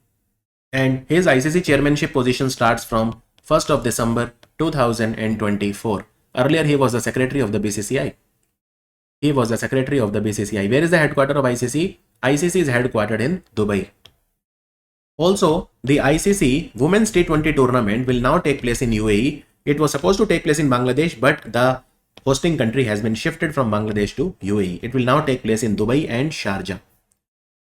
And his ICC chairmanship position starts from 1st of December 2024. Earlier, he was the secretary of the BCCI. Where is the headquarters of ICC? ICC is headquartered in Dubai. Also, the ICC Women's T20 tournament will now take place in UAE. It was supposed to take place in Bangladesh, but the hosting country has been shifted from Bangladesh to UAE. It will now take place in Dubai and Sharjah.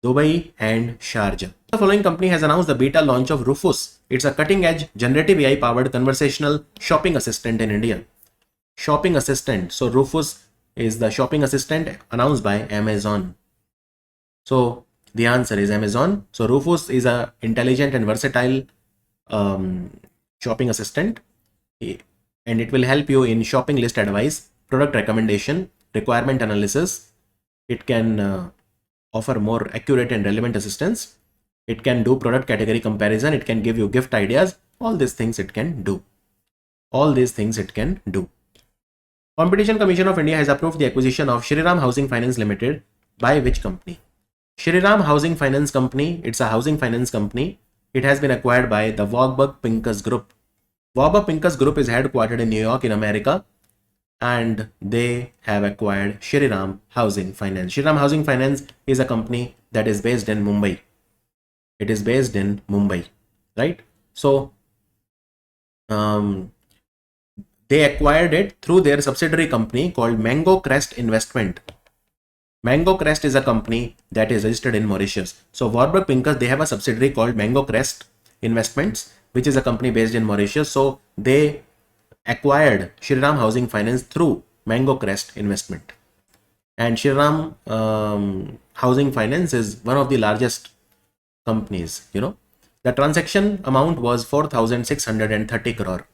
The following company has announced the beta launch of Rufus. It's a cutting-edge generative AI-powered conversational shopping assistant in India. Shopping assistant. So Rufus is the shopping assistant announced by Amazon. So the answer is Amazon. So Rufus is a intelligent and versatile shopping assistant, and it will help you in shopping list advice, product recommendation, requirement analysis. It can offer more accurate and relevant assistance. It can do product category comparison. It can give you gift ideas. All these things it can do. Competition Commission of India has approved the acquisition of Shriram Housing Finance Limited by which company? Shriram Housing Finance Company, it's a housing finance company. It has been acquired by the Warburg Pincus Group. Warburg Pincus Group is headquartered in New York in America, and they have acquired Shriram Housing Finance. Shriram Housing Finance is a company that is based in Mumbai. It is based in Mumbai, right? So they acquired it through their subsidiary company called Mango Crest Investment. Mango Crest is a company that is registered in Mauritius. So Warburg Pincus, they have a subsidiary called Mango Crest Investments, which is a company based in Mauritius. So they acquired Shriram Housing Finance through Mango Crest Investment. And Shriram Housing Finance is one of the largest companies, you know. The transaction amount was 4,630 crore.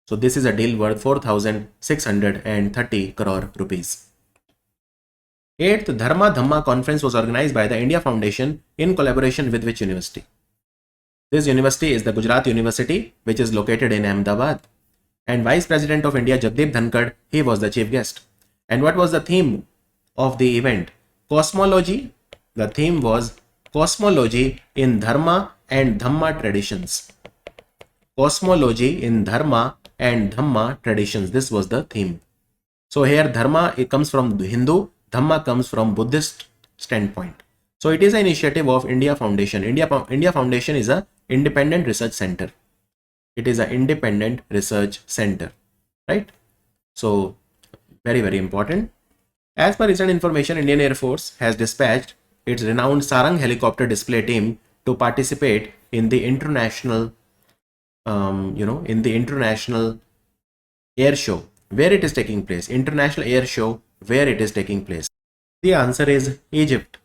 So this is a deal worth 4,630 crore rupees. 8th Dharma Dhamma conference was organized by the India Foundation in collaboration with which university? This university is the Gujarat University, which is located in Ahmedabad. And Vice President of India Jagdeep Dhankad, he was the chief guest. And what was the theme of the event? Cosmology. The theme was Cosmology in Dharma and Dhamma traditions. Cosmology in Dharma and Dhamma traditions. This was the theme. So here Dharma, it comes from Hindu, Dhamma comes from Buddhist standpoint. So it is an initiative of India Foundation. India Foundation is a independent research center. It is an independent research center, right? So very, very important. As per recent information, Indian Air Force has dispatched its renowned Sarang helicopter display team to participate in the international, in the international air show where it is taking place. International air show where it is taking place. The answer is Egypt.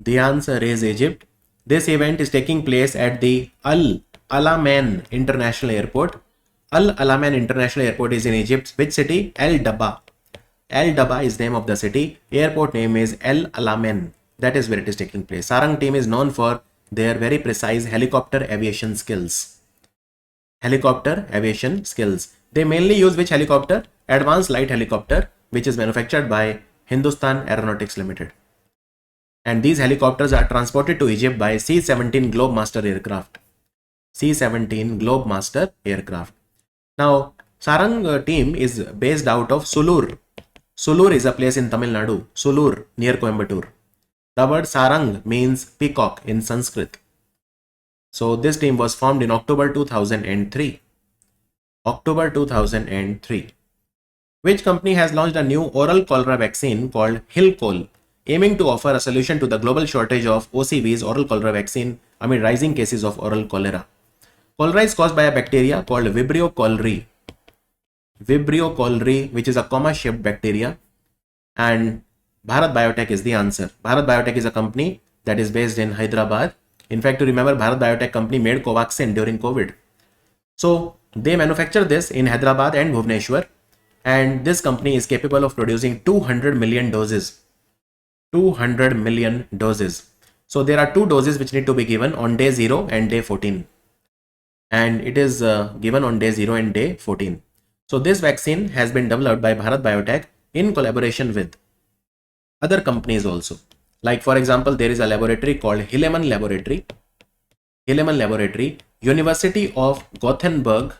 The answer is Egypt. This event is taking place at the Al Alamein International Airport. Al Alamein International Airport is in Egypt. Which city? El Dabba. El Dabba is the name of the city. Airport name is El Alamein. That is where it is taking place. Sarang team is known for their very precise helicopter aviation skills. Helicopter aviation skills. They mainly use which helicopter? Advanced light helicopter, which is manufactured by Hindustan Aeronautics Limited. And these helicopters are transported to Egypt by C-17 Globemaster aircraft. C-17 Globemaster aircraft. Now, Sarang team is based out of Sulur. Sulur is a place in Tamil Nadu. Sulur, near Coimbatore. The word Sarang means peacock in Sanskrit. So this team was formed in October 2003. October 2003. Which company has launched a new oral cholera vaccine called Hilcol, aiming to offer a solution to the global shortage of OCV's oral cholera vaccine amid rising cases of oral cholera? Cholera is caused by a bacteria called Vibrio cholerae. Vibrio cholerae, which is a comma-shaped bacteria, and Bharat Biotech is the answer. Bharat Biotech is a company that is based in Hyderabad. In fact, you remember Bharat Biotech company made Covaxin during COVID. So they manufacture this in Hyderabad and Bhubaneswar, and this company is capable of producing 200 million doses. 200 million doses. So there are two doses which need to be given on day 0 and day 14. And it is given on day 0 and day 14. So this vaccine has been developed by Bharat Biotech in collaboration with other companies also. Like for example, there is a laboratory called Hilleman Laboratory. Hilleman Laboratory, University of Gothenburg,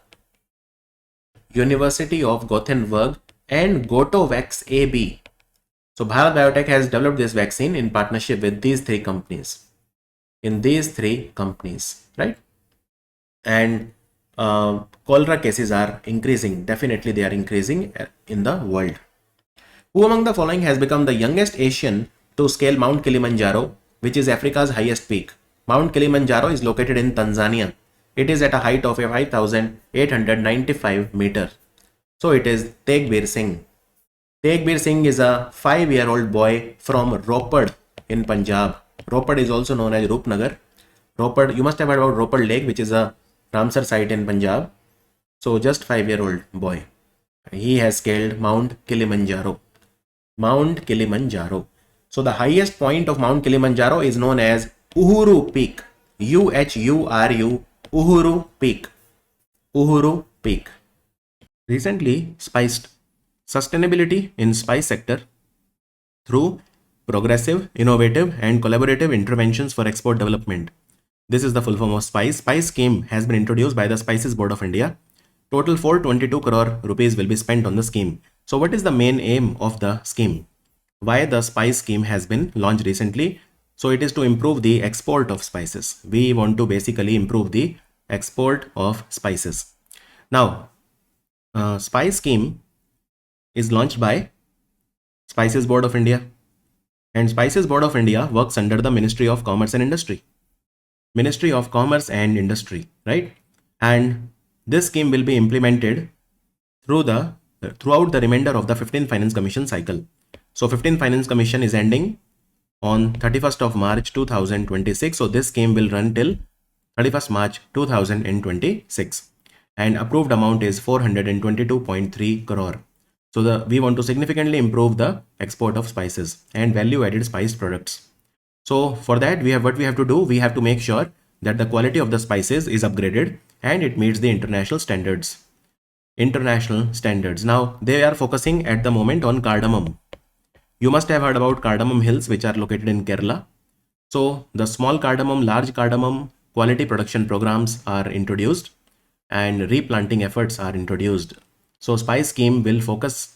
and Gotovax AB. So Bharat Biotech has developed this vaccine in partnership with these three companies. Right? And cholera cases are increasing. Definitely they are increasing in the world. Who among the following has become the youngest Asian to scale Mount Kilimanjaro, which is Africa's highest peak? Mount Kilimanjaro is located in Tanzania. It is at a height of 5,895 meters. So it is Tegbir Singh. Tegbir Singh is a 5-year-old boy from Ropad in Punjab. Ropad is also known as Rupnagar. Ropad, you must have heard about Ropad Lake, which is a Ramsar site in Punjab. So just 5-year-old boy. He has scaled Mount Kilimanjaro. Mount Kilimanjaro. So the highest point of Mount Kilimanjaro is known as Uhuru Peak. Uhuru, Uhuru Peak. Uhuru Peak. Recently spiced sustainability in spice sector through progressive, innovative and collaborative interventions for export development. This is the full form of SPICE. SPICE scheme has been introduced by the Spices Board of India. Total 422 crore rupees will be spent on the scheme. So what is the main aim of the scheme? Why the SPICE scheme has been launched recently? So it is to improve the export of spices. We want to basically improve the export of spices. Now, SPICE scheme is launched by Spices Board of India, and Spices Board of India works under the Ministry of Commerce and Industry. Ministry of Commerce and Industry, right? And this scheme will be implemented throughout the remainder of the 15th Finance Commission cycle. So 15th Finance Commission is ending on 31st of March 2026. So this scheme will run till 31st March 2026. And approved amount is 422.3 crore. So we want to significantly improve the export of spices and value-added spice products. So for that, what we have to do, we have to make sure that the quality of the spices is upgraded and it meets the international standards. Now they are focusing at the moment on cardamom. You must have heard about cardamom hills, which are located in Kerala. So the small cardamom, large cardamom quality production programs are introduced and replanting efforts are introduced. So SPICE scheme will focus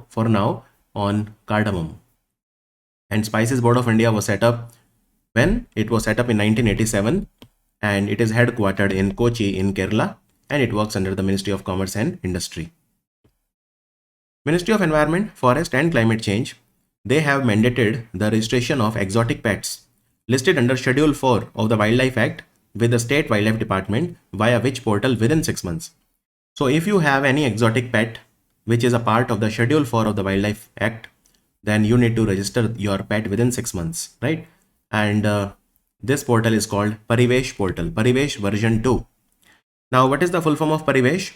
for now on cardamom. And Spices Board of India was set up when it was set up in 1987, and it is headquartered in Kochi in Kerala, and it works under the Ministry of Commerce and Industry. Ministry of Environment, Forest and Climate Change, they have mandated the registration of exotic pets listed under Schedule 4 of the Wildlife Act with the State Wildlife Department via which portal within 6 months. So if you have any exotic pet which is a part of the Schedule 4 of the Wildlife Act, then you need to register your pet within 6 months, right? And this portal is called Parivesh portal, Parivesh version 2. Now, what is the full form of Parivesh?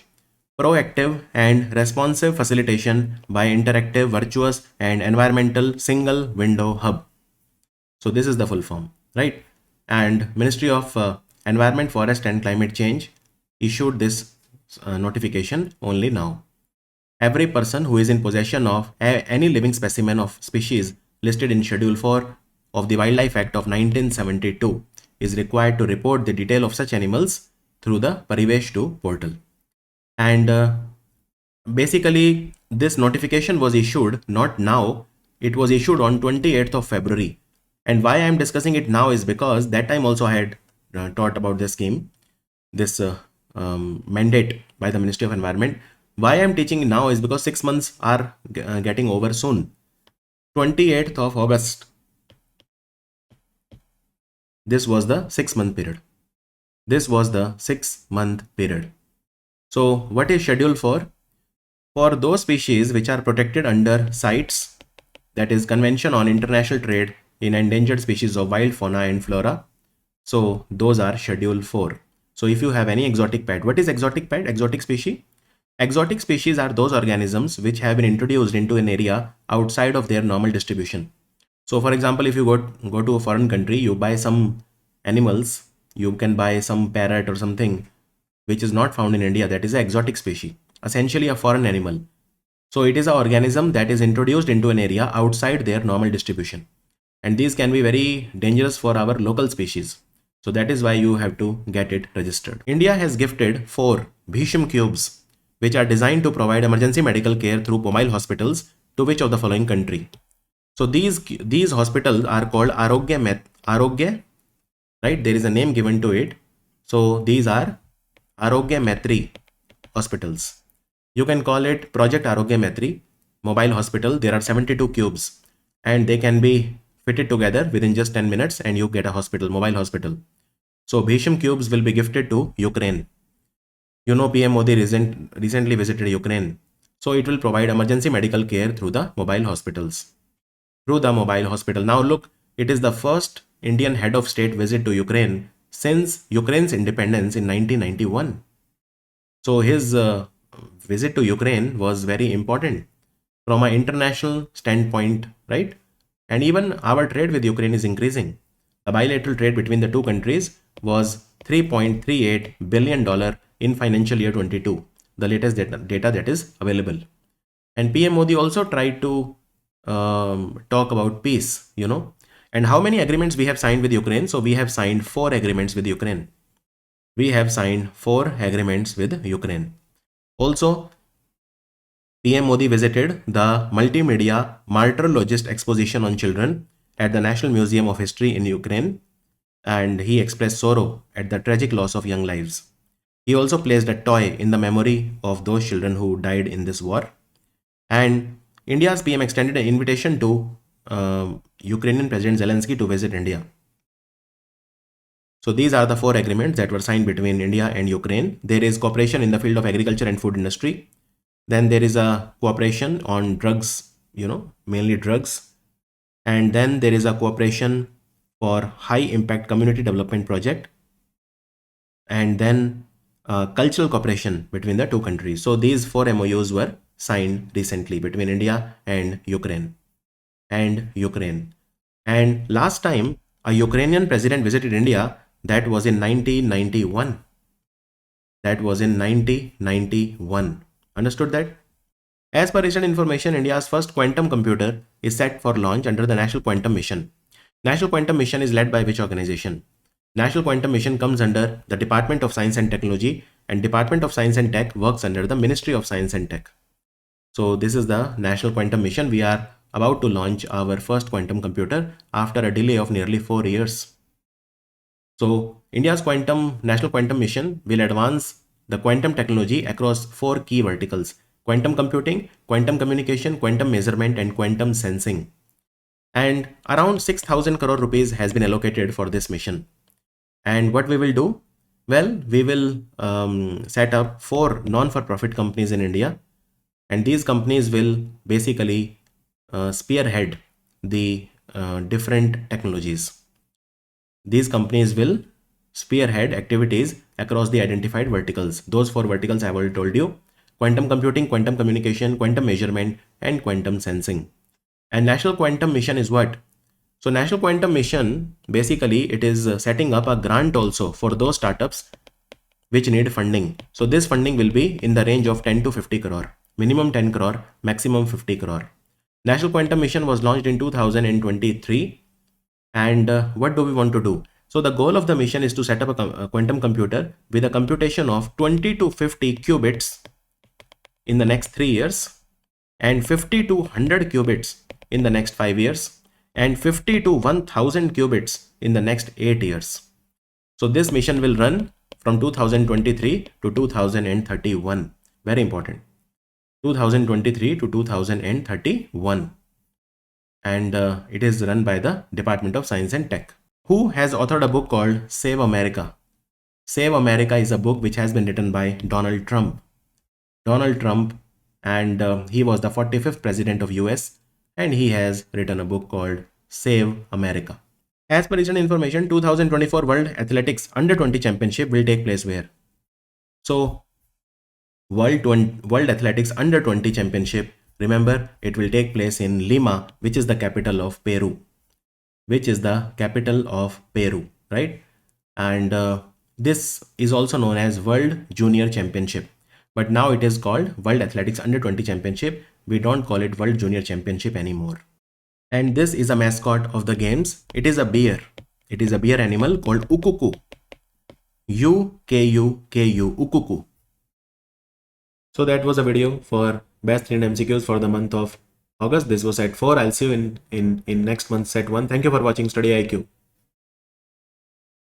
Proactive and responsive facilitation by interactive, virtuous and environmental single window hub. So this is the full form, right? And Ministry of Environment, Forest and Climate Change issued this notification only now. Every person who is in possession of any living specimen of species listed in Schedule 4 of the Wildlife Act of 1972 is required to report the detail of such animals through the Parivesh 2 portal. And basically, this notification was issued not now, it was issued on 28th of February. And why I am discussing it now is because that time also I had taught about this scheme, this mandate by the Ministry of Environment. Why I am teaching now is because 6 months are getting over soon. 28th of August. This was the 6-month period. This was the 6-month period. So what is scheduled for? For those species which are protected under CITES, that is Convention on International Trade in Endangered Species of Wild Fauna and Flora. So those are scheduled for. So if you have any exotic pet, what is exotic pet? Exotic species? Exotic species are those organisms which have been introduced into an area outside of their normal distribution. So for example, if you go to a foreign country, you buy some animals, you can buy some parrot or something which is not found in India, that is an exotic species, essentially a foreign animal. So it is an organism that is introduced into an area outside their normal distribution. And these can be very dangerous for our local species. So that is why you have to get it registered. India has gifted 4 Bhisham cubes, which are designed to provide emergency medical care through mobile hospitals to which of the following country? So these hospitals are called Arogya, right? There is a name given to it. So these are Arogya Maitri hospitals. You can call it Project Arogya Maitri mobile hospital. There are 72 cubes and they can be fitted together within just 10 minutes and you get a hospital, mobile hospital. So Bhisham cubes will be gifted to Ukraine. You know, PM Modi recently visited Ukraine. So it will provide emergency medical care through the mobile hospitals. Now look, it is the first Indian head of state visit to Ukraine since Ukraine's independence in 1991. So his visit to Ukraine was very important from an international standpoint, right? And even our trade with Ukraine is increasing. The bilateral trade between the two countries was $3.38 billion in financial year 22, the latest data that is available. And PM Modi also tried to talk about peace, you know. And how many agreements we have signed with Ukraine? So we have signed 4 agreements with Ukraine. We have signed 4 agreements with Ukraine. Also, PM Modi visited the Multimedia Martyrologist Exposition on Children at the National Museum of History in Ukraine, and he expressed sorrow at the tragic loss of young lives. He also placed a toy in the memory of those children who died in this war. And India's PM extended an invitation to Ukrainian President Zelensky to visit India. So these are the 4 agreements that were signed between India and Ukraine. There is cooperation in the field of agriculture and food industry. Then there is a cooperation on drugs, you know, mainly drugs. And then there is a cooperation for high impact community development project. And then cultural cooperation between the two countries. So these 4 MOUs were signed recently between India and Ukraine. And last time a Ukrainian president visited India, that was in 1991. Understood that? As per recent information, India's first quantum computer is set for launch under the National Quantum Mission. National Quantum Mission is led by which organization? National Quantum Mission comes under the Department of Science and Technology, and Department of Science and Tech works under the Ministry of Science and Tech. So this is the National Quantum Mission. We are about to launch our first quantum computer after a delay of nearly 4 years. So India's National Quantum Mission will advance the quantum technology across 4 key verticals: quantum computing, quantum communication, quantum measurement, and quantum sensing. And around 6,000 crore rupees has been allocated for this mission. And what we will do? Well, we will set up 4 non-for-profit companies in India. And these companies will basically spearhead the different technologies. These companies will spearhead activities across the identified verticals. Those 4 verticals I have already told you: quantum computing, quantum communication, quantum measurement, and quantum sensing. And National Quantum Mission is what? So National Quantum Mission, basically it is setting up a grant also for those startups which need funding. So this funding will be in the range of 10 to 50 crore. Minimum 10 crore, maximum 50 crore. National Quantum Mission was launched in 2023 And what do we want to do? So the goal of the mission is to set up a quantum computer with a computation of 20 to 50 qubits in the next 3 years, and 50 to 100 qubits in the next 5 years, and 50 to 1000 qubits in the next 8 years. So this mission will run from 2023 to 2031. Very important. 2023 to 2031. And it is run by the Department of Science and Tech. Who has authored a book called Save America? Save America is a book which has been written by Donald Trump. Donald Trump, and he was the 45th president of US, and he has written a book called Save America. As per recent information, 2024 World Athletics Under 20 Championship will take place where? So World Athletics Under 20 Championship, remember, it will take place in Lima, which is the capital of Peru. Right? And this is also known as World Junior Championship. But now it is called World Athletics Under 20 Championship. We don't call it World Junior Championship anymore. And this is a mascot of the games. It is a bear. It is a bear animal called ukuku. U-K-U-K-U, ukuku. So that was a video for best 300 MCQs for the month of August. This was set 4. I'll see you in next month set 1. Thank you for watching Study IQ.